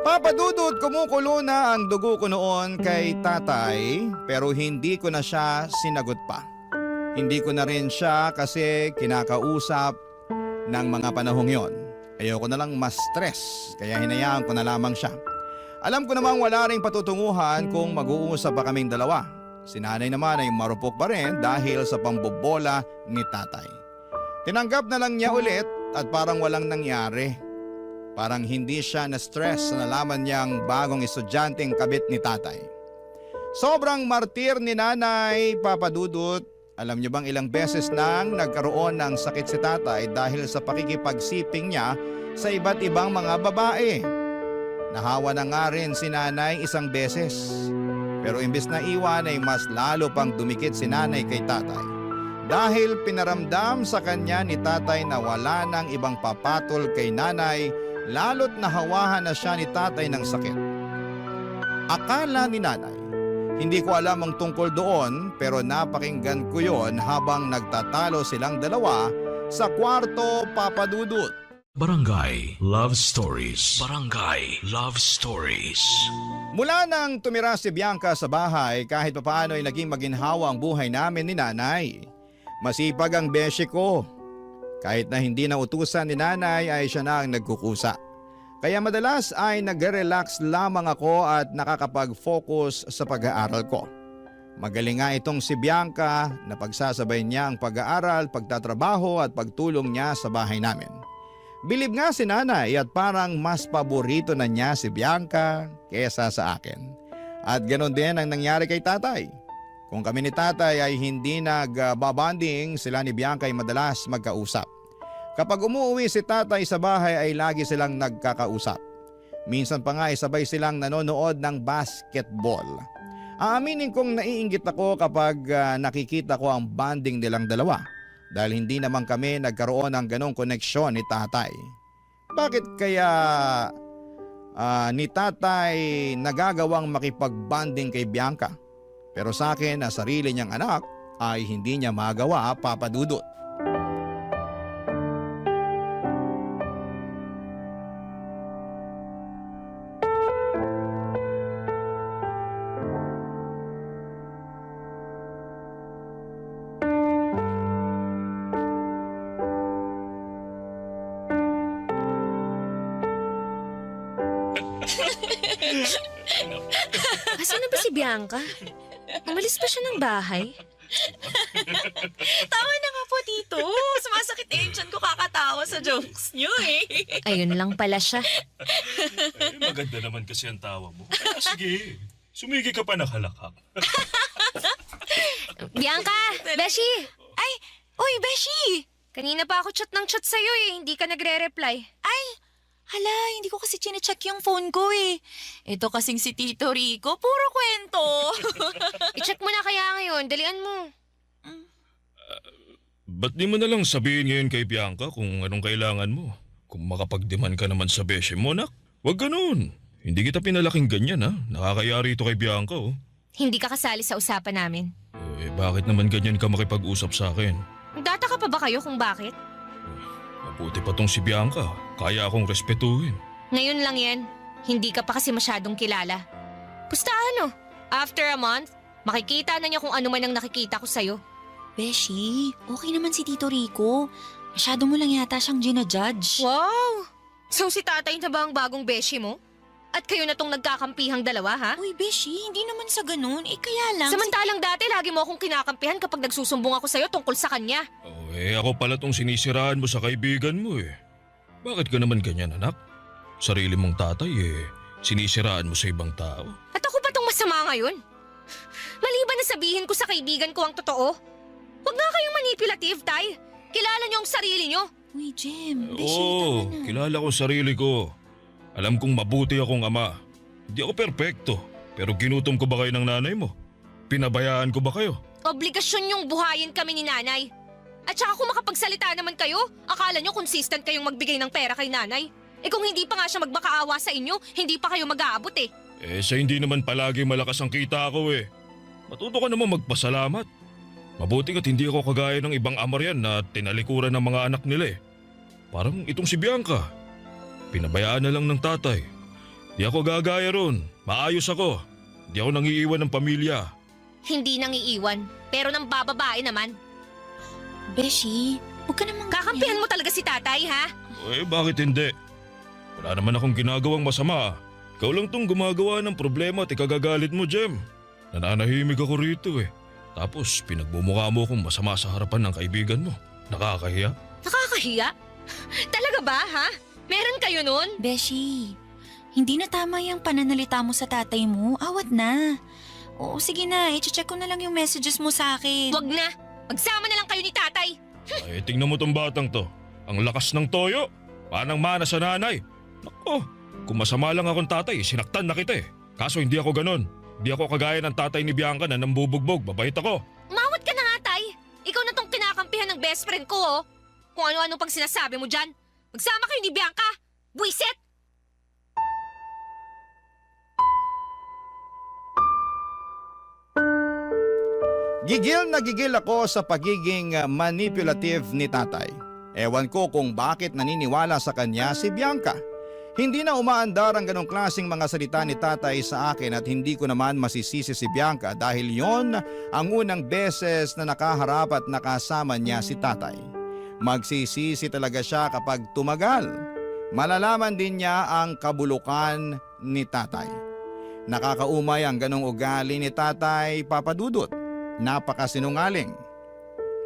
Papa Dudut, kumukulo na ang dugo ko noon kay tatay pero hindi ko na siya sinagot pa. Hindi ko na rin siya kasi kinakausap ng mga panahong yon. Ayoko na lang ma-stress kaya hinayaan ko na lamang siya. Alam ko namang wala ring patutunguhan kung mag-uusap pa kaming dalawa. Si nanay naman ay marupok pa rin dahil sa pambobola ni tatay. Tinanggap na lang niya ulit at parang walang nangyari. Parang hindi siya na-stress na nalaman niyang bagong estudyanteng kabit ni tatay. Sobrang martir ni nanay, Papa Dudut. Alam niyo bang ilang beses nang nagkaroon ng sakit si tatay dahil sa pakikipagsiping niya sa iba't ibang mga babae? Nahawa na nga rin si nanay isang beses. Pero imbes na iwan ay mas lalo pang dumikit si nanay kay tatay. Dahil pinaramdam sa kanya ni tatay na wala nang ibang papatol kay nanay, lalo't nahawahan na siya ni tatay ng sakit. Akala ni nanay, hindi ko alam ang tungkol doon pero napakinggan ko yon habang nagtatalo silang dalawa sa kwarto, Papa Dudut. Barangay Love Stories. Barangay Love Stories. Mula nang tumira si Bianca sa bahay, kahit papaano ay naging maginhawa ang buhay namin ni nanay. Masipag ang beshi ko. Kahit na hindi na utusan ni nanay ay siya na ang nagkukusa. Kaya madalas ay nag-relax lamang ako at nakakapag-focus sa pag-aaral ko. Magaling nga itong si Bianca na pagsasabay niya ang pag-aaral, pagtatrabaho at pagtulong niya sa bahay namin. Bilib nga si nanay at parang mas paborito na niya si Bianca kesa sa akin. At ganoon din ang nangyari kay tatay. Kung kami ni tatay ay hindi nagbabanding, sila ni Bianca ay madalas magkausap. Kapag umuwi si tatay sa bahay ay lagi silang nagkakausap. Minsan pa nga ay sabay silang nanonood ng basketball. Aaminin kong naiinggit ako kapag nakikita ko ang bonding nilang dalawa. Dahil hindi naman kami nagkaroon ng ganong koneksyon ni tatay. Bakit kaya ni tatay nagagawang makipag-bonding kay Bianca? Pero sa akin na sarili niyang anak ay hindi niya magawa, Papa Dudut. Asan na ba si Bianca? Umalis ba siya ng bahay? Tama na nga po, Tito. Sumasakit na yung tiyan ko kakatawa sa jokes niyo eh. Ayun lang pala siya. Maganda naman kasi ang tawa mo. Sige, sumigi ka pa nakalakak. Bianca! Beshi! Ay! Uy, Beshi! Kanina pa ako chat ng chat sa'yo eh. Hindi ka nagre-reply. Ay! Hala, hindi ko kasi chinecheck yung phone ko eh. Ito kasing si Tito Rico, puro kwento. I-check mo na kaya ngayon. Dalian mo. Ba't di mo na lang sabihin ngayon kay Bianca kung anong kailangan mo? Kung makapagdiman ka naman sa beshi mo, nak. Huwag ganun. Hindi kita pinalaking ganyan, ha? Nakakayari ito kay Bianca, oh. Hindi ka kasali sa usapan namin. Eh, bakit naman ganyan ka makipag-usap sa akin? Nagtataka pa ba kayo kung bakit? Mabuti pa tong si Bianca. Kaya akong respetuhin. Ngayon lang yan. Hindi ka pa kasi masyadong kilala. Basta ano, after a month, makikita na niya kung ano man ang nakikita ko sa'yo. Beshi, okay naman si Tito Rico. Masyado mo lang yata siyang ginajudge. Wow! So si tatay na ba ang bagong beshi mo? At kayo na tong nagkakampihang dalawa, ha? Uy, Beshi, hindi naman sa ganun. Eh, kaya lang... Samantalang dati, lagi mo akong kinakampihan kapag nagsusumbong ako sa'yo tungkol sa kanya. Oh, ako pala tong sinisiraan mo sa kaibigan mo eh. Bakit ka naman ganyan, anak? Sarili mong tatay sinisiraan mo sa ibang tao. At ako ba tong masama ngayon? Maliban na sabihin ko sa kaibigan ko ang totoo. Huwag nga kayong manipulative, tay. Kilala niyo ang sarili niyo. Uy, Jem, Oo, kilala ko sarili ko. Alam kong mabuti akong ama. Hindi ako perpekto. Pero ginutom ko ba kayo ng nanay mo? Pinabayaan ko ba kayo? Obligasyon yung buhayin kami ni nanay. At saka kung makapagsalita naman kayo, akala nyo consistent kayong magbigay ng pera kay nanay. Eh kung hindi pa nga siya magmakaawa sa inyo, hindi pa kayo mag-aabot eh. Sa hindi naman palagi malakas ang kita ko eh. Matuto ka naman magpasalamat. Mabuti ka't hindi ako kagaya ng ibang amaryan na tinalikuran ng mga anak nila eh. Parang itong si Bianca. Pinabayaan na lang ng tatay. Di ako gagaya ron. Maayos ako. Di ako nangiiwan ng pamilya. Hindi nangiiwan, pero nang bababae naman. Beshi, huwag ka namang kakampihan mo talaga si tatay, ha? Bakit hindi? Wala naman akong ginagawang masama. Ikaw lang tong gumagawa ng problema at ikagagalit mo, Jem. Nananahimik ako rito eh. Tapos pinagbumukha mo akong masama sa harapan ng kaibigan mo. Nakakahiya? Nakakahiya? Talaga ba, ha? Meron kayo nun? Beshi, hindi na tama yung pananalita mo sa tatay mo. Awat na. Oo, sige na. I-check ko na lang yung messages mo sa akin. Wag na. Magsama na lang kayo ni tatay. Tingnan mo tong batang to. Ang lakas ng toyo. Panang mana sa nanay. Nako, Kung masama lang akong tatay, sinaktan na kita eh. Kaso hindi ako ganon. Hindi ako kagaya ng tatay ni Bianca na nambubugbog. Babait ako. Mawat ka na nga, Tay. Ikaw na tong kinakampihan ng best friend ko, oh. Kung ano-ano pang sinasabi mo dyan. Magsama kayo ni Bianca. Buisit! Gigil na gigil ako sa pagiging manipulative ni tatay. Ewan ko kung bakit naniniwala sa kanya si Bianca. Hindi na umaandar ang ganong klaseng mga salita ni tatay sa akin at hindi ko naman masisisi si Bianca dahil yon ang unang beses na nakaharap at nakasama niya si tatay. Magsisisi talaga siya kapag tumagal. Malalaman din niya ang kabulukan ni tatay. Nakakaumay ang ganong ugali ni tatay, Papa Dudut. Napakasinungaling.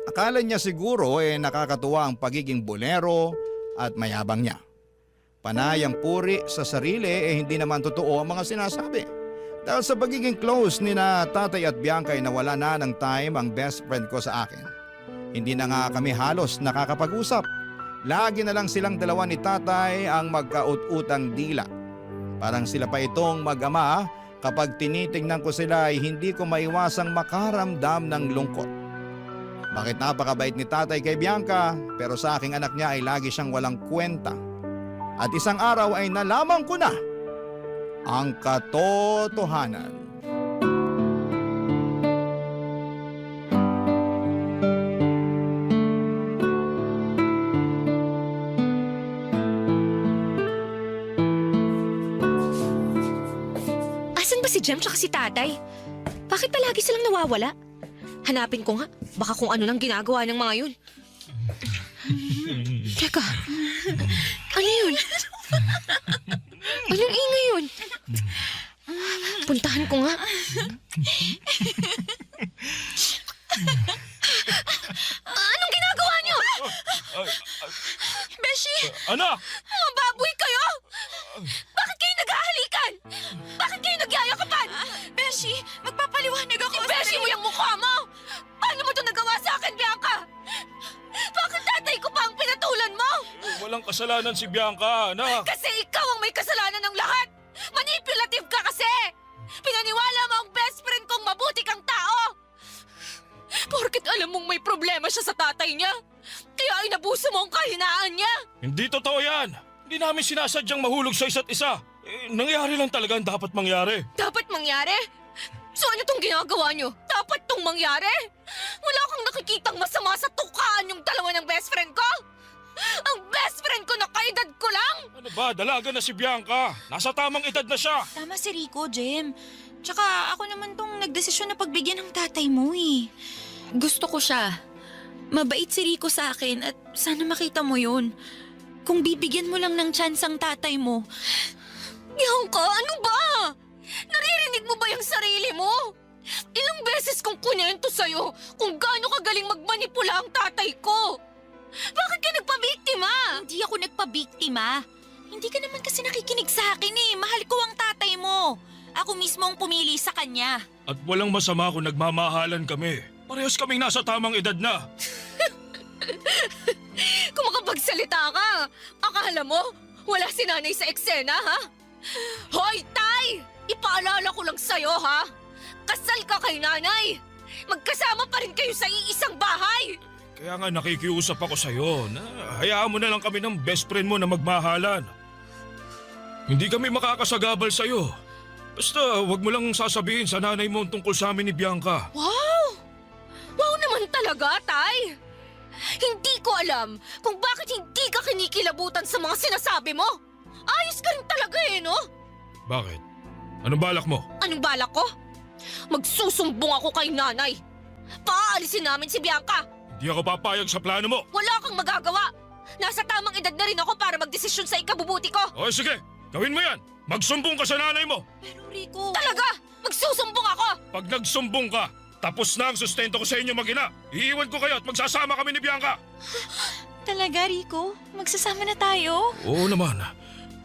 Akala niya siguro nakakatuwa ang pagiging bolero at mayabang niya. Panay ang puri sa sarili hindi naman totoo ang mga sinasabi. Dahil sa pagiging close ni na tatay at Bianca ay nawala na ng time ang best friend ko sa akin. Hindi na nga kami halos nakakapag-usap. Lagi na lang silang dalawa ni tatay ang magkaut-utang dila. Parang sila pa itong mag-ama. Kapag tinitingnan ko sila ay hindi ko maiwasang makaramdam ng lungkot. Bakit napakabait ni tatay kay Bianca pero sa aking anak niya ay lagi siyang walang kwenta. At isang araw ay nalaman ko na ang katotohanan. Asan ba si Jem tsaka si tatay? Bakit palagi silang nawawala? Hanapin ko nga. Baka kung ano nang ginagawa ng mga yun. Teka. Ano yun? Anong ingay yun? Puntahan ko nga. Anong ginagawa niyo? Beshi! Anak! Mga baboy kayo! Bakit kayo naghahalikan? Bakit kayo nagyayakapan? Beshi, magpapaliwanag ako. Beshi mo yung mukha mo! Paano mo ito nagawa sa akin, Bianca? Bakit tatay ko pa ang pinatulan mo? Walang kasalanan si Bianca, anak. Kasi ikaw ang may kasalanan ng lahat! Manipulative ka kasi! Pinaniwala mo ang best friend kong mabuti kang tao! Porket alam mong may problema siya sa tatay niya, kaya inabuso mo ang kahinaan niya! Hindi totoo yan. Hindi namin sinasadyang mahulog sa isa't isa. Nangyari lang talaga ang dapat mangyari. Dapat mangyari? So ano tong ginagawa niyo? Dapat tong mangyari? Wala kang nakikitang masama sa tukaan yung dalawa ng best friend ko? Ang best friend ko na kaedad ko lang? Ano ba, dalaga na si Bianca. Nasa tamang edad na siya. Tama si Rico, Jem. Tsaka ako naman tong nagdesisyon na pagbigyan ng tatay mo eh. Gusto ko siya. Mabait si Rico sa akin at sana makita mo yun. Kung bibigyan mo lang ng chance ang tatay mo. Bianca, ano ba? Naririnig mo ba yung sarili mo? Ilang beses kong kunento sa'yo kung gaano kagaling magmanipula ang tatay ko. Bakit ka nagpabiktima? Hindi ako nagpabiktima. Hindi ka naman kasi nakikinig sa akin eh. Mahal ko ang tatay mo. Ako mismo ang pumili sa kanya. At walang masama kung nagmamahalan kami. Parehas kaming nasa tamang edad na. Kung makapagsalita ka, akala mo wala si nanay sa eksena, ha? Hoy, Tay! Ipaalala ko lang sa'yo, ha? Kasal ka kay nanay! Magkasama pa rin kayo sa iisang bahay! Kaya nga nakikiusap ako sa'yo na hayaan mo na lang kami ng best friend mo na magmahalan. Hindi kami makakasagabal sa'yo. Basta wag mo lang sasabihin sa nanay mo tungkol sa amin ni Bianca. Wow! Wow naman talaga, Tay! Hindi ko alam kung bakit hindi ka kinikilabutan sa mga sinasabi mo. Ayos ka rin talaga eh, no? Bakit? Anong balak mo? Anong balak ko? Magsusumbong ako kay nanay. Paalisin namin si Bianca. Hindi ako papayag sa plano mo. Wala kang magagawa. Nasa tamang edad na rin ako para magdesisyon sa ikabubuti ko. O sige, gawin mo yan. Magsumbong ka sa nanay mo. Pero Rico... Talaga? Magsusumbong ako? Pag nagsumbong ka, tapos na ang sustento ko sa inyo mag-ina. Iiwan ko kayo at magsasama kami ni Bianca. Talaga, Rico? Magsasama na tayo? Oo naman.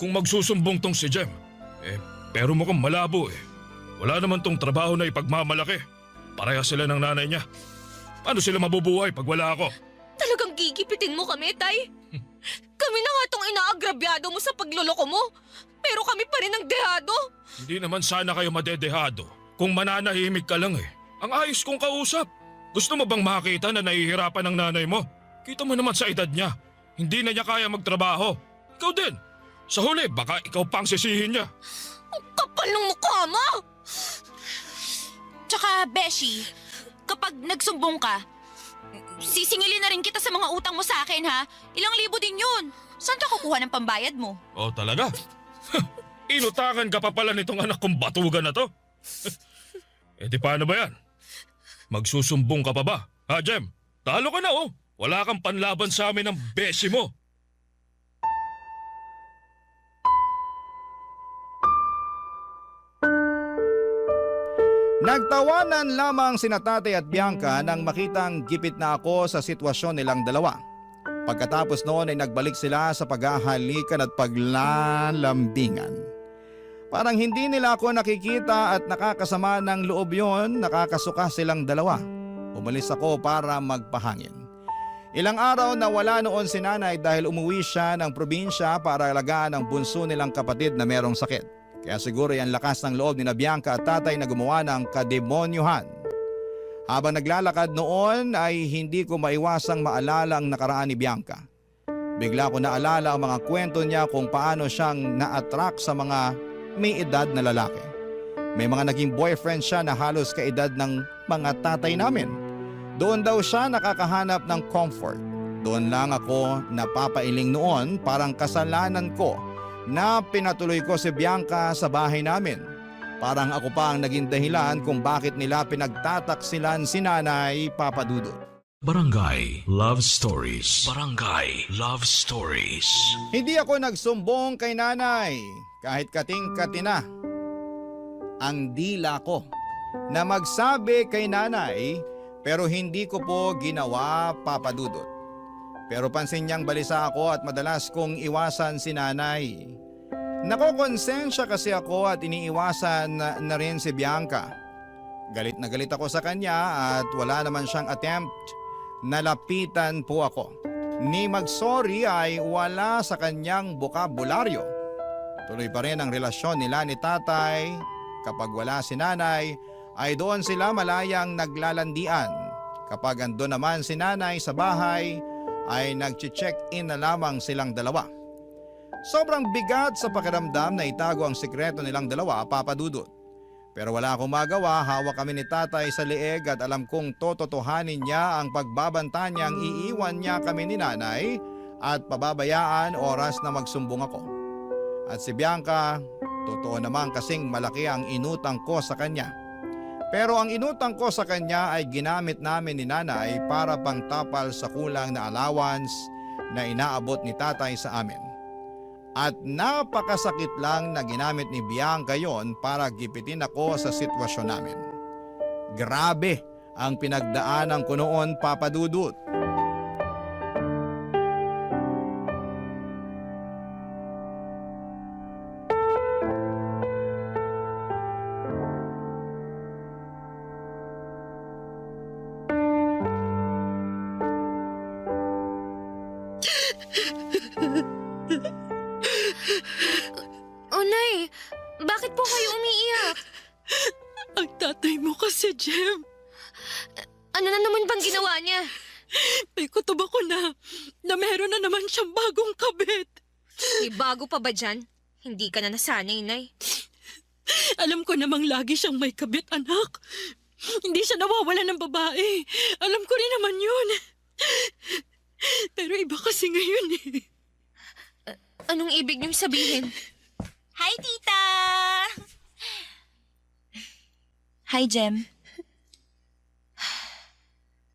Kung magsusumbong tong si Jem, pero mukhang malabo eh. Wala naman tong trabaho na ipagmamalaki. Pareha sila ng nanay niya. Paano sila mabubuhay pag wala ako? Talagang gigipitin mo kami, Tay? Kami Kami na nga tong inaagrabyado mo sa pagluloko mo. Pero kami pa rin ang dehado. Hindi naman sana kayo madedehado kung mananahimik ka lang eh. Ang ayos kong kausap. Gusto mo bang makita na nahihirapan ang nanay mo? Kita mo naman sa edad niya. Hindi na niya kaya magtrabaho. Ikaw din. Sa huli, baka ikaw pang sisihin niya. Ang kapal ng mukha mo! Tsaka, Beshi, kapag nagsumbong ka, sisingilin na rin kita sa mga utang mo sa akin, ha? Ilang libo din yun. Saan ka kukuha ng pambayad mo? Oh, talaga? Inutangan ka pa pala nitong anak kong batugan na to? Eh di paano ba yan? Magsusumbong ka pa ba? Ha, Jem? Talo ka na oh. Wala kang panlaban sa amin ng beshi mo. Nagtawanan lamang sina Tatay at Bianca nang makitang gipit na ako sa sitwasyon nilang dalawa. Pagkatapos noon ay nagbalik sila sa paghahalikan at paglalambingan. Parang hindi nila ako nakikita at nakakasama ng loob yon, nakakasuka silang dalawa. Umalis ako para magpahangin. Ilang araw na wala noon si nanay dahil umuwi siya ng probinsya para alagaan ang bunso nilang kapatid na merong sakit. Kaya siguro ang lakas ng loob ni Bianca at tatay na gumawa ng kademonyuhan. Habang naglalakad noon ay hindi ko maiwasang maalala ang nakaraan ni Bianca. Bigla ko naalala ang mga kwento niya kung paano siyang na-attract sa mga may edad na lalaki. May mga naging boyfriend siya na halos kaedad ng mga tatay namin. Doon daw siya nakakahanap ng comfort. Doon lang ako napapailing noon, parang kasalanan ko na pinatuloy ko si Bianca sa bahay namin. Parang ako pa ang naging dahilan kung bakit nila pinagtataksilan si Nanay Papa Dudut. Barangay Love Stories. Barangay Love Stories. Hindi ako nagsumbong kay nanay kahit kating-kati na ang dila ko na magsabi kay nanay pero hindi ko po ginawa, Papa Dudut. Pero pansin niyang balisa ako at madalas kong iwasan si nanay. Nakokonsensya kasi ako at iniiwasan na rin si Bianca. Galit na galit ako sa kanya at wala naman siyang attempt. Nalapitan po ako. Ni mag-sorry ay wala sa kanyang bokabularyo. Tuloy pa rin ang relasyon nila ni tatay. Kapag wala si nanay, ay doon sila malayang naglalandian. Kapag andun naman si nanay sa bahay, ay nag-check-in na lamang silang dalawa. Sobrang bigat sa pakiramdam na itago ang sikreto nilang dalawa, Papa Dudut. Pero wala akong magawa, hawak kami ni tatay sa leeg at alam kong tototohanin niya ang pagbabanta niyang iiwan niya kami ni nanay at pababayaan oras na magsumbong ako. At si Bianca, totoo naman kasing malaki ang inutang ko sa kanya. Pero ang inutang ko sa kanya ay ginamit namin ni nanay para pangtapal sa kulang na allowance na inaabot ni tatay sa amin. At napakasakit lang na ginamit ni Bianca yon para gipitin ako sa sitwasyon namin. Grabe ang pinagdaanan ko noon, Papa Dudut. Oh, Nay! Bakit po kayo umiiyak? Ang tatay mo kasi, Jem. Ano na naman bang ginawa niya? May kutob ako na meron na naman siyang bagong kabit. May bago pa ba dyan? Hindi ka na nasanay, Nay. Alam ko namang lagi siyang may kabit, anak. Hindi siya nawawala ng babae. Alam ko rin naman yun. Pero iba kasi ngayon eh. Anong ibig niyong sabihin? Hi, tita! Hi, Jem.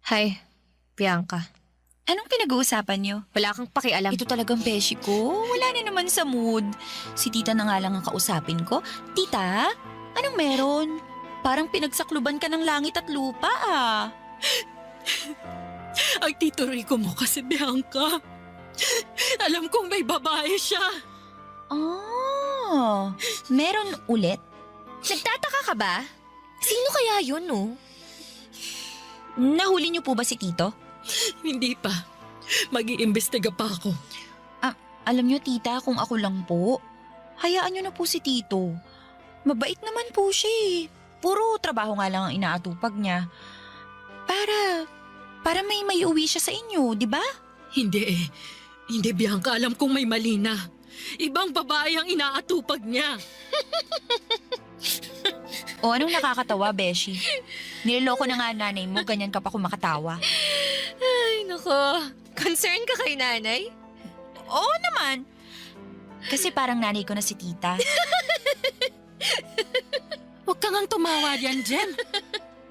Hi, Bianca. Anong pinag-uusapan niyo? Wala kang pakialam. Ito talagang beshi ko. Wala na naman sa mood. Si tita na nga lang ang kausapin ko. Tita, anong meron? Parang pinagsakluban ka ng langit at lupa ah. Ang Tito Rico mo kasi, Bianca. Alam kong may babae siya. Oh, meron ulit? Nagtataka ka ba? Sino kaya yun, no? Nahuli niyo po ba si Tito? Hindi pa. Mag-iimbestiga pa ako. Alam niyo tita, kung ako lang po, hayaan niyo na po si tito. Mabait naman po siya eh. Puro trabaho nga lang ang inaatupag niya. Para may uwi siya sa inyo, di ba? Hindi eh. Hindi, Bianca. Alam kong may mali na. Ibang babae ang inaatupag niya. O anong nakakatawa, Beshi? Niloloko na nga nanay mo, ganyan ka pa kumakatawa. Ay, nako. Concern ka kay nanay? Oo naman. Kasi parang nanay ko na si tita. Huwag ka ngang tumawa yan, Jem.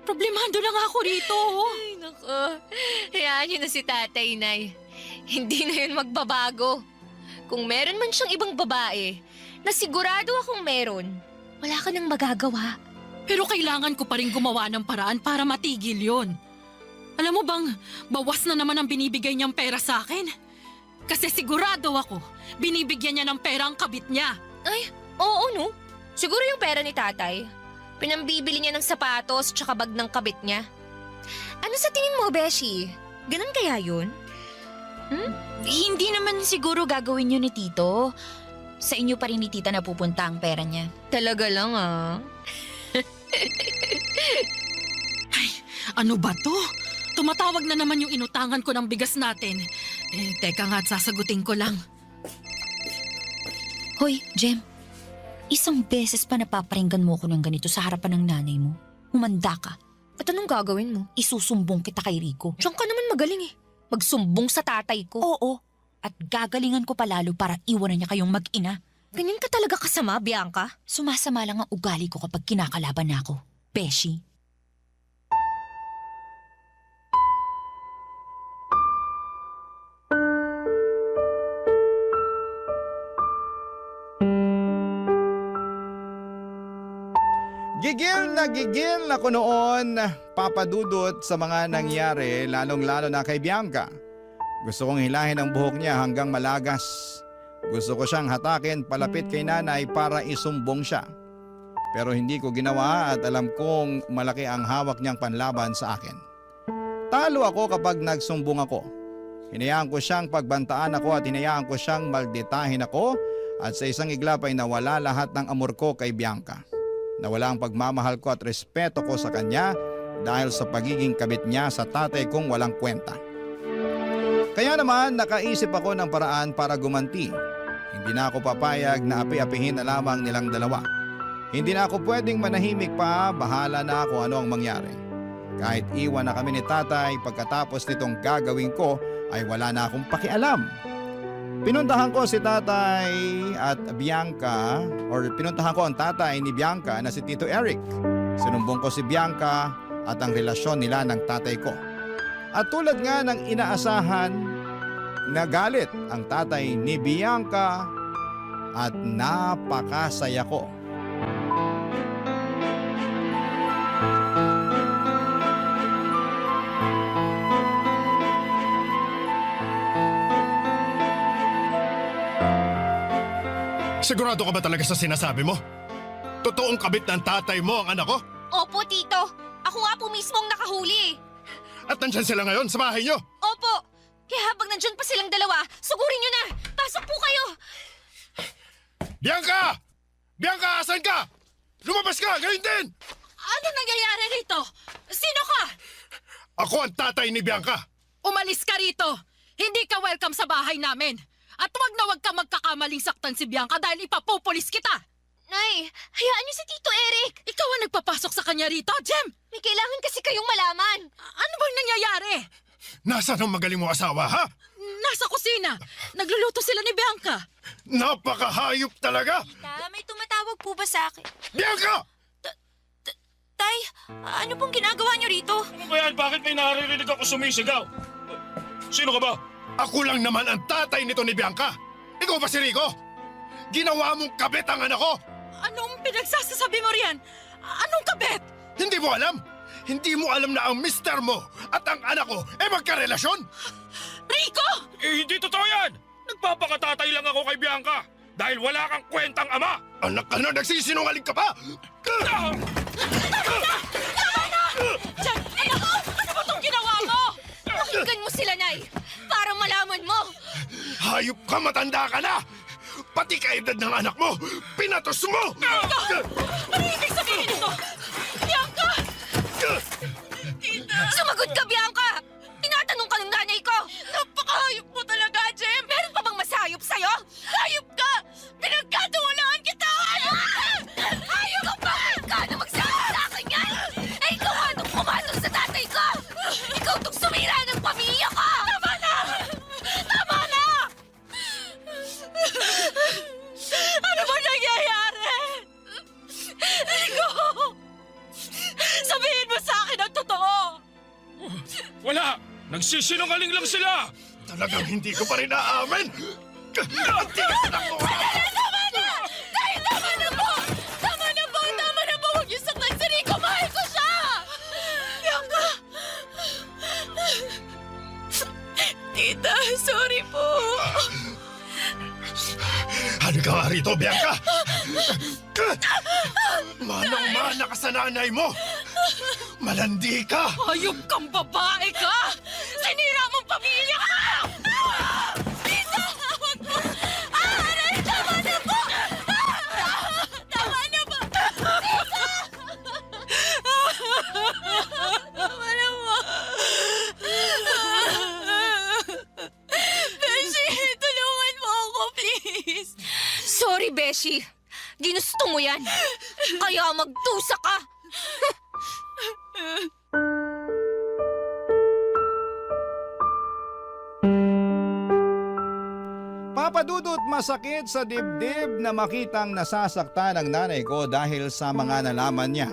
Problemado lang ako rito. Ay, nako. Hayaan niyo na si tatay, Nay. Hindi na yun magbabago. Kung meron man siyang ibang babae, na sigurado akong meron, wala ka nang magagawa. Pero kailangan ko pa rin gumawa ng paraan para matigil yon. Alam mo bang, bawas na naman ang binibigay niyang pera sa akin? Kasi sigurado ako, binibigyan niya ng pera ang kabit niya. Ay, oo no. Siguro yung pera ni tatay. Pinambibili niya ng sapatos tsaka bag ng kabit niya. Ano sa tingin mo, Beshi? Ganun kaya yun? Hindi naman siguro gagawin yun ni tito. Sa inyo pa rin ni tita napupunta ang pera niya. Talaga lang Ay, ano ba to? Tumatawag na naman yung inutangan ko ng bigas natin. Teka nga at sasagutin ko lang. Hoy, Jem. Isang beses pa napaparinggan mo ko ng ganito sa harapan ng nanay mo. Humanda ka. At anong gagawin mo? Isusumbong kita kay Rico. Diyan ka naman magaling eh. Magsumbong sa tatay ko. Oo. At gagalingan ko pa lalo para iwanan niya kayong mag-ina. Ganyan ka talaga kasama, Bianca? Sumasama lang ang ugali ko kapag kinakalaban na ako. Beshi. Gigil na ko noon, papadudot sa mga nangyari, lalong-lalo na kay Bianca. Gusto kong hilahin ang buhok niya hanggang malagas. Gusto ko siyang hatakin palapit kay nanay para isumbong siya. Pero hindi ko ginawa at alam kong malaki ang hawak niyang panlaban sa akin. Talo ako kapag nagsumbong ako. Hinayaan ko siyang pagbantaan ako at hinayaan ko siyang malditahin ako at sa isang iglap ay nawala lahat ng amor ko kay Bianca. Nawala ang pagmamahal ko at respeto ko sa kanya dahil sa pagiging kabit niya sa tatay kong walang kwenta. Kaya naman nakaisip ako ng paraan para gumanti. Hindi na ako papayag na api-apihin na lamang nilang dalawa. Hindi na ako pwedeng manahimik pa, bahala na kung ano ang mangyari. Kahit iwan na kami ni tatay, pagkatapos nitong gagawin ko ay wala na akong pakialam. Pinuntahan ko si tatay at Bianca, or pinuntahan ko ang tatay ni Bianca na si Tito Eric. Sinumbong ko si Bianca at ang relasyon nila ng tatay ko. At tulad nga ng inaasahan, nagalit ang tatay ni Bianca at napakasaya ko. Sigurado ka ba talaga sa sinasabi mo? Totoong kabit ng tatay mo ang anak ko? Opo, Tito. Ako nga po mismo ang nakahuli. At nandyan sila ngayon sa bahay niyo? Opo. Kaya habang nandyan pa silang dalawa, sugurin nyo na. Pasok po kayo. Bianca! Bianca, asan ka? Lumabas ka, ngayon din! Ano nangyayari rito? Sino ka? Ako ang tatay ni Bianca. Umalis ka rito. Hindi ka welcome sa bahay namin. At wag ka magkakamaling saktan si Bianca dahil ipapupulis kita. Nay, hayaan niyo si Tito Eric. Ikaw ang nagpapasok sa kanya rito, Jem. May kailangan kasi kayong malaman. Ano bang nangyayari? Nasaan ang magaling mo asawa, ha? Nasa kusina. Nagluluto sila ni Bianca. Napakahayop talaga! Tita, may tumatawag po ba sa akin? Bianca! Tay, ano pong ginagawa niyo rito? Ano ba yan? Bakit may naririnig ako sumisigaw? Sino ka ba? Ako lang naman ang tatay nito ni Bianca. Ikaw ba si Rico? Ginawa mong kabit ang anak ko. Anong pinagsasasabi mo riyan? Anong kabit? Hindi mo alam? Hindi mo alam na ang mister mo at ang anak ko magkarelasyon? Rico! Hindi totoo yan! Nagpapakatatay lang ako kay Bianca dahil wala kang kwentang ama! Anak ka na, nagsisinungaling ka pa! Tama na! Jem, anak ko! Ano ba itong ginawa mo? Pakinggan mo sila, Nay. Para malaman mo. Hayop ka, matanda ka na! Pati kaedad ng anak mo, pinatos mo! Ano ibig sabihin nito? Bianca! Sumagot ka, Bianca! Tinatanong ka ng nanay ko! Napakahayop mo talaga, Jem! Meron pa bang masayop sa'yo? Hayop ka! Pinagkatuwalaan kita! Hayop ka pa! Ka na magsabi sa akin yan! Eh, ikaw nga nung pumatol sa tatay ko! Ikaw nung sumira ng pamilya ko! Tama na! Tama na! Ano ba nangyayari? Rico! Sabihin mo sa akin ang totoo! Wala! Nagsisinungaling lang sila! Talagang hindi ko pa rin aamin! Ang tigas na ko! Tama na! Dahil tama na po! Tama na po! Tama na po! Huwag niyo saktan si Rico! Mahal ko siya! Bianca! Tita, sorry po. Halika nga rito, Bianca! Manang-mana ka sa nanay mo! Malandi ka! Hayop kang babae ka! Sinira mong pamilya ka! Tita! Huwag mo! Aray! Tama na po! Tama na po! Tita! Tama na po! Beshi, tulungan mo ako, please! Sorry, Beshi. Ginusto mo yan. Kaya magdusa ka. Papadudot, masakit sa dibdib na makitang nasasaktan ang nanay ko dahil sa mga nalaman niya.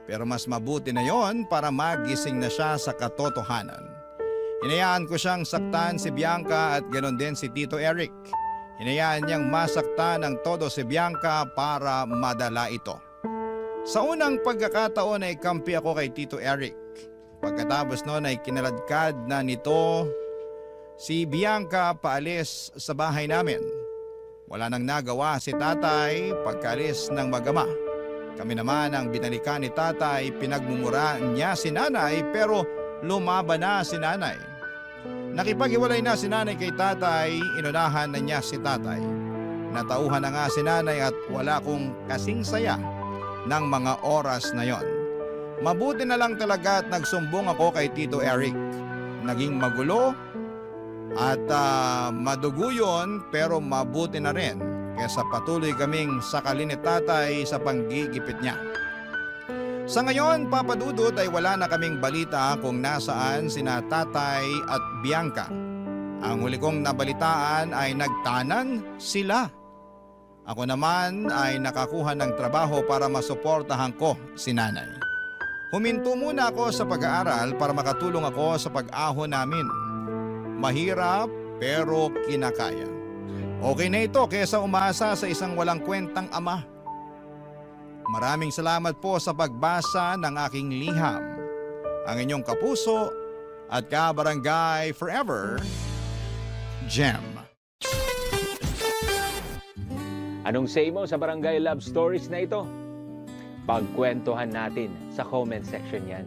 Pero mas mabuti na yon para magising na siya sa katotohanan. Hinayaan ko siyang saktan si Bianca at ganoon din si Tito Eric. Hinayaan niyang masaktan ng todo si Bianca para madala ito. Sa unang pagkakataon ay kampi ako kay Tito Eric. Pagkatapos noon ay kinaladkad na nito si Bianca paalis sa bahay namin. Wala nang nagawa si tatay pagkaalis ng mag-ama. Kami naman ang binalikan ni tatay, pinagmumura niya si nanay pero lumaban na si nanay. Nakipag-iwalay na si nanay kay tatay, inunahan na niya si tatay. Natauhan na nga si nanay at wala kong kasing saya ng mga oras na yon. Mabuti na lang talaga at nagsumbong ako kay Tito Eric. Naging magulo at madugo yun pero mabuti na rin kaysa patuloy kaming sakalin ni tatay sa panggigipit niya. Sa ngayon, Papadudot, ay wala na kaming balita kung nasaan sina tatay at Bianca. Ang huli kong nabalitaan ay nagtanan sila. Ako naman ay nakakuha ng trabaho para masuportahan ko si nanay. Huminto muna ako sa pag-aaral para makatulong ako sa pag-ahon namin. Mahirap pero kinakaya. Okay na ito kaysa umasa sa isang walang kwentang ama. Maraming salamat po sa pagbasa ng aking liham. Ang inyong kapuso at kabarangay forever, Jem. Anong say mo sa Barangay Love Stories na ito? Pagkwentuhan natin sa comment section yan.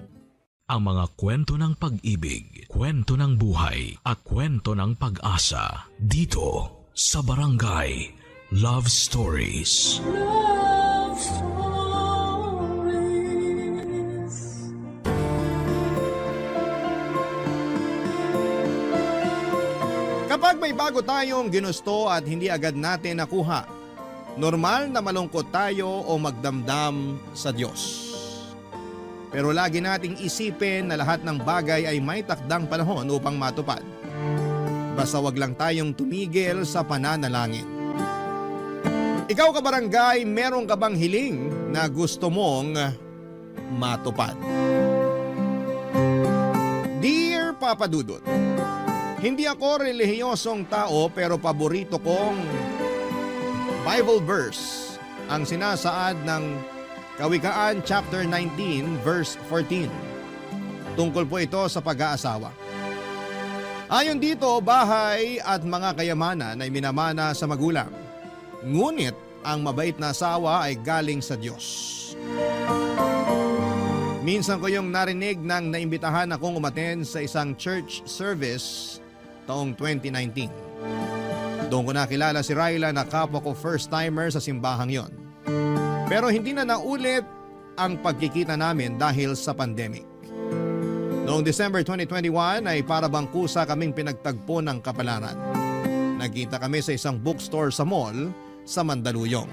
Ang mga kwento ng pag-ibig, kwento ng buhay at kwento ng pag-asa dito sa Barangay Love Stories. Love Stories. Kapag may bago tayong ginusto at hindi agad natin nakuha, normal na malungkot tayo o magdamdam sa Diyos. Pero lagi nating isipin na lahat ng bagay ay may takdang panahon upang matupad. Basta wag lang tayong tumigil sa pananalangin. Ikaw kabarangay, meron ka bang hiling na gusto mong matupad? Dear Papa Dudut, hindi ako relihiyosong tao pero paborito kong Bible verse ang sinasaad ng Kawikaan chapter 19 verse 14. Tungkol po ito sa pag-aasawa. Ayon dito, bahay at mga kayamanan ay minamana sa magulang. Ngunit ang mabait na asawa ay galing sa Diyos. Minsan ko yung narinig nang naimbitahan akong umaten sa isang church service taong 2019. Doon ko nakilala si Ryla na kapwa ko first-timer sa simbahang yon. Pero hindi na naulit ang pagkikita namin dahil sa pandemic. Noong December 2021 ay para bang kusa kaming pinagtagpo ng kapalaran. Nagkita kami sa isang bookstore sa mall sa Mandaluyong.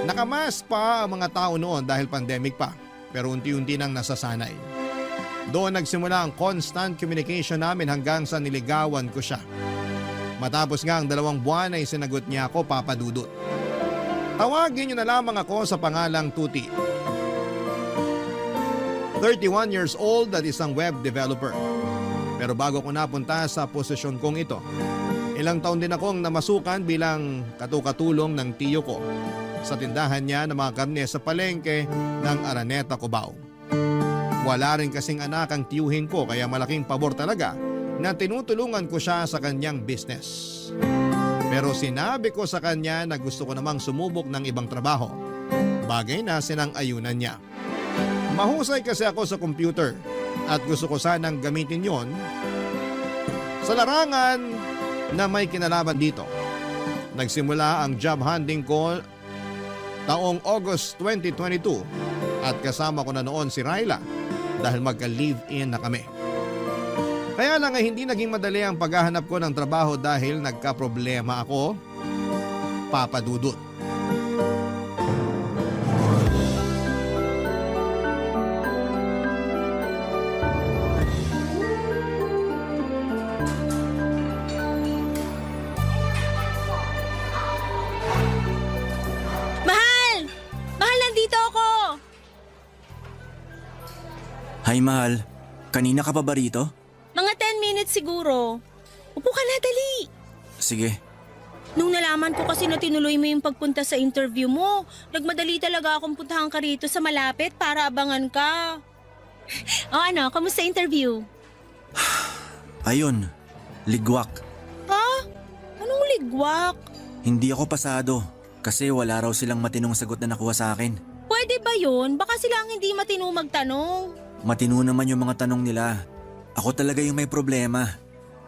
Nakamask pa ang mga tao noon dahil pandemic pa, pero unti-unti nang nasasanay. Doon nagsimula ang constant communication namin hanggang sa niligawan ko siya. Matapos nga ang 2 buwan ay sinagot niya ako, Papa Dudut. Tawagin niyo na lamang ako sa pangalang Tuti. 31 years old at isang web developer. Pero bago ko napunta sa posisyon kong ito, ilang taon din akong namasukan bilang katukatulong ng tiyo ko sa tindahan niya ng mga karne sa palengke ng Araneta, Cubao. Wala rin kasing anak ang tiyuhin ko kaya malaking pabor talaga na tinutulungan ko siya sa kanyang business. Pero sinabi ko sa kanya na gusto ko namang sumubok ng ibang trabaho. Bagay na sinang-ayunan niya. Mahusay kasi ako sa computer at gusto ko sanang gamitin yon sa larangan na may kinalaman dito. Nagsimula ang job hunting ko taong August 2022 at kasama ko na noon si Ryla dahil magka-live-in na kami. Kaya lang ay hindi naging madali ang paghahanap ko ng trabaho dahil nagka-problema ako, Papa Dudut. Mahal! Mahal, nandito ako! Hi mahal, kanina ka pa ba rito? Mga 10 minutes siguro. Upo ka na, dali. Sige. Nung nalaman ko kasi na tinuloy mo yung pagpunta sa interview mo, nagmadali talaga akong puntahan ka rito sa malapit para abangan ka. O ano, kamusta interview? Ayun, ligwak. Ha? Anong ligwak? Hindi ako pasado kasi wala raw silang matinong sagot na nakuha sa akin. Pwede ba yun? Baka sila ang hindi matino magtanong. Matino naman yung mga tanong nila. Ako talaga yung may problema.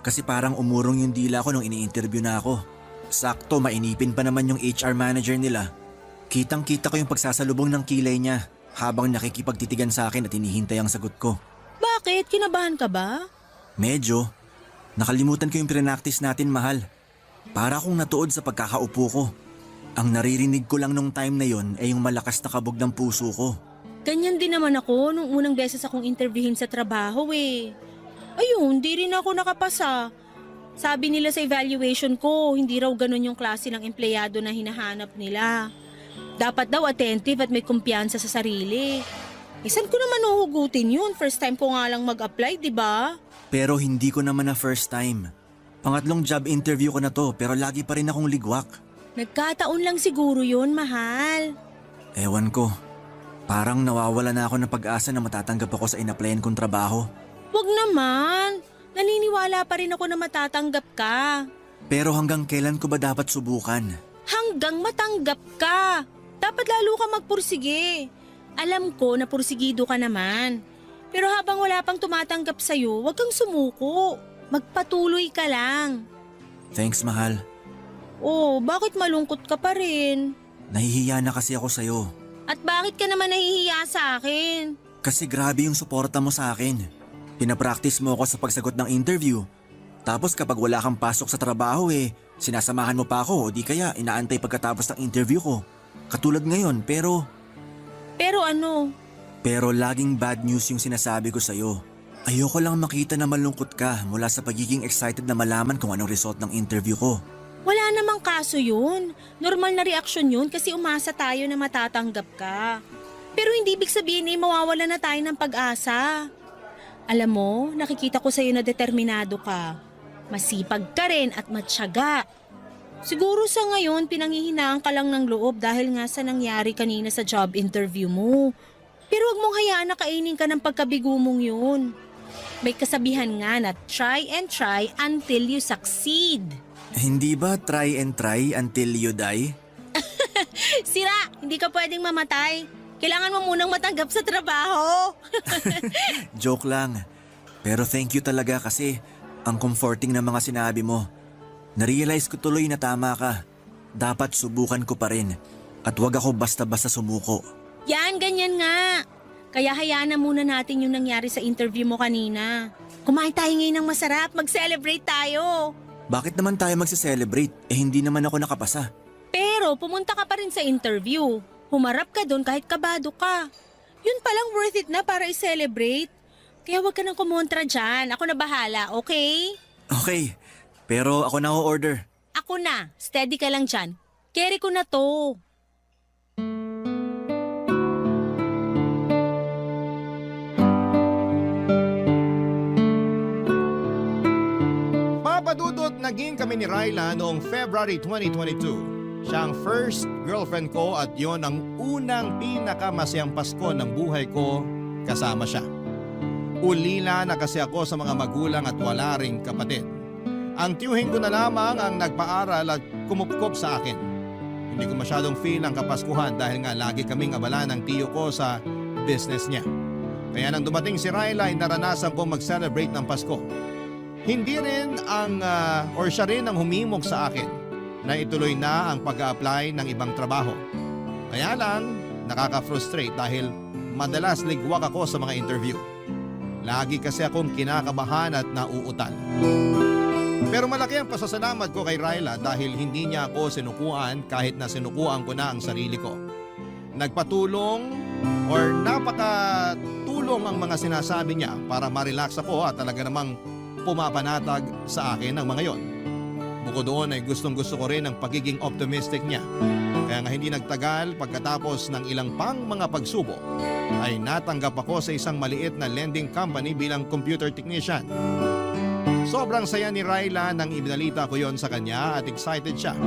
Kasi parang umurong yung dila ko nung ini-interview na ako. Sakto, mainipin pa naman yung HR manager nila. Kitang-kita ko yung pagsasalubong ng kilay niya habang nakikipagtitigan sa akin at hinihintay ang sagot ko. Bakit? Kinabahan ka ba? Medyo. Nakalimutan ko yung pinractice natin, mahal. Para akong natuod sa pagkakaupo ko. Ang naririnig ko lang nung time na yon ay yung malakas na kabog ng puso ko. Ganyan din naman ako nung unang beses akong interviewin sa trabaho eh. Ayun, di rin ako nakapasa. Sabi nila sa evaluation ko, hindi raw ganun yung klase ng empleyado na hinahanap nila. Dapat daw attentive at may kumpiyansa sa sarili. Saan ko naman uhugutin yun? First time ko nga lang mag-apply, di ba? Pero hindi ko naman na first time. Pangatlong job interview ko na to pero lagi pa rin akong ligwak. Nagkataon lang siguro yun, mahal. Ewan ko. Parang nawawala na ako ng pag-asa na matatanggap ako sa in-applyan kong trabaho. Wag naman. Naniniwala pa rin ako na matatanggap ka. Pero hanggang kailan ko ba dapat subukan? Hanggang matanggap ka. Dapat lalo ka magpursige. Alam ko na pursigido ka naman. Pero habang wala pang tumatanggap sa'yo, wag kang sumuko. Magpatuloy ka lang. Thanks, mahal. Oh, bakit malungkot ka pa rin? Nahihiya na kasi ako sa'yo. At bakit ka naman nahihiya sa akin? Kasi grabe yung suporta mo sa akin. Pinapractice mo ako sa pagsagot ng interview. Tapos kapag wala kang pasok sa trabaho sinasamahan mo pa ako o di kaya inaantay pagkatapos ng interview ko. Katulad ngayon pero... Pero ano? Pero laging bad news yung sinasabi ko sa'yo. Ayoko lang makita na malungkot ka mula sa pagiging excited na malaman kung anong result ng interview ko. Wala namang kaso yun. Normal na reaksyon yun kasi umasa tayo na matatanggap ka. Pero hindi ibig sabihin mawawala na tayo ng pag-asa. Alam mo, nakikita ko sa'yo na determinado ka. Masipag ka rin at matyaga. Siguro sa ngayon, pinanghihinaan ka lang ng loob dahil nga sa nangyari kanina sa job interview mo. Pero wag mong hayaan na kainin ka ng pagkabigo mong yun. May kasabihan nga na try and try until you succeed. Hindi ba try and try until you die? Sira, hindi ka pwedeng mamatay. Kailangan mo munang matanggap sa trabaho. Joke lang. Pero thank you talaga kasi ang comforting na mga sinabi mo. Narealize ko tuloy na tama ka. Dapat subukan ko pa rin. At wag ako basta-basta sumuko. Yan, ganyan nga. Kaya hayaan na muna natin yung nangyari sa interview mo kanina. Kumain tayo ngayon ng masarap, mag-celebrate tayo. Bakit naman tayo magse-celebrate? Hindi naman ako nakapasa. Pero pumunta ka pa rin sa interview. Humarap ka doon kahit kabado ka. Yun palang worth it na para i-celebrate. Kaya wag ka nang kumontra dyan. Ako na bahala, okay? Okay, pero ako na o-order. Ako na. Steady ka lang dyan. Carry ko na to. Papadudot naging kami ni Ryla noong February 2022. Siya ang first girlfriend ko at yon ang unang pinakamasayang Pasko ng buhay ko kasama siya. Ulila na kasi ako sa mga magulang at wala ring kapatid. Ang tiyuhin ko na lamang ang nagpaaral at kumupkop sa akin. Hindi ko masyadong feel ang Kapaskuhan dahil nga lagi kaming abala ng tiyo ko sa business niya. Kaya nang dumating si Ryla ay naranasan ko mag-celebrate ng Pasko. Hindi rin siya rin ang humimok sa akin na ituloy na ang pag-a-apply ng ibang trabaho. Kaya lang, nakaka-frustrate dahil madalas ligwak ako sa mga interview. Lagi kasi akong kinakabahan at nauutal. Pero malaki ang pasasalamat ko kay Ryla dahil hindi niya ako sinukuan kahit na sinukuan ko na ang sarili ko. Nagpatulong or napakatulong ang mga sinasabi niya para ma-relax ako at talaga namang pumapanatag sa akin ang mga yon. Bukod doon ay gustong-gusto ko rin ang pagiging optimistic niya. Kaya nga hindi nagtagal pagkatapos ng ilang pang mga pagsubok ay natanggap ako sa isang maliit na lending company bilang computer technician. Sobrang saya ni Ryla nang ibinalita ko yon sa kanya at excited siya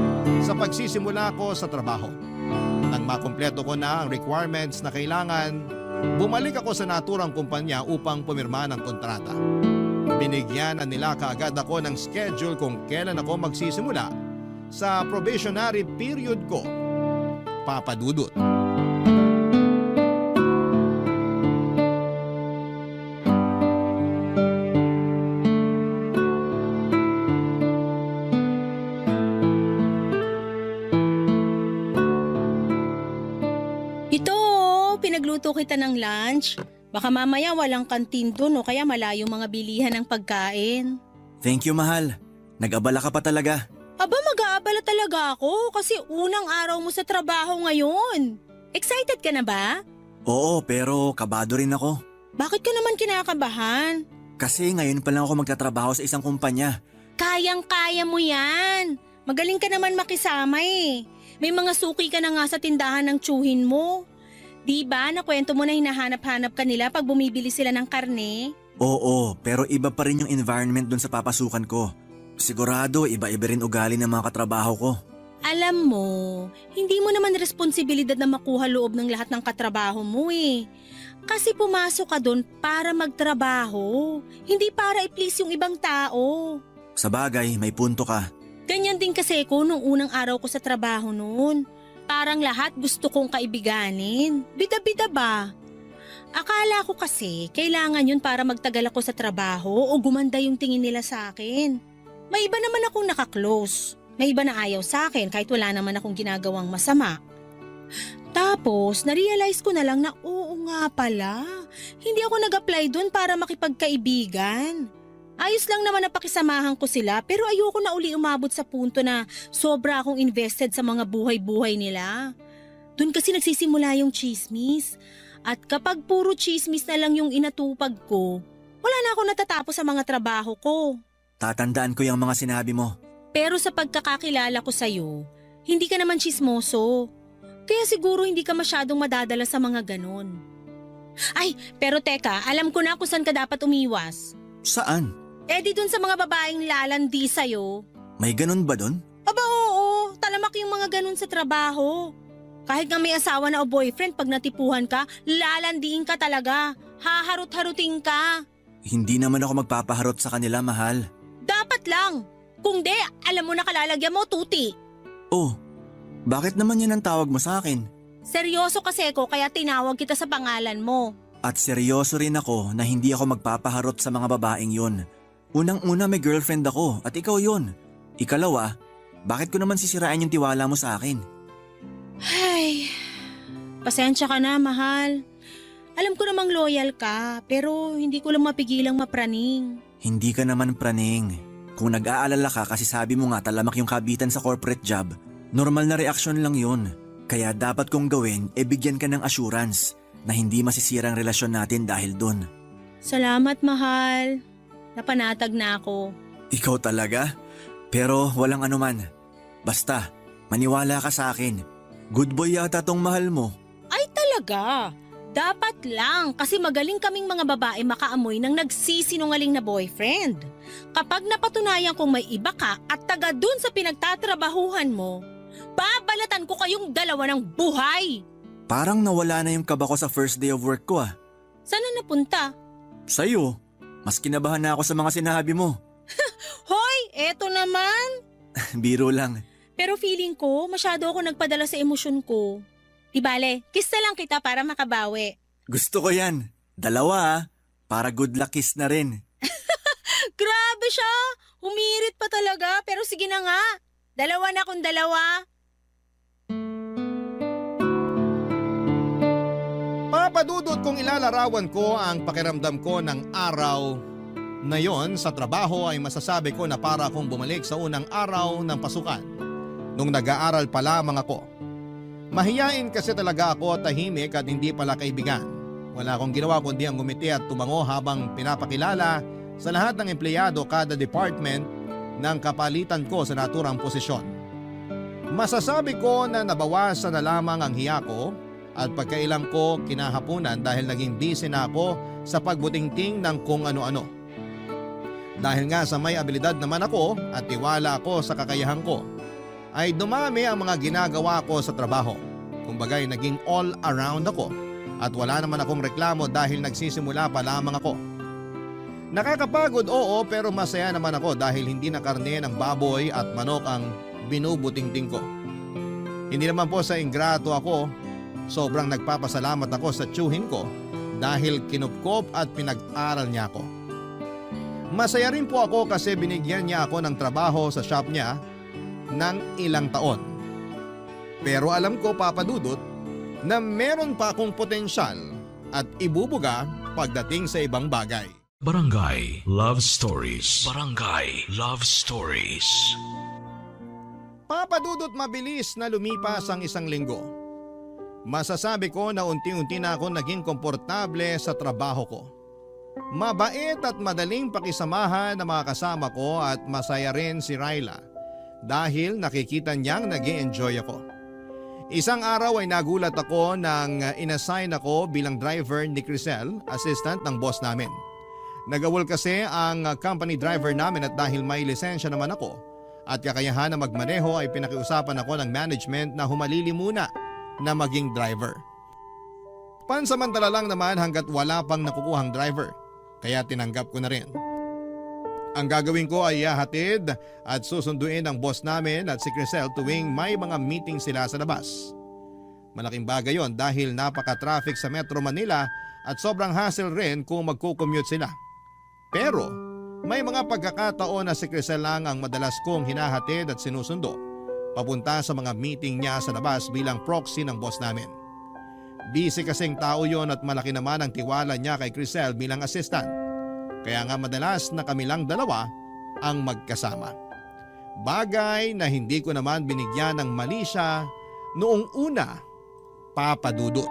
sa pagsisimula ko sa trabaho. Nang makumpleto ko na ang requirements na kailangan, bumalik ako sa naturang kumpanya upang pumirma ng kontrata. Binigyan nila kaagad ako ng schedule kung kailan ako magsisimula sa probationary period ko. Papadudot. Ito, pinagluto kita ng lunch. Baka mamaya walang kantin doon o kaya malayo mga bilihan ng pagkain. Thank you, mahal. Nag-abala ka pa talaga. Aba, mag-aabala talaga ako kasi unang araw mo sa trabaho ngayon. Excited ka na ba? Oo, pero kabado rin ako. Bakit ka naman kinakabahan? Kasi ngayon pa lang ako magtatrabaho sa isang kumpanya. Kayang-kaya mo yan. Magaling ka naman makisama eh. May mga suki ka na nga sa tindahan ng tsuhin mo. Diba, nakwento mo na hinahanap-hanap ka nila pag bumibili sila ng karne? Oo, pero iba pa rin yung environment dun sa papasukan ko. Sigurado, iba-iba rin ugali ng mga katrabaho ko. Alam mo, hindi mo naman responsibilidad na makuha loob ng lahat ng katrabaho mo eh. Kasi pumasok ka doon para magtrabaho, hindi para i-please yung ibang tao. Sa bagay, may punto ka. Ganyan din kasi ko nung unang araw ko sa trabaho noon. Parang lahat gusto kong kaibiganin. Bida-bida ba? Akala ko kasi kailangan yun para magtagal ako sa trabaho o gumanda yung tingin nila sa akin. May iba naman akong nakaklose. May iba na ayaw sa akin kahit wala naman akong ginagawang masama. Tapos, narealize ko na lang na oo nga pala. Hindi ako nag-apply dun para makipagkaibigan. Ayos lang naman na pakisamahan ko sila pero ayoko na uli umabot sa punto na sobra akong invested sa mga buhay-buhay nila. Doon kasi nagsisimula yung chismis. At kapag puro chismis na lang yung inatupag ko, wala na ako natatapos sa mga trabaho ko. Tatandaan ko yung mga sinabi mo. Pero sa pagkakakilala ko sa'yo, hindi ka naman chismoso. Kaya siguro hindi ka masyadong madadala sa mga ganon. Ay, pero teka, alam ko na kung saan ka dapat umiwas. Saan? Eh di dun sa mga babaeng lalandi sa'yo. May ganun ba dun? Aba oo, talamak yung mga ganun sa trabaho. Kahit nga may asawa na o boyfriend, pag natipuhan ka, lalandiin ka talaga. Haharot-harutin ka. Hindi naman ako magpapaharot sa kanila, mahal. Dapat lang. Kung di, alam mo na kalalagyan mo, tuti. Oh, bakit naman yan ang tawag mo sa akin? Seryoso kasi ko kaya tinawag kita sa pangalan mo. At seryoso rin ako na hindi ako magpapaharot sa mga babaeng yun. Unang-una may girlfriend ako at ikaw yun. Ikalawa, bakit ko naman sisirain yung tiwala mo sa akin? Ay, pasensya ka na, mahal. Alam ko namang loyal ka, pero hindi ko lang mapigilang mapraning. Hindi ka naman praning. Kung nag-aalala ka kasi sabi mo nga talamak yung kabitan sa corporate job, normal na reaksyon lang yun. Kaya dapat kong gawin, bigyan ka ng assurance na hindi masisira ang relasyon natin dahil dun. Salamat, mahal. Napanatag na ako. Ikaw talaga? Pero walang anuman. Basta, maniwala ka sa akin. Good boy yata tong mahal mo. Ay talaga? Dapat lang kasi magaling kaming mga babae makaamoy ng nagsisinungaling na boyfriend. Kapag napatunayan kong may iba ka at taga dun sa pinagtatrabahuhan mo, babalatan ko kayong dalawa ng buhay. Parang nawala na yung kaba ko sa first day of work ko ah. Saan na napunta? Sa'yo, mas kinabahan na ako sa mga sinabi mo. Hoy, eto naman. Biro lang. Pero feeling ko masyado ako nagpadala sa emosyon ko. Di bale, kiss na lang kita para makabawi. Gusto ko yan. Dalawa ah. Para good luck kiss na rin. Grabe siya. Humirit pa talaga pero sige na nga. Dalawa na kung dalawa. Papadudot kung ilalarawan ko ang pakiramdam ko ng araw na yon sa trabaho ay masasabi ko na para akong bumalik sa unang araw ng pasukan nung nag-aaral pa lamang ako. Mahiyain kasi talaga ako, tahimik at hindi pala kaibigan. Wala akong ginawa kundi ang ngumiti at tumango habang pinapakilala sa lahat ng empleyado kada department ng kapalitan ko sa naturang posisyon. Masasabi ko na nabawasan na lamang ang hiya ko at pagkailang ko kinahapunan dahil naging busy na ako sa pagbutingting ng kung ano-ano. Dahil nga sa may abilidad naman ako at tiwala ako sa kakayahan ko, ay dumami ang mga ginagawa ko sa trabaho. Kumbaga'y naging all around ako at wala naman akong reklamo dahil nagsisimula pa lamang ako. Nakakapagod oo pero masaya naman ako dahil hindi na karne ng baboy at manok ang binubutingting ko. Hindi naman po sa ingrato ako, sobrang nagpapasalamat ako sa tiyuhin ko dahil kinupkop at pinag-aral niya ako. Masaya rin po ako kasi binigyan niya ako ng trabaho sa shop niya ng ilang taon. Pero alam ko, Papa Dudut, na meron pa akong potensyal at ibubuga pagdating sa ibang bagay. Barangay Love Stories. Barangay Love Stories. Papa Dudut, mabilis na lumipas ang isang linggo. Masasabi ko na unti-unti na ako naging komportable sa trabaho ko. Mabait at madaling pakisamahan ng mga kasama ko at masaya rin si Ryla dahil nakikita niyang nag-e-enjoy ako. Isang araw ay nagulat ako nang inassign ako bilang driver ni Crisel, assistant ng boss namin. Nagawol kasi ang company driver namin at dahil may lisensya naman ako at kakayahan na magmaneho ay pinakiusapan ako ng management na humalili muna na maging driver. Pansamantala lang naman hanggat wala pang nakukuhang driver, kaya tinanggap ko na rin. Ang gagawin ko ay ihahatid at susunduin ang boss namin at si Crisel tuwing may mga meeting sila sa labas. Malaking bagay yon dahil napaka-traffic sa Metro Manila at sobrang hassle rin kung magko-commute sila. Pero may mga pagkakataon na si Crisel lang ang madalas kong hinahatid at sinusundo papunta sa mga meeting niya sa labas bilang proxy ng boss namin. Busy kasing tao yon at malaki naman ang tiwala niya kay Crisel bilang assistant. Kaya nga madalas na kami lang dalawa ang magkasama. Bagay na hindi ko naman binigyan ng mali siya noong una, Papa Dudut.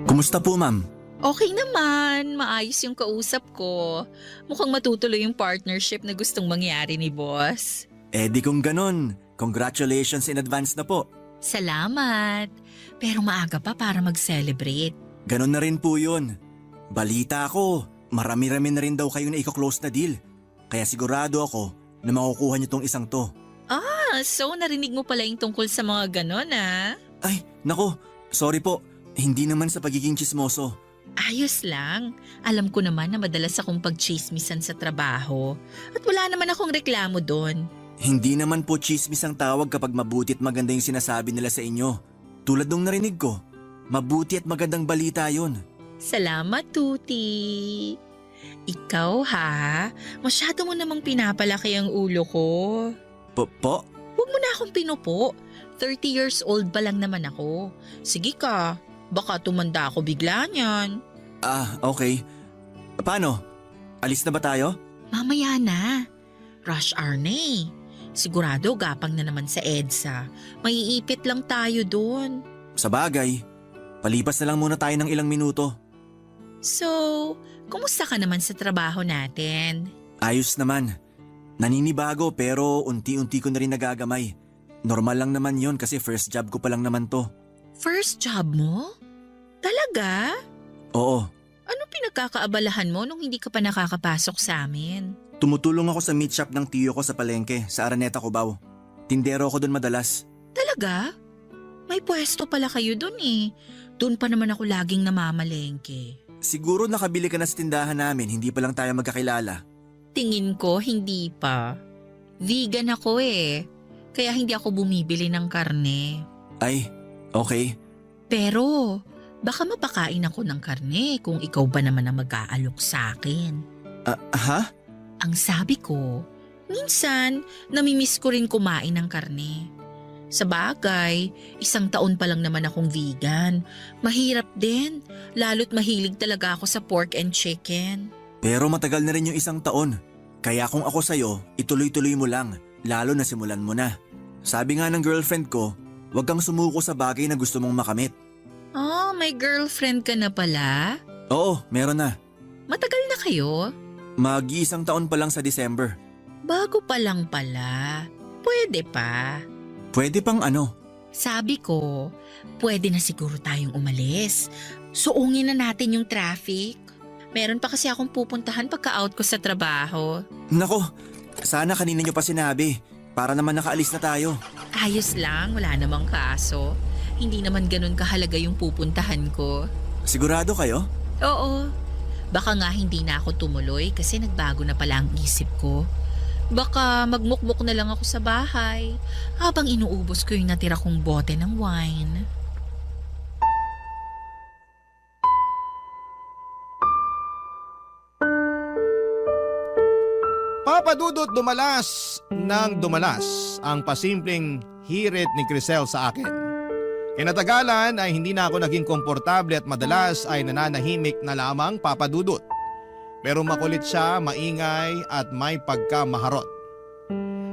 Kumusta po, ma'am? Okay naman, maayos yung kausap ko. Mukhang matutuloy yung partnership na gustong mangyari ni boss. Di kung ganon, congratulations in advance na po. Salamat. Pero maaga pa para mag-celebrate. Ganon na rin po yun. Balita ako, marami-rami na rin daw kayo na iko-close na deal. Kaya sigurado ako na makukuha niyo tong isang to. So narinig mo pala yung tungkol sa mga ganon, ah? Ay, nako, sorry po. Hindi naman sa pagiging chismoso. Ayos lang. Alam ko naman na madalas akong pagchismisan sa trabaho. At wala naman akong reklamo doon. Hindi naman po chismis ang tawag kapag mabuti at maganda yung sinasabi nila sa inyo. Tulad nung narinig ko, mabuti at magandang balita yun. Salamat, Tuti. Ikaw ha, masyado mo namang pinapalaki ang ulo ko. Po? Huwag mo na akong pinupo. 30 years old pa lang naman ako. Sige ka, baka tumanda ako bigla niyan. Okay. Paano? Alis na ba tayo? Mamaya na. Rush hour na eh. Sigurado gapang na naman sa EDSA. Maiipit lang tayo doon. Sa bagay, palipas na lang muna tayo ng ilang minuto. So, kumusta ka naman sa trabaho natin? Ayos naman. Naninibago pero unti-unti ko na rin nagagamay. Normal lang naman yon kasi first job ko pa lang naman to. First job mo? Talaga? Oo. Anong pinagkakaabalahan mo nung hindi ka pa nakakapasok sa amin? Tumutulong ako sa meat shop ng tiyo ko sa palengke sa Araneta, Cubao. Tindero ako doon madalas. Talaga? May pwesto pala kayo doon eh. Doon pa naman ako laging namamalengke. Siguro nakabili ka na sa tindahan namin, hindi pa lang tayo magkakilala. Tingin ko hindi pa. Vegan ako eh. Kaya hindi ako bumibili ng karne. Ay, okay. Pero baka mapakain ako ng karne kung ikaw ba naman ang mag-aalok sa akin. Ha? Ang sabi ko, minsan namimiss ko rin kumain ng karne. Sa bagay, 1 taon pa lang naman akong vegan. Mahirap din, lalo't mahilig talaga ako sa pork and chicken. Pero matagal na rin yung 1 taon. Kaya kung ako sa'yo, ituloy-tuloy mo lang, lalo na simulan mo na. Sabi nga ng girlfriend ko, huwag kang sumuko sa bagay na gusto mong makamit. Oh, may girlfriend ka na pala? Oo, meron na. Matagal na kayo? Mag-1 taon pa lang sa December. Bago pa lang pala. Pwede pa. Pwede pang ano? Sabi ko, pwede na siguro tayong umalis. Suungin na natin yung traffic. Meron pa kasi akong pupuntahan pagka-out ko sa trabaho. Nako, sana kanina nyo pa sinabi. Para naman nakaalis na tayo. Ayos lang, wala namang kaso. Hindi naman ganun kahalaga yung pupuntahan ko. Sigurado kayo? Oo. Baka nga hindi na ako tumuloy kasi nagbago na pala ang isip ko. Baka magmukmuk na lang ako sa bahay habang inuubos ko yung natira kong bote ng wine. Papadudot dumalas ng dumalas ang pasimpleng hirit ni Crisel sa akin. Kinatagalan ay hindi na ako naging komportable at madalas ay nananahimik na lamang papadudot. Pero makulit siya, maingay at may pagkamaharot.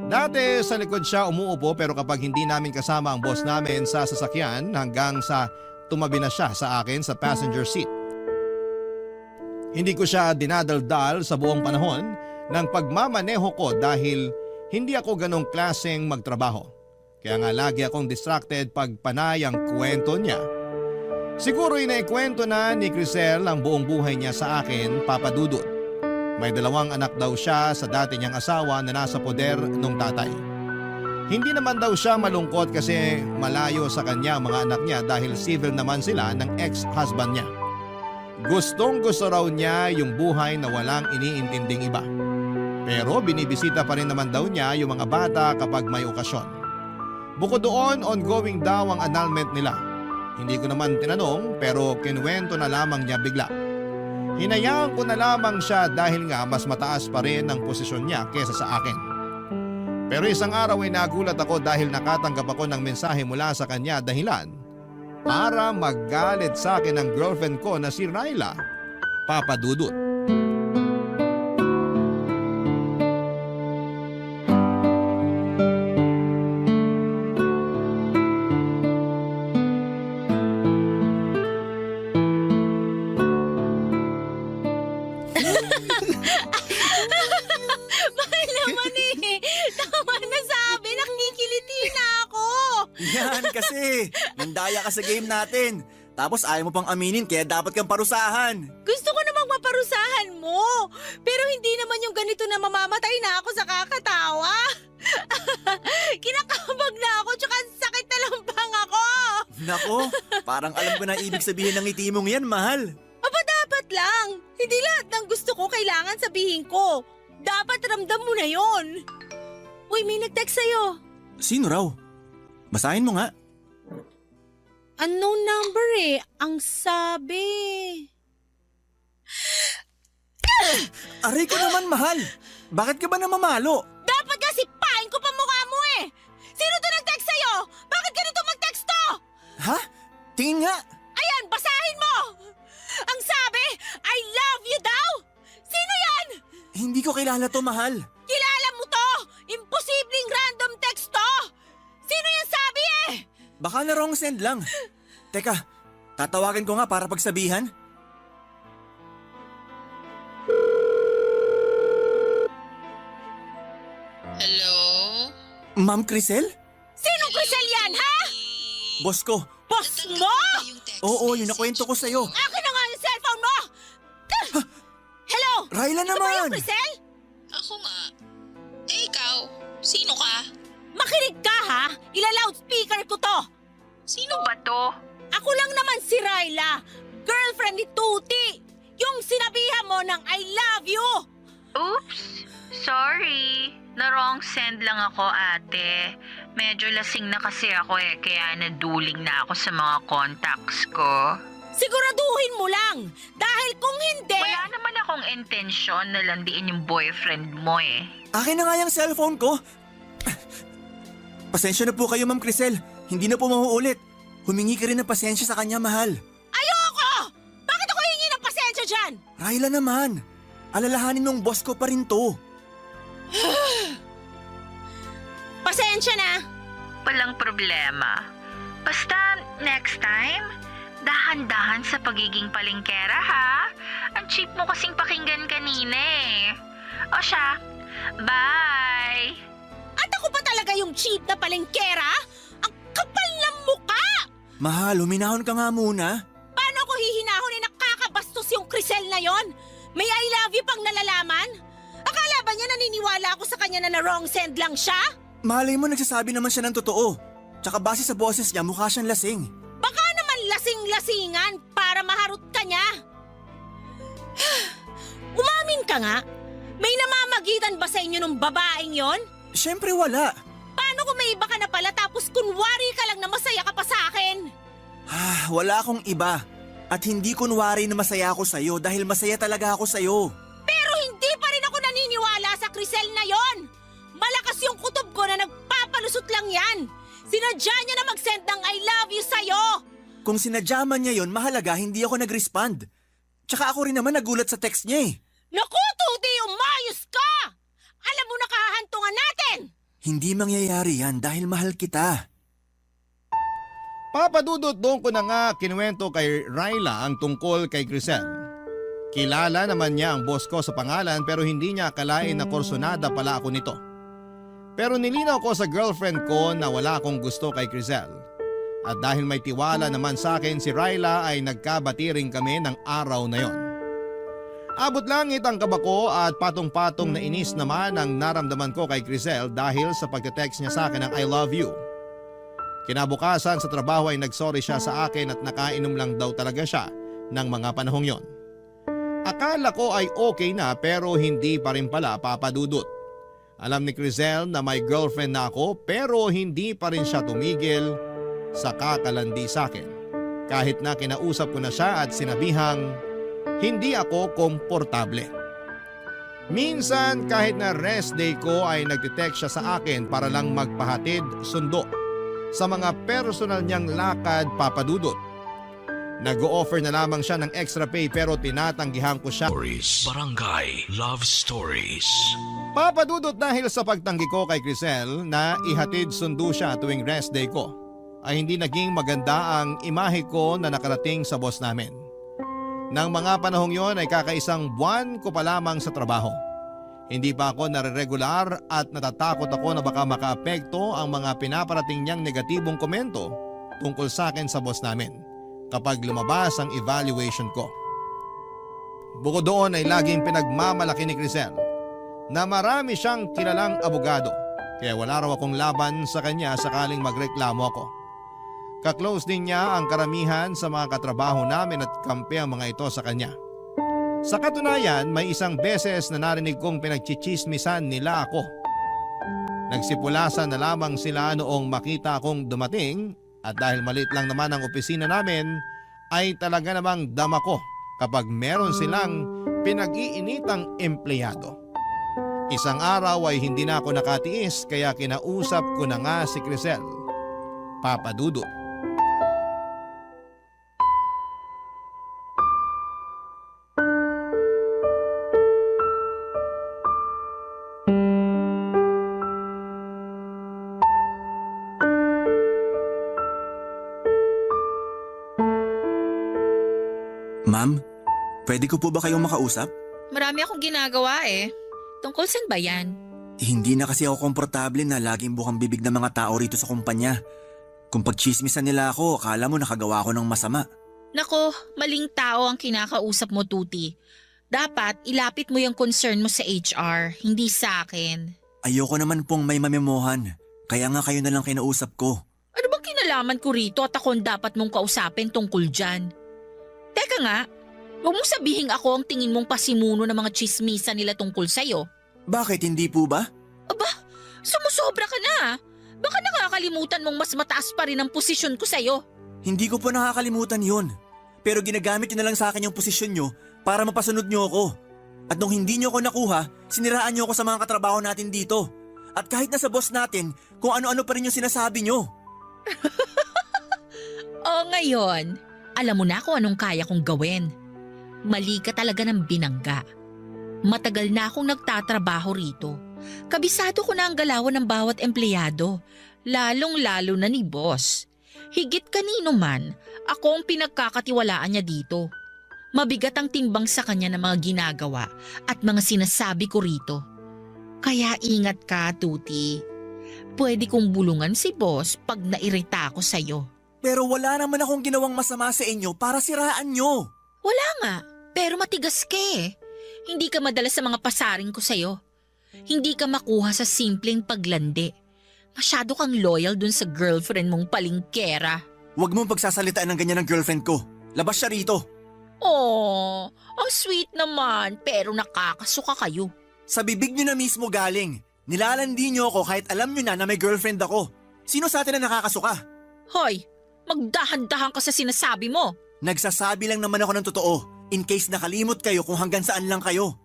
Dati sa likod siya umuupo pero kapag hindi namin kasama ang boss namin sa sasakyan hanggang sa tumabi na siya sa akin sa passenger seat. Hindi ko siya dinadaldal sa buong panahon ng pagmamaneho ko dahil hindi ako ganong klaseng magtrabaho. Kaya nga lagi akong distracted pag panay ang kwento niya. Siguro inaikwento na ni Crisel ang buong buhay niya sa akin, papadudot. May 2 anak daw siya sa dati niyang asawa na nasa poder nung tatay. Hindi naman daw siya malungkot kasi malayo sa kanya ang mga anak niya dahil civil naman sila ng ex-husband niya. Gustong gusto raw niya yung buhay na walang iniintinding iba. Pero binibisita pa rin naman daw niya yung mga bata kapag may okasyon. Bukod doon, ongoing daw ang annulment nila. Hindi ko naman tinanong pero kinuwento na lamang niya bigla. Hinayaan ko na lamang siya dahil nga mas mataas pa rin ang posisyon niya kesa sa akin. Pero isang araw ay nagulat ako dahil nakatanggap ako ng mensahe mula sa kanya dahilan para maggalit sa akin ang girlfriend ko na si Ryla, papadudot. Kasi, nandaya ka sa game natin. Tapos ayaw mo pang aminin kaya dapat kang parusahan. Gusto ko namang maparusahan mo. Pero hindi naman yung ganito na mamamatay na ako sa kakatawa. Kinakabag na ako tsaka sakit na lang bang ako. Nako, parang alam ko na ibig sabihin ng ngiti mong yan, mahal. Aba Hindi lahat ng gusto ko kailangan sabihin ko. Dapat ramdam mo na yon. Uy, may nag-text sa'yo. Sino raw? Basahin mo nga. Unknown number eh. Ang sabi. Aray ko naman, mahal. Bakit ka ba namamalo? Dapat nga sipain ko pa mukha mo eh. Sino to nag-text sa'yo? Bakit ganito mag-text to? Ha? Tingin nga. Ayan, basahin mo. Ang sabi, I love you daw. Sino yan? Hindi ko kilala to, mahal. Kilala mo to. Imposibleng random text to. Sino yan sabi eh? Baka na wrong send lang. Teka, tatawagan ko nga para pagsabihan. Hello? Ma'am Crisel? Sinong Crisel yan, ha? Boss ko. Boss mo? Oo, yun nakwento ko sa'yo. Akin na nga yung cellphone mo. Hello? Raila Ito ba naman. yung Crisel? Ako nga. Eh ikaw, sino ka? Makinig ka ha? Ila-loudspeaker ko to. Sino ba to? Ako lang naman si Raila, girlfriend ni Tuti. Yung sinabihan mo ng I love you. Oops! Sorry. Na-wrong send lang ako, ate. Medyo lasing na kasi ako kaya naduling na ako sa mga contacts ko. Siguraduhin mo lang. Dahil kung hindi... Wala naman akong intensyon na landiin yung boyfriend mo Akin na nga yung cellphone ko. Pasensya na po kayo, Ma'am Crisel. Hindi na po mauulit. Humingi ka rin ng pasensya sa kanya, mahal. Ayoko! Bakit ako hingi ng pasensya dyan? Raila naman. Alalahanin nung boss ko pa rin to. Pasensya na. Walang problema. Basta next time, dahan-dahan sa pagiging palengkera ha. Ang cheap mo kasing pakinggan kanina O siya, bye! At ako pa talaga yung cheap na palengkera? Ang kapal ng muka! Mahal, huminahon ka nga muna. Paano ako hihinahon nakakabastos yung Crisel na yon? May I love you pang nalalaman? Akala ba niya naniniwala ako sa kanya na wrong send lang siya? Malay mo nagsasabi naman siya ng totoo. Tsaka base sa boses niya, mukha siyang lasing. Baka naman lasing-lasingan para maharot ka niya. Umamin ka nga. May namamagitan ba sa inyo nung babaeng yon? Siyempre wala. Paano kung may iba ka na pala tapos kunwari ka lang na masaya ka pa sa akin? Wala akong iba. At hindi kunwari na masaya ako sa'yo dahil masaya talaga ako sa'yo. Pero hindi pa rin ako naniniwala sa Crisel na yon. Malakas yung kutob ko na nagpapalusot lang yan. Sinadya niya na mag-send ng I love you sa'yo. Kung sinadya man niya yon, mahalaga hindi ako nag-respond. Tsaka ako rin naman nagulat sa text niya Naku, Tuti, umayos ka! Alam mo na kahahantungan natin! Hindi mangyayari yan dahil mahal kita. Papadudot doon ko na nga kinuwento kay Raila ang tungkol kay Crisel. Kilala naman niya ang boss ko sa pangalan pero hindi niya akalain na korsonada pala ako nito. Pero nilinaw ko sa girlfriend ko na wala akong gusto kay Crisel. At dahil may tiwala naman sa akin si Raila ay nagkabati rin kami ng araw na yon. Abot langit ang kaba ko at patong-patong na inis naman ang naramdaman ko kay Crisel dahil sa pagte-text niya sa akin ng I love you. Kinabukasan sa trabaho ay nagsorry siya sa akin at nakainom lang daw talaga siya ng mga panahong yon. Akala ko ay okay na pero hindi pa rin pala, Papadudot. Alam ni Crisel na may girlfriend na ako pero hindi pa rin siya tumigil sa kakalandi sa akin. Kahit na kinausap ko na siya at sinabihang hindi ako komportable. Minsan kahit na rest day ko ay nagtitext siya sa akin para lang magpahatid sundo sa mga personal niyang lakad, Papadudot. Nag-o-offer na lamang siya ng extra pay pero tinatanggihan ko siya. Barangay Love Stories. Papadudot dahil sa pagtanggi ko kay Crisel na ihatid sundo siya tuwing rest day ko, ay hindi naging maganda ang imahe ko na nakarating sa boss namin. Nang mga panahong yon ay kakaisang buwan ko pa lamang sa trabaho. Hindi pa ako nare-regular at natatakot ako na baka makaapekto ang mga pinaparating niyang negatibong komento tungkol sa akin sa boss namin kapag lumabas ang evaluation ko. Bukod doon ay laging pinagmamalaki ni Crisel na marami siyang kilalang abogado kaya wala raw akong laban sa kanya sakaling magreklamo ako. Ka-close din niya ang karamihan sa mga katrabaho namin at kampi ang mga ito sa kanya. Sa katunayan, may isang beses na narinig kong pinagchichismisan nila ako. Nagsipulasan na lamang sila noong makita akong dumating at dahil maliit lang naman ang opisina namin ay talaga namang dama ko kapag meron silang pinag-iinitang empleyado. Isang araw ay hindi na ako nakatiis kaya kinausap ko na nga si Crisel. Papa Dudo. Ma'am, pwede ko po ba kayong makausap? Marami akong ginagawa eh. Tungkol saan ba yan? Hindi na kasi ako komportable na laging bukang bibig ng mga tao rito sa kumpanya. Kung pagchismisan nila ako, akala mo nakagawa ako ng masama. Nako, maling tao ang kinakausap mo, Tuti. Dapat ilapit mo yung concern mo sa HR, hindi sa akin. Ayoko naman pong may mamemohan. Kaya nga kayo na lang kinausap ko. Ano bang kinalaman ko rito at ako ang dapat mong kausapin tungkol dyan? Teka nga, huwag mong sabihin ako ang tingin mong pasimuno ng mga chismisa nila tungkol sa'yo. Bakit hindi po ba? Aba, sumusobra ka na. Baka nakakalimutan mong mas mataas pa rin ang posisyon ko sa'yo. Hindi ko po nakakalimutan yun. Pero ginagamit nyo na lang sa akin yung posisyon nyo para mapasunod nyo ako. At nung hindi nyo ako nakuha, siniraan nyo ako sa mga katrabaho natin dito. At kahit na sa boss natin, kung ano-ano pa rin yung sinasabi nyo. O ngayon, alam mo na kung anong kaya kong gawin. Mali ka talaga ng binangga. Matagal na akong nagtatrabaho rito. Kabisado ko na ang galawan ng bawat empleyado, lalong-lalo na ni boss. Higit kanino man, ako ang pinagkakatiwalaan niya dito. Mabigat ang timbang sa kanya ng mga ginagawa at mga sinasabi ko rito. Kaya ingat ka, Tuti. Pwede kong bulungan si boss pag nairita ako sa'yo. Pero wala naman akong ginawang masama sa inyo para siraan nyo. Wala nga, pero matigas ka eh. Hindi ka madala sa mga pasaring ko sa'yo. Hindi ka makuha sa simpleng paglandi. Masyado kang loyal dun sa girlfriend mong palingkera. Huwag mong pagsasalitaan ng ganyan ng girlfriend ko. Labas siya rito. Oh, ang sweet naman, pero nakakasuka kayo. Sa bibig nyo na mismo galing. Nilalandi nyo ako kahit alam nyo na may girlfriend ako. Sino sa atin na nakakasuka? Hoy, magdahan-dahan ka sa sinasabi mo. Nagsasabi lang naman ako ng totoo. In case nakalimot kayo kung hanggang saan lang kayo.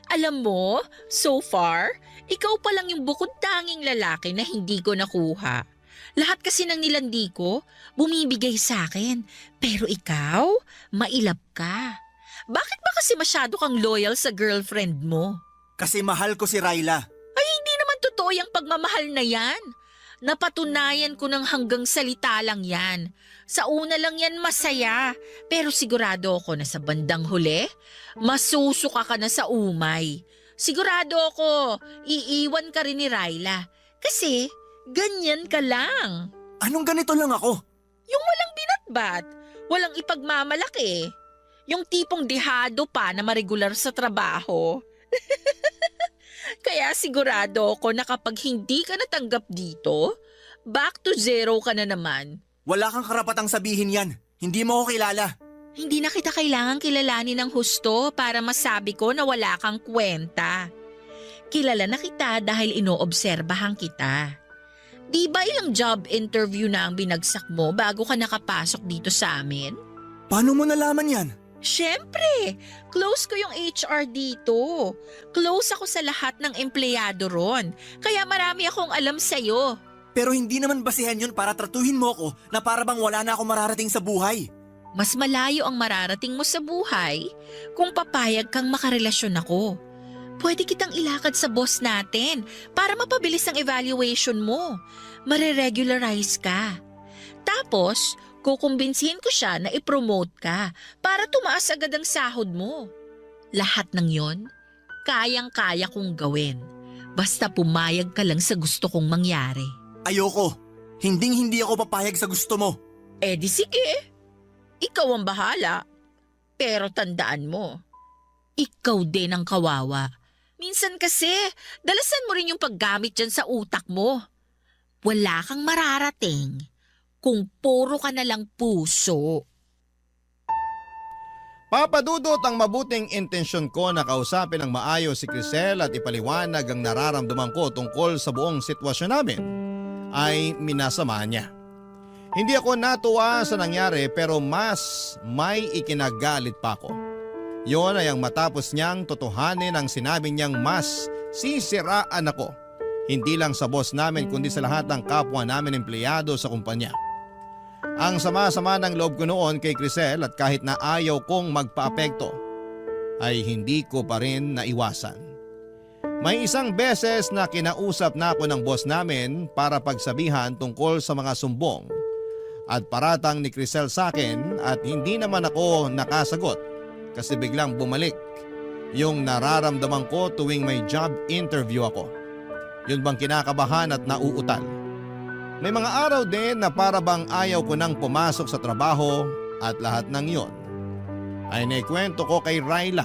Alam mo, so far, ikaw pa lang yung bukod tanging lalaki na hindi ko nakuha. Lahat kasi ng nilandi ko, bumibigay sa akin. Pero ikaw, mailap ka. Bakit ba kasi masyado kang loyal sa girlfriend mo? Kasi mahal ko si Ryla. Ay, hindi naman totoo yung pagmamahal na yan. Napatunayan ko ng hanggang salita lang yan. Sa una lang yan masaya, pero sigurado ako na sa bandang huli, masusuka ka na sa umay. Sigurado ako, iiwan ka rin ni Ryla. Kasi, ganyan ka lang. Anong ganito lang ako? Yung walang binatbat, walang ipagmamalaki. Yung tipong dehado pa na maregular sa trabaho. Kaya sigurado ako na kapag hindi ka natanggap dito, back to zero ka na naman. Wala kang karapatang sabihin yan. Hindi mo ako kilala. Hindi na kita kailangang kilalanin ng husto para masabi ko na wala kang kwenta. Kilala na kita dahil inoobserbahan kita. Di ba ilang job interview na ang binagsak mo bago ka nakapasok dito sa amin? Paano mo nalaman yan? Siyempre, close ko yung HR dito. Close ako sa lahat ng empleyado ron. Kaya marami akong alam sa'yo. Pero hindi naman basihan yun para tratuhin mo ako na para bang wala na akong mararating sa buhay. Mas malayo ang mararating mo sa buhay kung papayag kang makarelasyon ako. Pwede kitang ilakad sa boss natin para mapabilis ang evaluation mo. Mare-regularize ka. Tapos, kukumbinsihin ko siya na i-promote ka para tumaas agad ang sahod mo. Lahat ng yon, kayang-kaya kong gawin. Basta pumayag ka lang sa gusto kong mangyari. Ayoko. Hinding-hindi ako papayag sa gusto mo. Eh di sige. Ikaw ang bahala. Pero tandaan mo, ikaw din ang kawawa. Minsan kasi, dalasan mo rin yung paggamit dyan sa utak mo. Wala kang mararating kung puro ka na lang puso. Papadudot ang mabuting intensyon ko na kausapin ng maayos si Crisel at ipaliwanag ang nararamdaman ko tungkol sa buong sitwasyon namin ay minasama niya. Hindi ako natuwa sa nangyari pero mas may ikinagalit pa ako. Yon ay ang matapos niyang totohanin ang sinabi niyang mas sisiraan ako. Hindi lang sa boss namin kundi sa lahat ng kapwa namin empleyado sa kumpanya. Ang sama-sama ng loob ko noon kay Crisel at kahit na ayaw kong magpaapekto ay hindi ko pa rin naiwasan. May isang beses na kinausap na ako ng boss namin para pagsabihan tungkol sa mga sumbong at paratang ni Crisel sa akin at hindi naman ako nakasagot kasi biglang bumalik yung nararamdaman ko tuwing may job interview ako. Yun bang kinakabahan at nauutal. May mga araw din na para bang ayaw ko nang pumasok sa trabaho at lahat ng yon ay naikwento ko kay Ryla.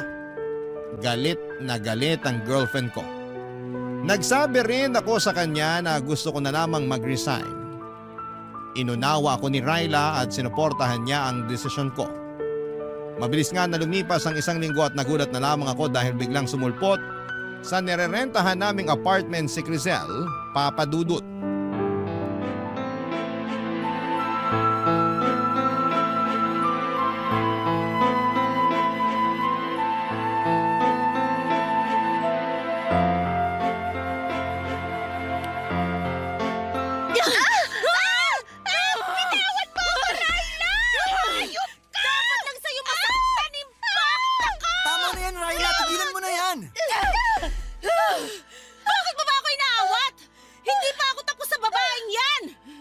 Galit na galit ang girlfriend ko. Nagsabi rin ako sa kanya na gusto ko na lamang mag-resign. Inunawa ako ni Ryla at sinuportahan niya ang desisyon ko. Mabilis nga na lumipas ang 1 linggo at nagulat na lamang ako dahil biglang sumulpot sa nirerentahan naming apartment si Crisel, papadudot.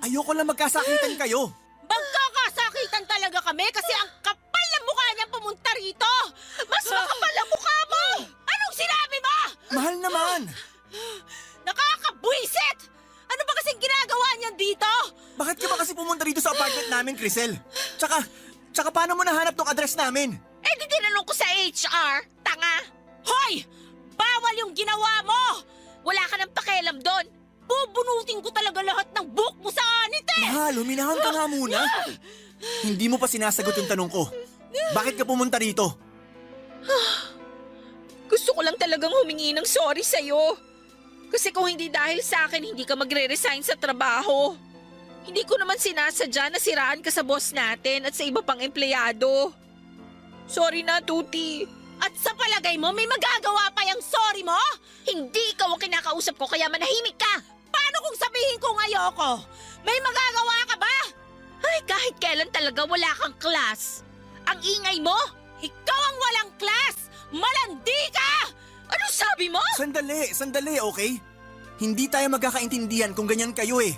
Ayoko lang magkasakitan kayo. Magkakasakitan talaga kami kasi ang kapal ng mukha niya pumunta rito! Mas makapal ang mukha mo! Anong sinabi mo? Mahal naman. Nakakabwisit! Ano ba kasing ginagawa niyan dito? Bakit ka ba kasi pumunta rito sa apartment namin, Crisel? Tsaka paano mo nahanap tong address namin? Eh di tinanong ko sa HR, tanga! Hoy! Bawal yung ginawa mo! Wala ka nang pakialam doon! Bubunutin ko talaga lahat ng buhok mo sa anit eh! Mahal, huminahan ka nga muna. Hindi mo pa sinasagot yung tanong ko. Bakit ka pumunta rito? Gusto ko lang talagang humingi ng sorry sa'yo. Kasi kung hindi dahil sa akin, hindi ka magre-resign sa trabaho. Hindi ko naman sinasadya na siraan ka sa boss natin at sa iba pang empleyado. Sorry na, Tuti. At sa palagay mo, may magagawa pa yung sorry mo? Hindi ikaw ang kinakausap ko kaya manahimik ka! Paano kung sabihin kong ayoko? May magagawa ka ba? Ay, kahit kailan talaga wala kang class. Ang ingay mo? Ikaw ang walang class! Malandi ka! Ano sabi mo? Sandali, okay? Hindi tayo magkakaintindihan kung ganyan kayo eh.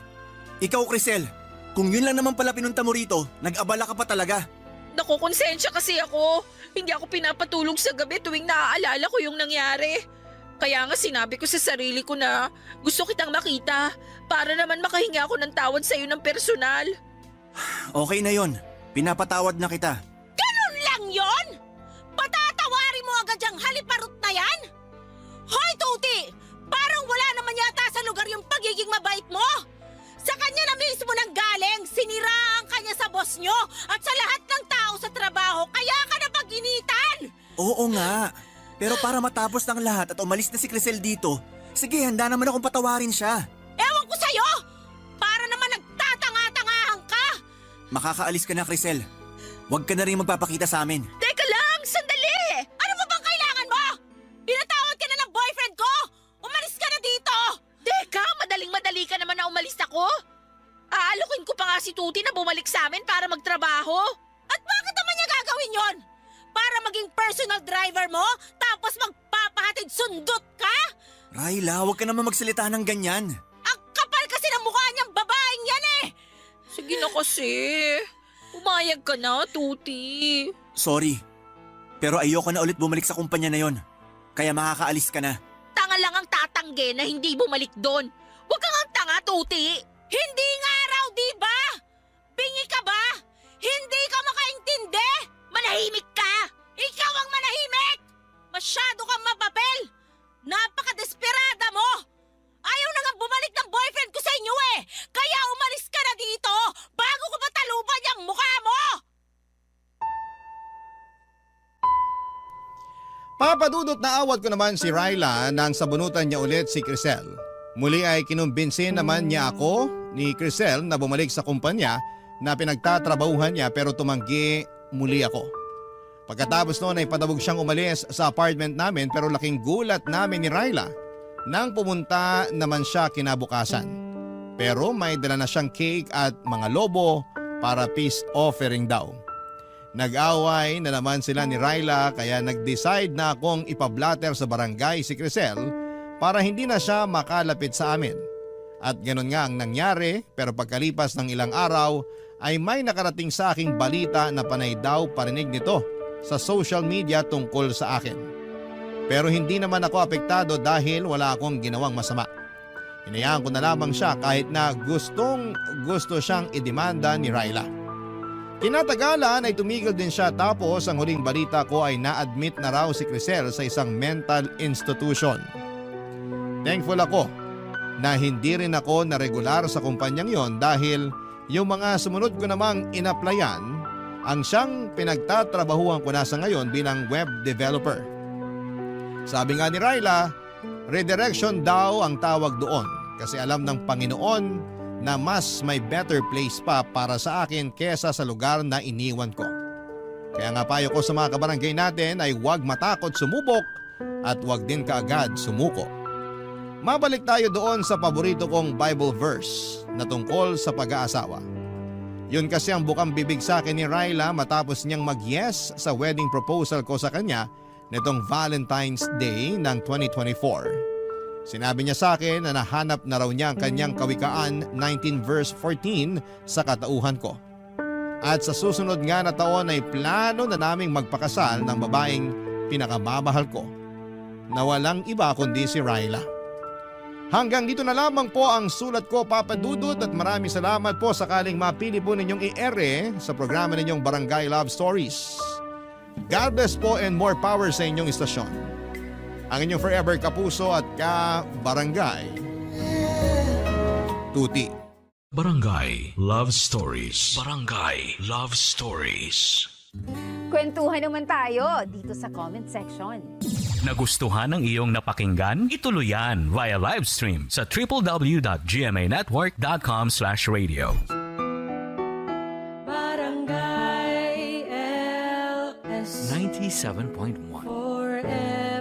Ikaw, Crisel, kung yun lang naman pala pinunta mo rito, nag-abala ka pa talaga. Nakukonsensya kasi ako. Hindi ako pinapatulog sa gabi tuwing naaalala ko yung nangyari. Kaya nga sinabi ko sa sarili ko na gusto kitang makita para naman makahinga ako ng tawad sa'yo ng personal. Okay na yon. Pinapatawad na kita. Ganun lang yon? Patatawarin mo agad yung haliparot na yan? Hoy, Tuti! Parang wala naman yata sa lugar yung pagiging mabait mo! Sa kanya na mismo nang galing, siniraan ka niya sa boss nyo at sa lahat ng tao sa trabaho, kaya ka na pag-initan! Oo nga. Pero para matapos ng lahat at umalis na si Crisel dito, sige, handa naman akong patawarin siya. Ewan ko sa'yo! Para naman nagtatanga-tangahan ka! Makakaalis ka na, Crisel. Huwag ka na rin magpapakita sa amin. Teka lang, sandali! Ano ba bang kailangan mo? Pinatawad ka na ng boyfriend ko! Umalis ka na dito! Teka, madaling-madali ka naman na umalis ako. Aalokin ko pa nga si Tuti na bumalik sa amin para magtrabaho. At bakit naman niya gagawin yon? Para maging personal driver mo? Tapos magpapahatid sundot ka? Ryla, huwag ka naman magsalita ng ganyan. Ang kapal kasi ng mukha niyang babaeng yan eh! Sige na kasi. Umayag ka na, Tuti. Sorry, pero ayoko na ulit bumalik sa kumpanya na yon. Kaya makakaalis ka na. Tanga lang ang tatangge na hindi bumalik doon. Huwag kang ang tanga, Tuti. Hindi nga raw, di ba? Bingi ka ba? Hindi ka makaintindi? Manahimik ka! Ikaw ang manahimik! Masyado kang mapapel! Napaka-desperada mo! Ayaw na nga bumalik ng boyfriend ko sa inyo eh! Kaya umalis ka na dito bago ko mataluban yung mukha mo! Papadudot na awat ko naman si Ryla nang sabunutan niya ulit si Crisel. Muli ay kinumbinsin naman niya ako ni Crisel na bumalik sa kumpanya na pinagtatrabahuhan niya pero tumanggi muli ako. Pagkatapos noon ay padabog siyang umalis sa apartment namin pero laking gulat namin ni Ryla nang pumunta naman siya kinabukasan. Pero may dala na siyang cake at mga lobo para peace offering daw. Nag-away na naman sila ni Ryla kaya nag-decide na akong ipablatter sa barangay si Crisel para hindi na siya makalapit sa amin. At ganun nga ang nangyari pero pagkalipas ng ilang araw ay may nakarating sa aking balita na panay daw parinig nito sa social media tungkol sa akin. Pero hindi naman ako apektado dahil wala akong ginawang masama. Hinayaan ko na lamang siya kahit na gusto siyang idemanda ni Ryla. Kinatagalan ay tumigil din siya tapos ang huling balita ko ay na-admit na raw si Crisel sa isang mental institution. Thankful ako na hindi rin ako na regular sa kumpanyang yon dahil yung mga sumunod ko namang inaplayan ang siyang pinagtatrabahuan ko na sa ngayon bilang web developer. Sabi nga ni Ryla, redirection daw ang tawag doon kasi alam ng Panginoon na mas may better place pa para sa akin kesa sa lugar na iniwan ko. Kaya nga payo ko sa mga kabarangay natin ay huwag matakot sumubok at huwag din kaagad sumuko. Mabalik tayo doon sa paborito kong Bible verse na tungkol sa pag-aasawa. Yun kasi ang bukang bibig sa akin ni Ryla matapos niyang mag-yes sa wedding proposal ko sa kanya nitong Valentine's Day ng 2024. Sinabi niya sa akin na nahanap na raw niya ang kanyang Kawikaan 19 verse 14 sa katauhan ko. At sa susunod nga na taon ay plano na naming magpakasal ng babaeng pinakamamahal ko na walang iba kundi si Ryla. Hanggang dito na lamang po ang sulat ko, Papa Dudut, at maraming salamat po sakaling mapili po ninyong i-ere sa programa ninyong Barangay Love Stories. God bless po and more power sa inyong istasyon. Ang inyong forever kapuso at ka-barangay, Tuti. Barangay Love Stories. Barangay Love Stories. Kwentuhan naman tayo dito sa comment section. Nagustuhan ng iyong napakinggan? Ituloy yan via live stream sa www.gmanetwork.com/radio. Barangay LS 97.1 Forever.